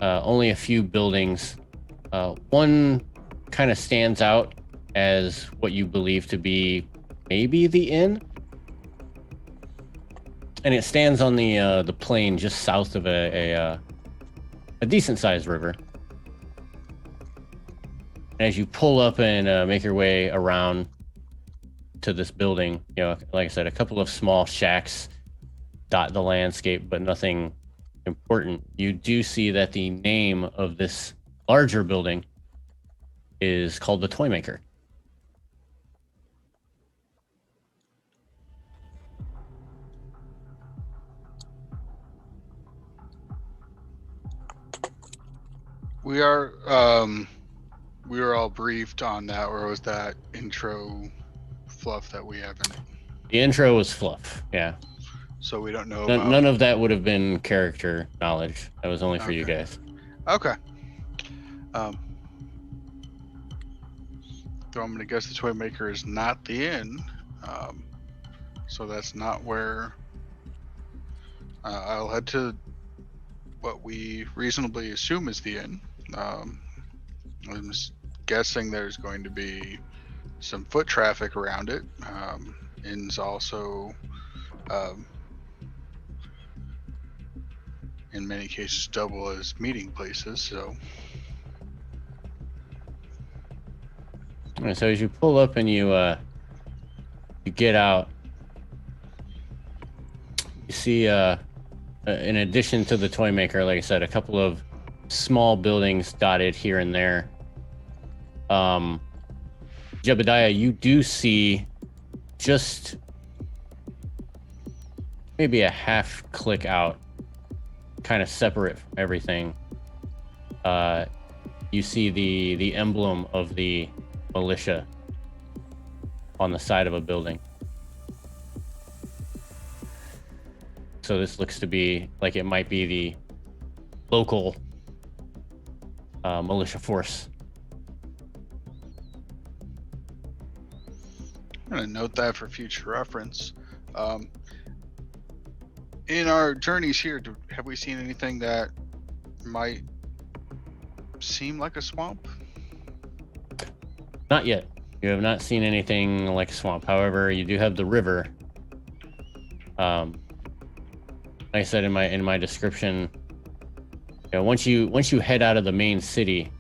only a few buildings. One kind of stands out as what you believe to be maybe the inn. And it stands on the plain just south of a decent-sized river. As you pull up and make your way around, to this building, like I said, a couple of small shacks dot the landscape, but nothing important. You do see that the name of this larger building is called the Toymaker. We are all briefed on that, or was that intro fluff that we haven't? The intro was fluff, yeah. So we don't know None of that would have been character knowledge. That was only for you guys. Okay. So I'm gonna guess the Toymaker is not the inn. So that's not where I'll head to what we reasonably assume is the inn. I'm just guessing there's going to be some foot traffic around it. Inns also, in many cases, double as meeting places. So, All right, so as you pull up and you get out, you see, in addition to the Toymaker, like I said, a couple of small buildings dotted here and there. Jebediah, you do see just maybe a half click out, kind of separate from everything. You see the emblem of the militia on the side of a building. So this looks to be like it might be the local militia force. I'm going to note that for future reference. In our journeys here, have we seen anything that might seem like a swamp? Not yet. You have not seen anything like a swamp. However, you do have the river. Like I said in my description, once you head out of the main city,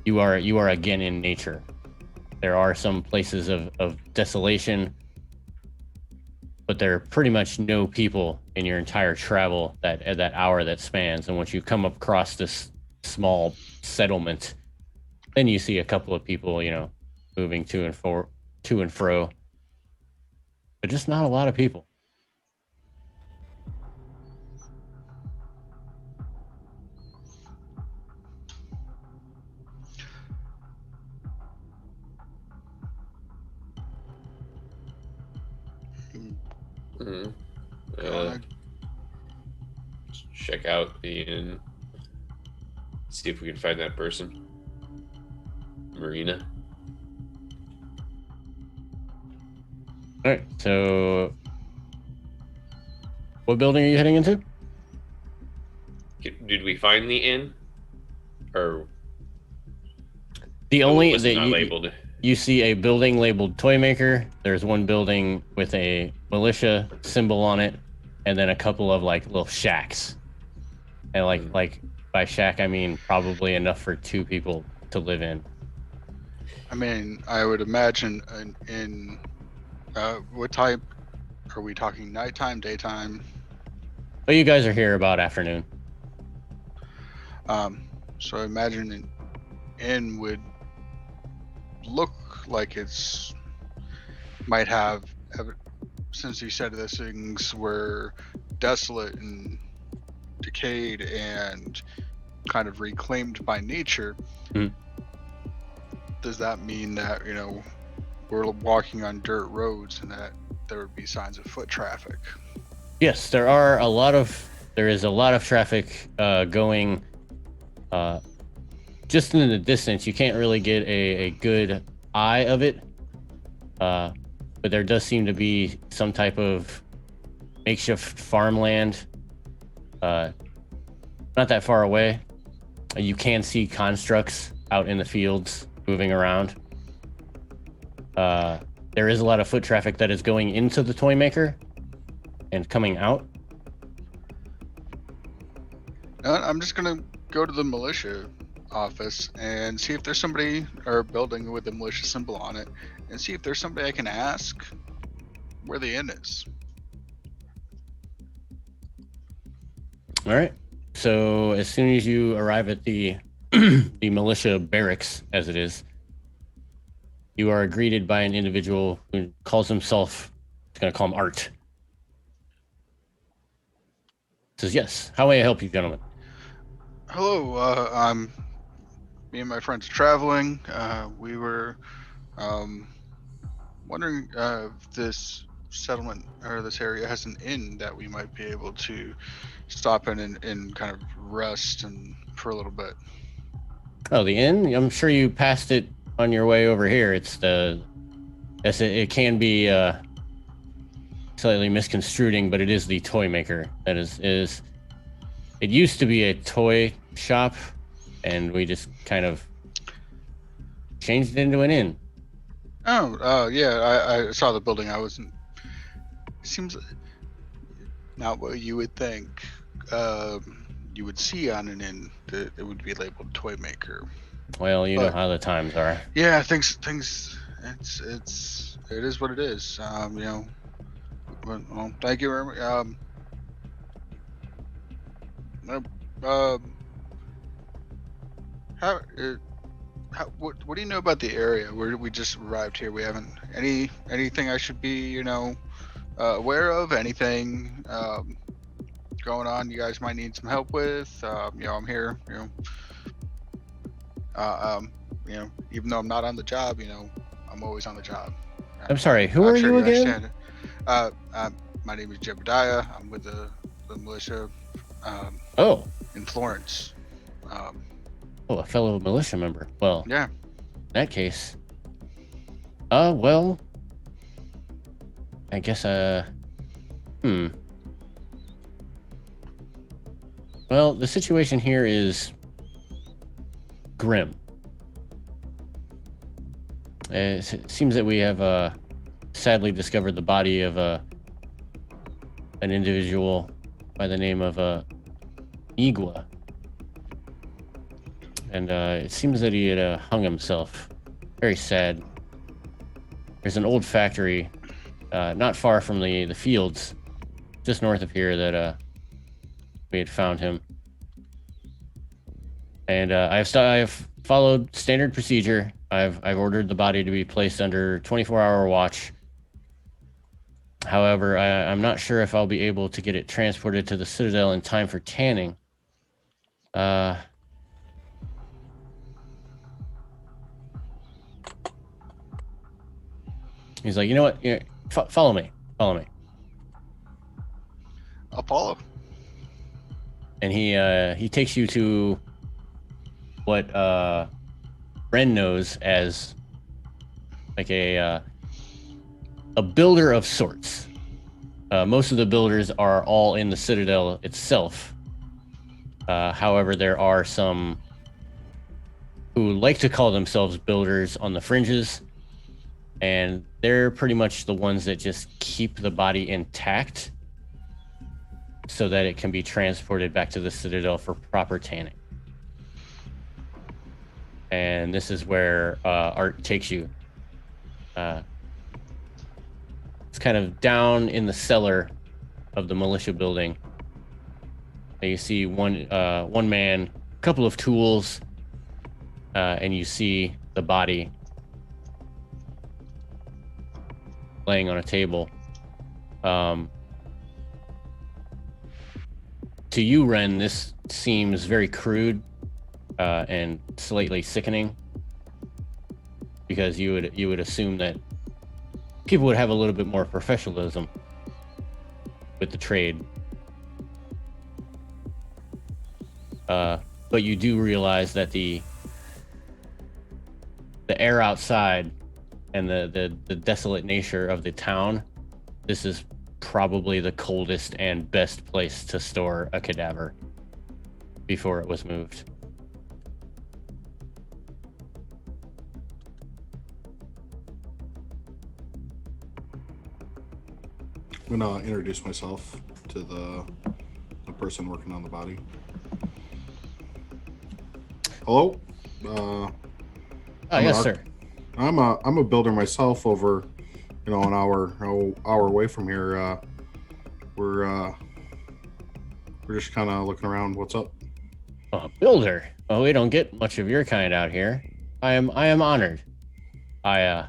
you are again in nature. There are some places of desolation, but there are pretty much no people in your entire travel that hour that spans. And once you come across this small settlement, then you see a couple of people, moving to and fro, but just not a lot of people. Check out the inn. See if we can find that person. Marina. All right. So, what building are you heading into? Did we find the inn? Or the only was that not you, labeled? You see a building labeled Toymaker. There's one building with a militia symbol on it, and then a couple of like little shacks. And like by shack I mean probably enough for two people to live in. I mean, I would imagine in what type are we talking? Nighttime, daytime? Well, you guys are here about afternoon. So I imagine an inn would look like it's might have, since you said those things were desolate and decayed and kind of reclaimed by nature. Does that mean that we're walking on dirt roads and that there would be signs of foot traffic? Yes, there is a lot of traffic going just in the distance. You can't really get a good eye of it, but there does seem to be some type of makeshift farmland not that far away. You can see constructs out in the fields moving around. There is a lot of foot traffic that is going into the Toymaker and coming out. I'm just gonna go to the militia office and see if there's somebody or building with the militia symbol on it, and see if there's somebody I can ask where the inn is. All right. So as soon as you arrive at the the militia barracks, as it is, you are greeted by an individual who calls himself, I'm going to call him Art. Says, yes, how may I help you, gentlemen? Hello, me and my friends are traveling. We were wondering if this settlement or this area has an inn that we might be able to stop in and kind of rest and for a little bit. Oh, the inn? I'm sure you passed it on your way over here. It can be slightly misconstruing, but it is the toy maker. That is it used to be a toy shop, and we just kind of changed it into an inn. Oh, yeah, I saw the building. I wasn't. Seems not what you would think. You would see on an inn that it would be labeled toy maker. Well, you know how the times are. Yeah, things. It is what it is. Well, thank you very much. What do you know about the area? Where we just arrived here? We haven't anything I should be, aware of? Anything going on you guys might need some help with? I'm here. Even though I'm not on the job, I'm always on the job. I'm sorry. Who are you again? My name is Jebediah. I'm with the militia. In Florence. A fellow militia member. Well, yeah. In that case, well, I guess, Well, the situation here is grim. It seems that we have sadly discovered the body of an individual by the name of Igua. And it seems that he had hung himself. Very sad. There's an old factory not far from the fields, just north of here, that we had found him. And I've followed standard procedure. I've ordered the body to be placed under 24-hour watch. However, I'm not sure if I'll be able to get it transported to the Citadel in time for tanning. He's like, you know what? Follow me. Follow me. I'll follow. And he takes you to what Ren knows as like a builder of sorts. Most of the builders are all in the Citadel itself. However, there are some who like to call themselves builders on the fringes, and they're pretty much the ones that just keep the body intact so that it can be transported back to the Citadel for proper tanning. And this is where Art takes you. It's kind of down in the cellar of the militia building. And you see one man, a couple of tools, and you see the body laying on a table. To you, Ren, this seems very crude and slightly sickening, because you would assume that people would have a little bit more professionalism with the trade. But you do realize that the air outside and the desolate nature of the town, this is probably the coldest and best place to store a cadaver before it was moved. I'm gonna introduce myself to the person working on the body. Hello. Yes, sir. I'm a builder myself. Over, an hour away from here. We're just kind of looking around. What's up? Builder. Well, we don't get much of your kind out here. I am honored. I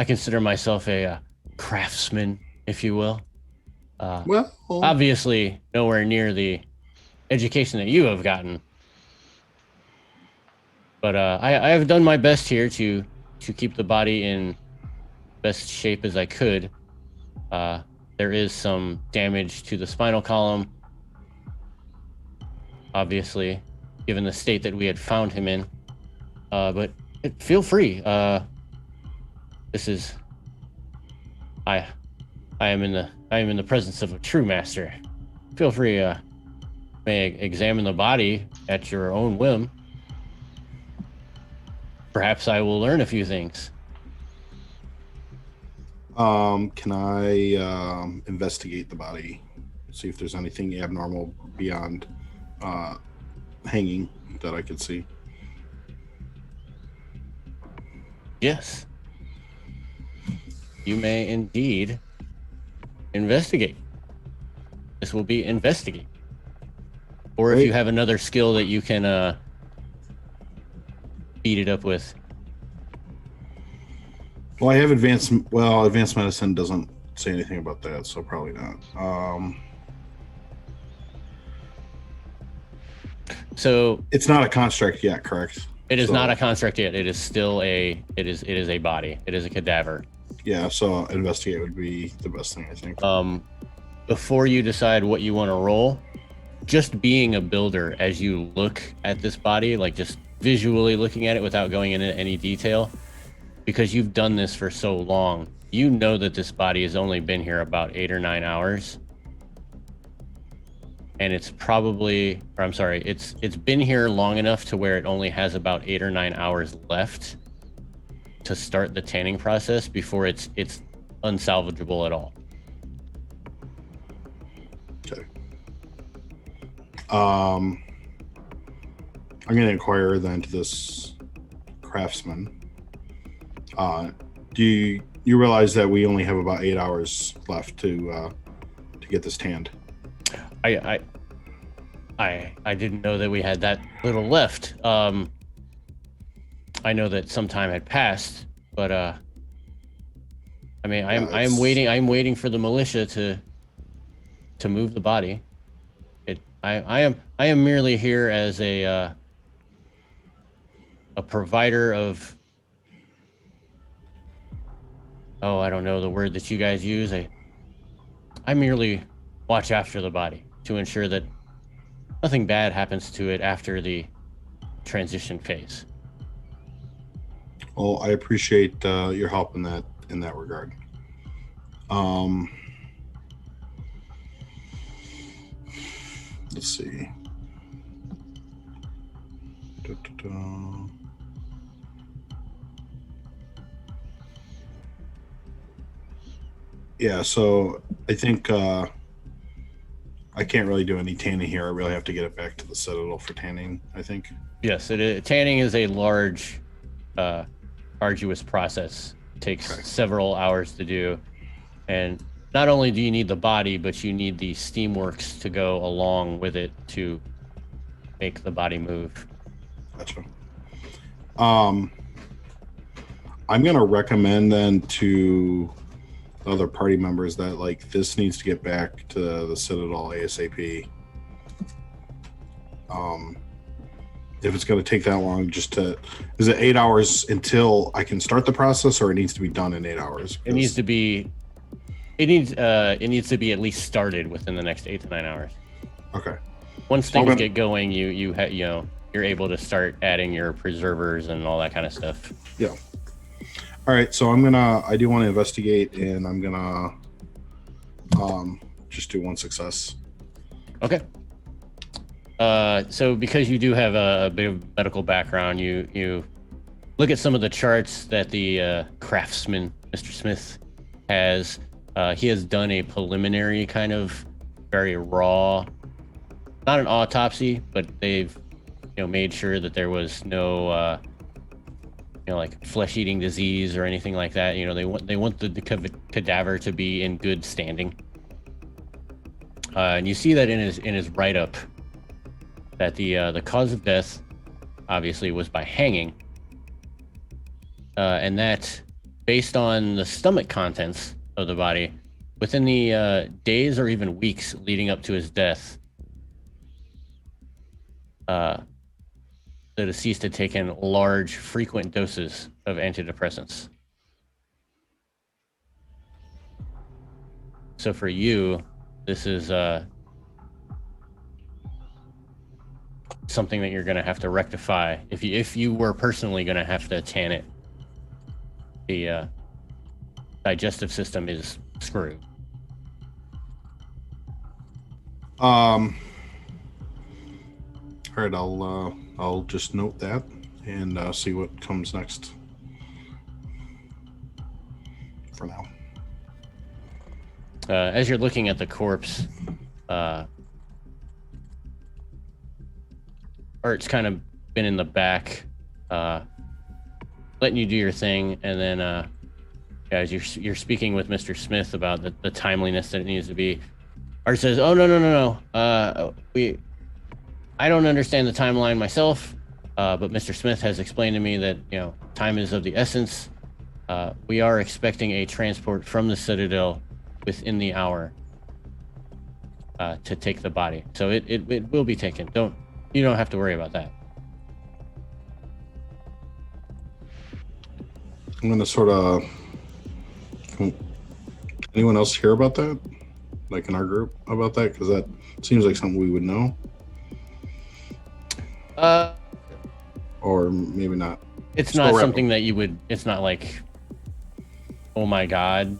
consider myself a craftsman, if you will. Well, Obviously, nowhere near the education that you have gotten. But I have done my best here to keep the body in best shape as I could. There is some damage to the spinal column, obviously, given the state that we had found him in. But feel free. This is I am in the presence of a true master. Feel free. May examine the body at your own whim. Perhaps I will learn a few things. Can I investigate the body, see if there's anything abnormal beyond hanging that I could see? Yes. You may indeed investigate. This will be investigate. Or if Great. you have another skill that you can beat it up with. Well, I have advanced medicine doesn't say anything about that, so probably not. So It's not a construct yet, correct? it is So- not a construct yet. It is still it is a body. It is a cadaver. Yeah, so investigate would be the best thing, I think. Before you decide what you want to roll, just being a builder as you look at this body, like just visually looking at it without going into any detail, because you've done this for so long, you know that this body has only been here about 8 or 9 hours. And it's been here long enough to where it only has about 8 or 9 hours left to start the tanning process before it's unsalvageable at all. Okay. I'm going to inquire then to this craftsman. Do you realize that we only have about 8 hours left to get this tanned? I didn't know that we had that little left. I know that some time had passed, but I am waiting for the militia to move the body. I am merely here as a provider of, I don't know the word that you guys use. I merely watch after the body to ensure that nothing bad happens to it after the transition phase. Well, I appreciate your help in that regard. Let's see. Yeah, so I think I can't really do any tanning here. I really have to get it back to the Citadel for tanning, I think. Yes, tanning is a large, arduous process. It takes Okay. several hours to do. And not only do you need the body, but you need the steamworks to go along with it to make the body move. Gotcha. I'm gonna recommend then to the other party members that this needs to get back to the Citadel ASAP. If it's gonna take that long, is it 8 hours until I can start the process, or it needs to be done in 8 hours? It needs to be at least started within the next 8 to 9 hours. Okay. Once So things I'm gonna- get going, you're able to start adding your preservers and all that kind of stuff. Yeah. All right. So I do want to investigate, and I'm gonna just do one success. Okay. So because you do have a bit of medical background, you look at some of the charts that the craftsman, Mr. Smith, has. He has done a preliminary kind of very raw, not an autopsy, but they've made sure that there was no like flesh-eating disease or anything like that. They want the cadaver to be in good standing. And you see that in his write-up that the cause of death obviously was by hanging, and that based on the stomach contents of the body, within the days or even weeks leading up to his death, the deceased had taken large, frequent doses of antidepressants. So for you, this is something that you're going to have to rectify. If you were personally going to have to tan it, the digestive system is screwed. All right, I'll just note that and see what comes next. For now. As you're looking at the corpse, Art's kind of been in the back, letting you do your thing, and then as you're speaking with Mr. Smith about the timeliness that it needs to be, Art says, "Oh no, I don't understand the timeline myself, but Mr. Smith has explained to me that time is of the essence. We are expecting a transport from the Citadel within the hour to take the body, so it will be taken. You don't have to worry about that." I'm gonna sort of. Anyone else hear about that? Like in our group about that? Because that seems like something we would know. Or maybe not. It's not something that you would. It's not like, oh my god.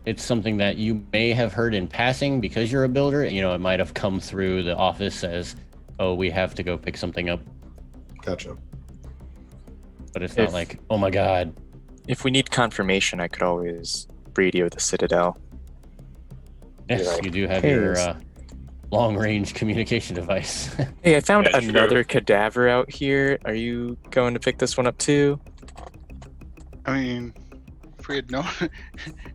It's something that you may have heard in passing because you're a builder. It might have come through the office as, oh, we have to go pick something up. Gotcha. But it's not like, oh my god. If we need confirmation, I could always radio the Citadel. Yes, you do have your long-range communication device. Hey, I found That's another cadaver out here. Are you going to pick this one up too? I mean, if we had known,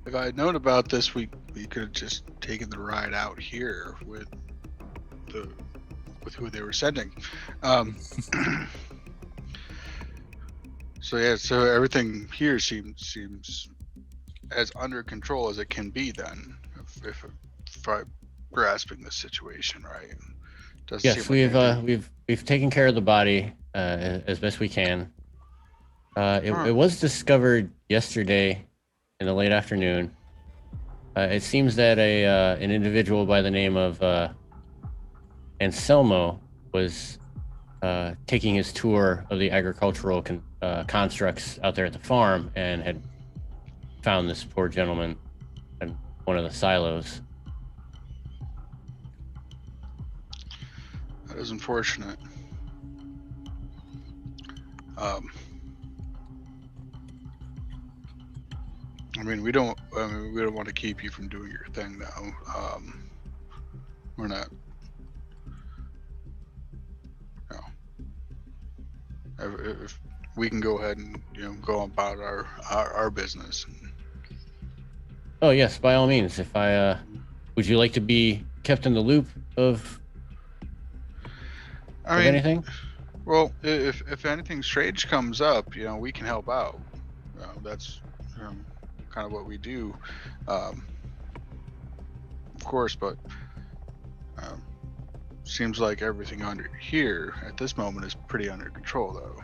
if I had known about this, we could have just taken the ride out here with who they were sending. So everything here seems as under control as it can be. Then, if I'm grasping the situation right. Yes, we've taken care of the body as best we can. It was discovered yesterday in the late afternoon. It seems that an individual by the name of Anselmo was taking his tour of the agricultural constructs out there at the farm and had found this poor gentleman in one of the silos. That is unfortunate. We don't want to keep you from doing your thing now. We're not. No. If we can go ahead and go about our business. Oh yes, by all means. If I would you like to be kept in the loop of anything? Well, if anything strange comes up, we can help out. That's kind of what we do, of course. But seems like everything under here at this moment is pretty under control, though.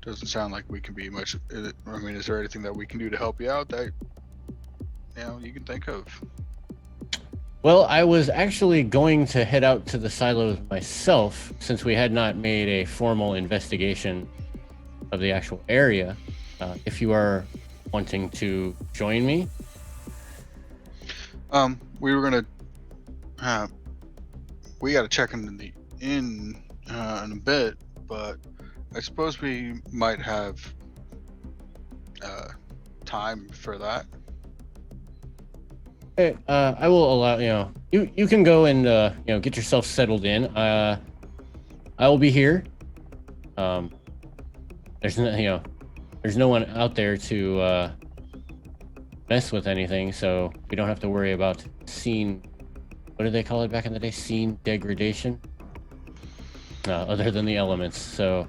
Doesn't sound like we can be much. Is there anything that we can do to help you out that you can think of? Well, I was actually going to head out to the silos myself, since we had not made a formal investigation of the actual area. If you are wanting to join me. We were gonna. We got to check in in a bit, but I suppose we might have time for that. Hey, I will allow you can go and get yourself settled in. I will be here. There's no one out there to mess with anything, so we don't have to worry about scene. What did they call it back in the day? Scene degradation. Other than the elements, so.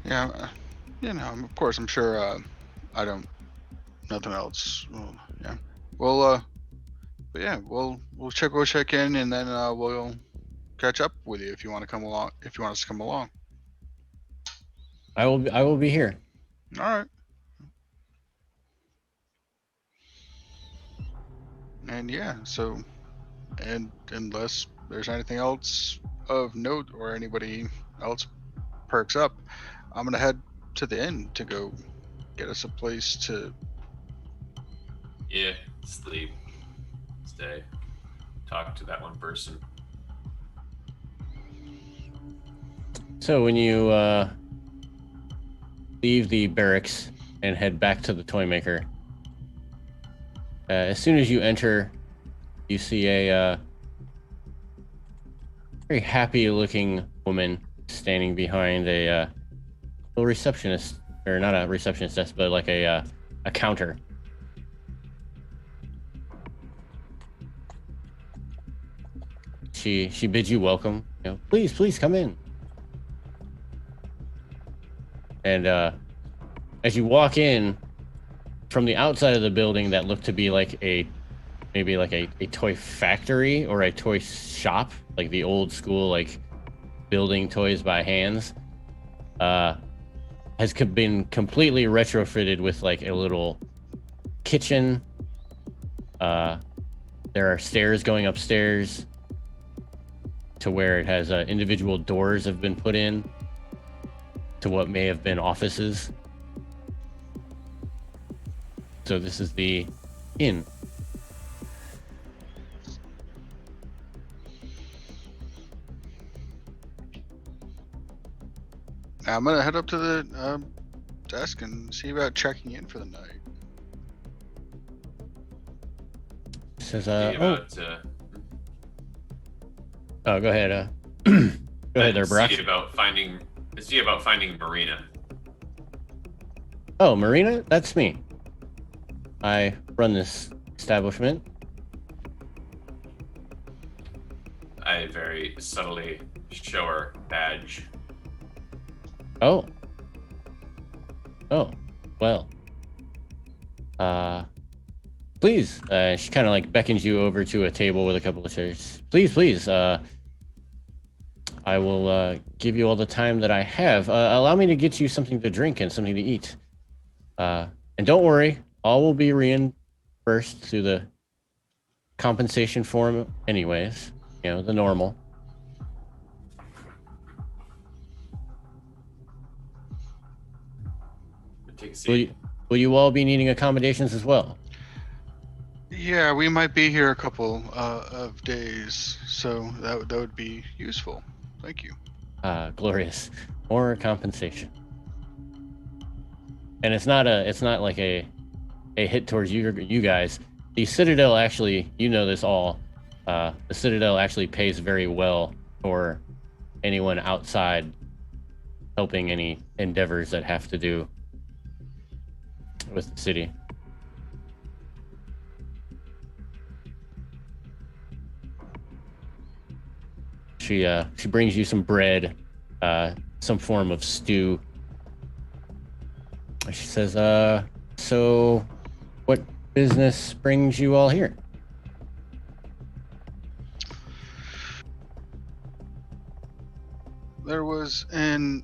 Yeah, of course, I'm sure. I don't. Nothing else. Well, yeah. Well, but yeah, we'll check in, and then we'll catch up with you if you want to come along. If you want us to come along. I will be here. All right. And yeah, so, and unless there's anything else of note or anybody else perks up, I'm gonna head to the inn to go get us a place to. Yeah, sleep, stay, talk to that one person. So when you leave the barracks and head back to the toy maker, as soon as you enter, you see a very happy-looking woman standing behind a little receptionist, or not a receptionist desk, but like a counter. She bids you welcome. Please come in. And as you walk in from the outside of the building, that looked to be like maybe like a toy factory or a toy shop, like the old school, like building toys by hands, has been completely retrofitted with like a little kitchen. There are stairs going upstairs to where it has individual doors have been put in to what may have been offices. So this is the inn. I'm gonna head up to the desk and see about checking in for the night. Says See about, oh, go ahead. Go ahead there, Brock. See about finding Marina. Oh, Marina, that's me. I run this establishment. I very subtly show her badge. Oh, well. Please. She kind of like beckons you over to a table with a couple of chairs. Please. I will give you all the time that I have. Allow me to get you something to drink and something to eat. And don't worry, all will be reimbursed through the compensation form anyways. The normal. Take a seat. Will you all be needing accommodations as well? Yeah, we might be here a couple of days, so that would be useful. Thank you. Glorious. More compensation. And it's not like a hit towards you guys. The Citadel actually, this all. The Citadel actually pays very well for anyone outside helping any endeavors that have to do with the city. She brings you some bread, some form of stew. She says, so what business brings you all here? There was an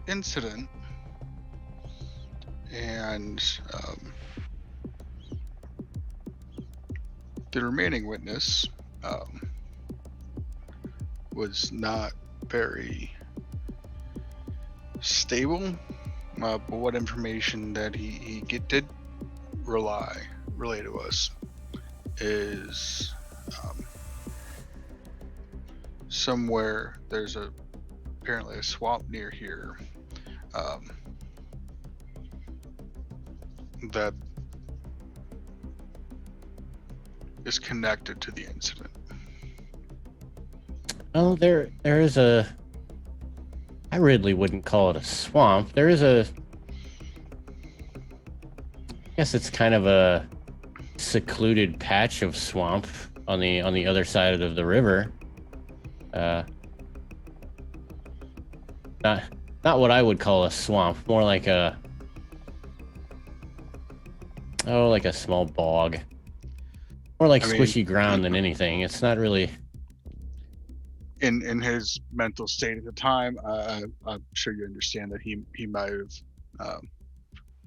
incident, and the remaining witness was not very stable, but what information that he did relay to us is somewhere there's apparently a swamp near here that is connected to the incident? Oh, there is a. I really wouldn't call it a swamp. There is a. I guess it's kind of a secluded patch of swamp on the other side of the river. Not what I would call a swamp. More like a. Oh, like a small bog. More like squishy ground than anything. It's not really. In his mental state at the time, I'm sure you understand that he might have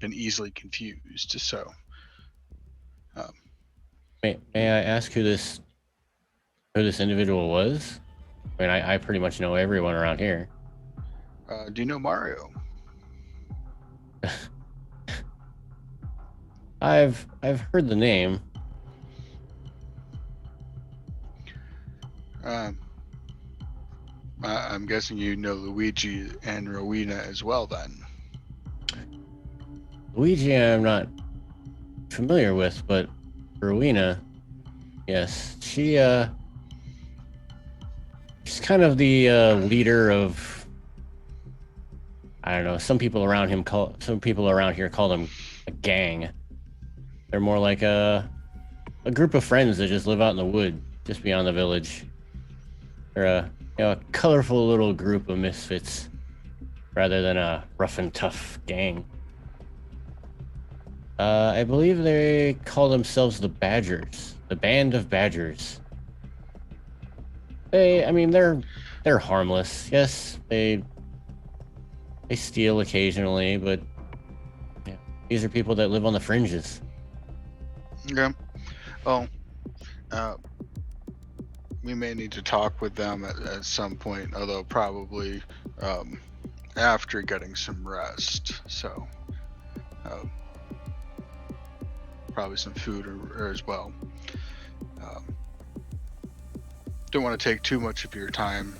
been easily confused. So, May I ask who this individual was? I mean, I pretty much know everyone around here. do you know Mario? I've heard the name. I'm guessing you know Luigi and Rowena as well, then. Luigi, I'm not familiar with, but Rowena, yes, she's kind of the leader of. I don't know. Some people around here call them a gang. They're more like a group of friends that just live out in the wood, just beyond the village. They're a colorful little group of misfits, rather than a rough and tough gang. I believe they call themselves the Badgers, the Band of Badgers. They're harmless. Yes, they steal occasionally, but yeah, these are people that live on the fringes. Yeah. Well, we may need to talk with them at some point, although probably after getting some rest. So, probably some food or as well. Don't want to take too much of your time,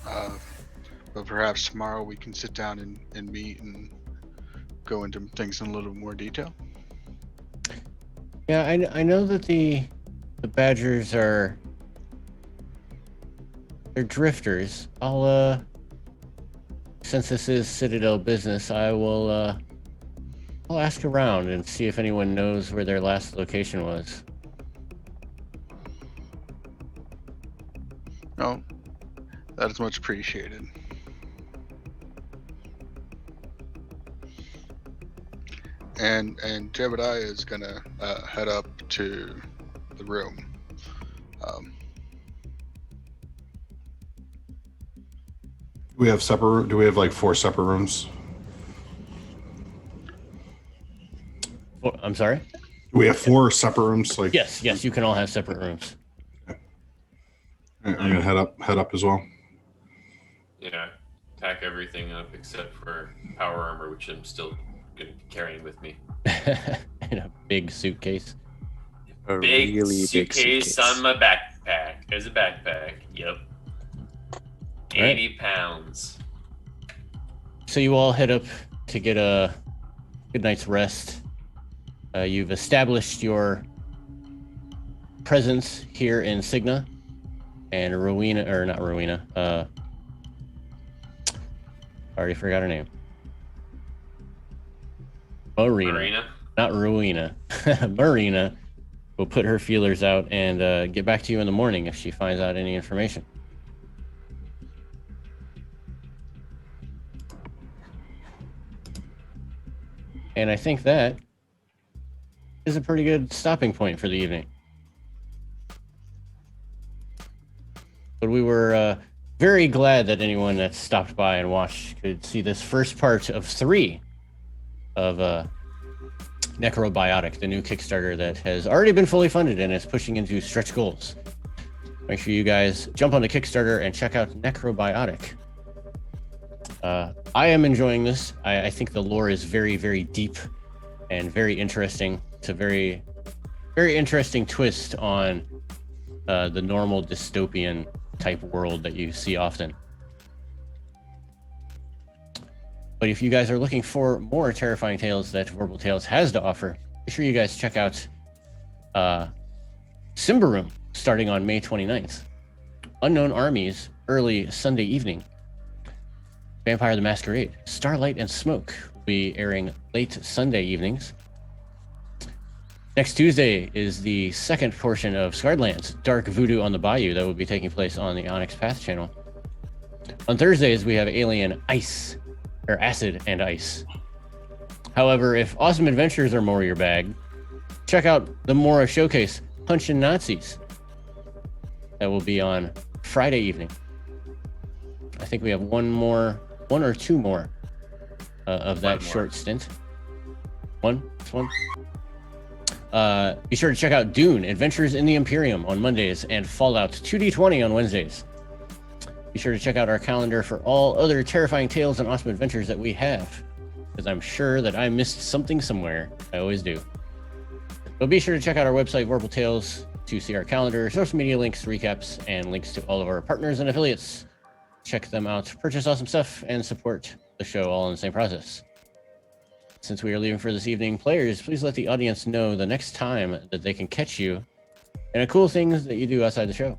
but perhaps tomorrow we can sit down and meet and go into things in a little more detail. Yeah, I know that the Badgers they're drifters. I'll since this is Citadel business, I'll ask around and see if anyone knows where their last location was. No, that is much appreciated. And Jebediah is gonna head up to the room. Do we have like 4 separate rooms? Oh, I'm sorry? Do we have 4 separate rooms? Like Yes, you can all have separate rooms. I'm gonna head up as well. Yeah, pack everything up except for power armor, which I'm still going to be carrying with me. In a big suitcase. A Big really big suitcase on my backpack. There's a backpack. Yep. 80 pounds. So you all head up to get a good night's rest. You've established your presence here in Cigna, and Rowena, or not Rowena, I already forgot her name. Marina. Not Rowena. Marina will put her feelers out and get back to you in the morning if she finds out any information. And I think that is a pretty good stopping point for the evening. But we were very glad that anyone that stopped by and watched could see this first part of 3 of Necrobiotic, the new Kickstarter that has already been fully funded and is pushing into stretch goals. Make sure you guys jump on the Kickstarter and check out Necrobiotic. I am enjoying this. I think the lore is very, very deep and very interesting. It's a very, very interesting twist on the normal dystopian type world that you see often. But if you guys are looking for more terrifying tales that Verbal Tales has to offer, be sure you guys check out Simba Room, starting on May 29th. Unknown Armies, early Sunday evening. Vampire the Masquerade, Starlight and Smoke will be airing late Sunday evenings. Next Tuesday is the second portion of Scarredlands, Dark Voodoo on the Bayou, that will be taking place on the Onyx Path channel. On Thursdays, we have Alien Ice, or Acid and Ice. However, if Awesome Adventures are more your bag, check out the Mora Showcase, Punchin' Nazis. That will be on Friday evening. I think we have one or two more of that short stint. One. Be sure to check out Dune, Adventures in the Imperium on Mondays, and Fallout 2D20 on Wednesdays. Be sure to check out our calendar for all other terrifying tales and awesome adventures that we have, because I'm sure that I missed something somewhere. I always do. But be sure to check out our website, Vorpal Tales, to see our calendar, social media links, recaps, and links to all of our partners and affiliates. Check them out, purchase awesome stuff, and support the show all in the same process. Since we are leaving for this evening, players, please let the audience know the next time that they can catch you and the cool things that you do outside the show.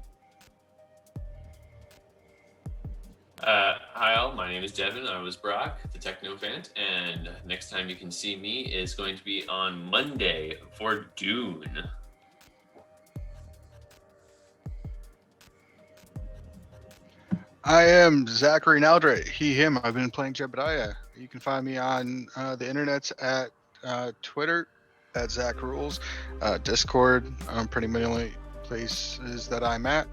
Hi all, my name is Devin. I was Brock, the Technophant, and next time you can see me is going to be on Monday for Dune. I am Zachary Naldre, he, him. I've been playing Jebediah. You can find me on the internets at Twitter at Zach Rules, Discord, pretty much the only places that I'm at.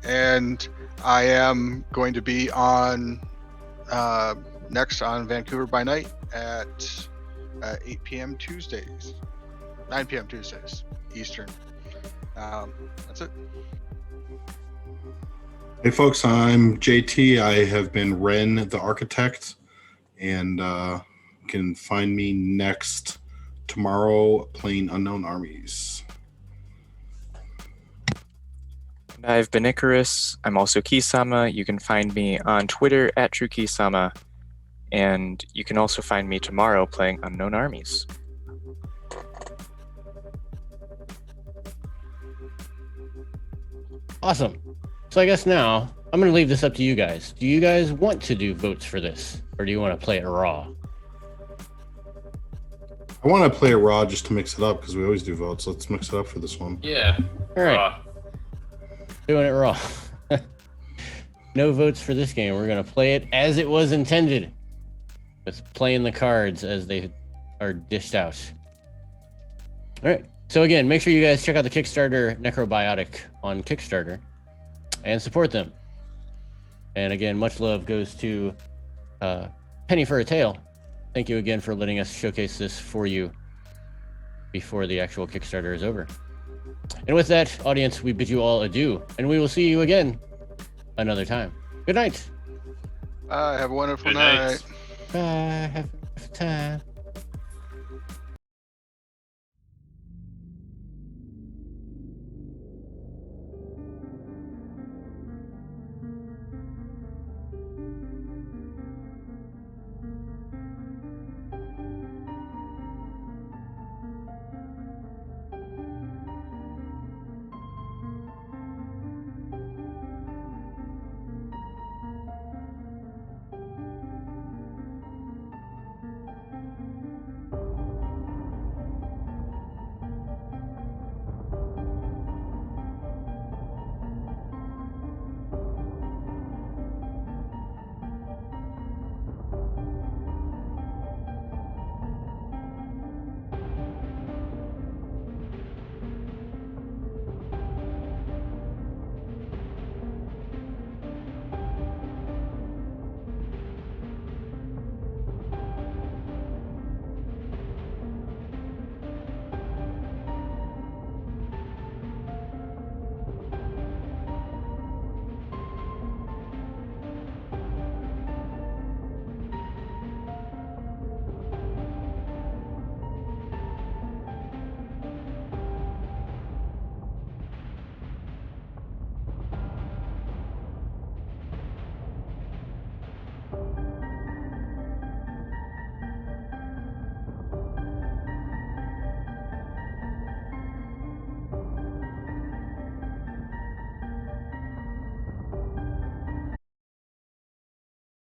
And I am going to be on next on Vancouver by Night at 8 p.m. Tuesdays, 9 p.m. Tuesdays, Eastern. That's it. Hey folks, I'm JT. I have been Ren the Architect, and you can find me next tomorrow playing Unknown Armies. I've been Icarus. I'm also Kisama. You can find me on Twitter at TrueKisama, and you can also find me tomorrow playing Unknown Armies. Awesome. So I guess now I'm going to leave this up to you guys. Do you guys want to do votes for this, or do you want to play it raw? I want to play it raw just to mix it up because we always do votes. Let's mix it up for this one. Yeah. All right. Doing it raw. No votes for this game. We're going to play it as it was intended, with playing the cards as they are dished out. All right. So again, make sure you guys check out the Kickstarter Necrobiotic on Kickstarter and support them. And again, much love goes to Penny for a Tale. Thank you again for letting us showcase this for you before the actual Kickstarter is over. And with that, audience, we bid you all adieu, and we will see you again another time. Good night. Have a wonderful Good night. night. Bye. Have a time.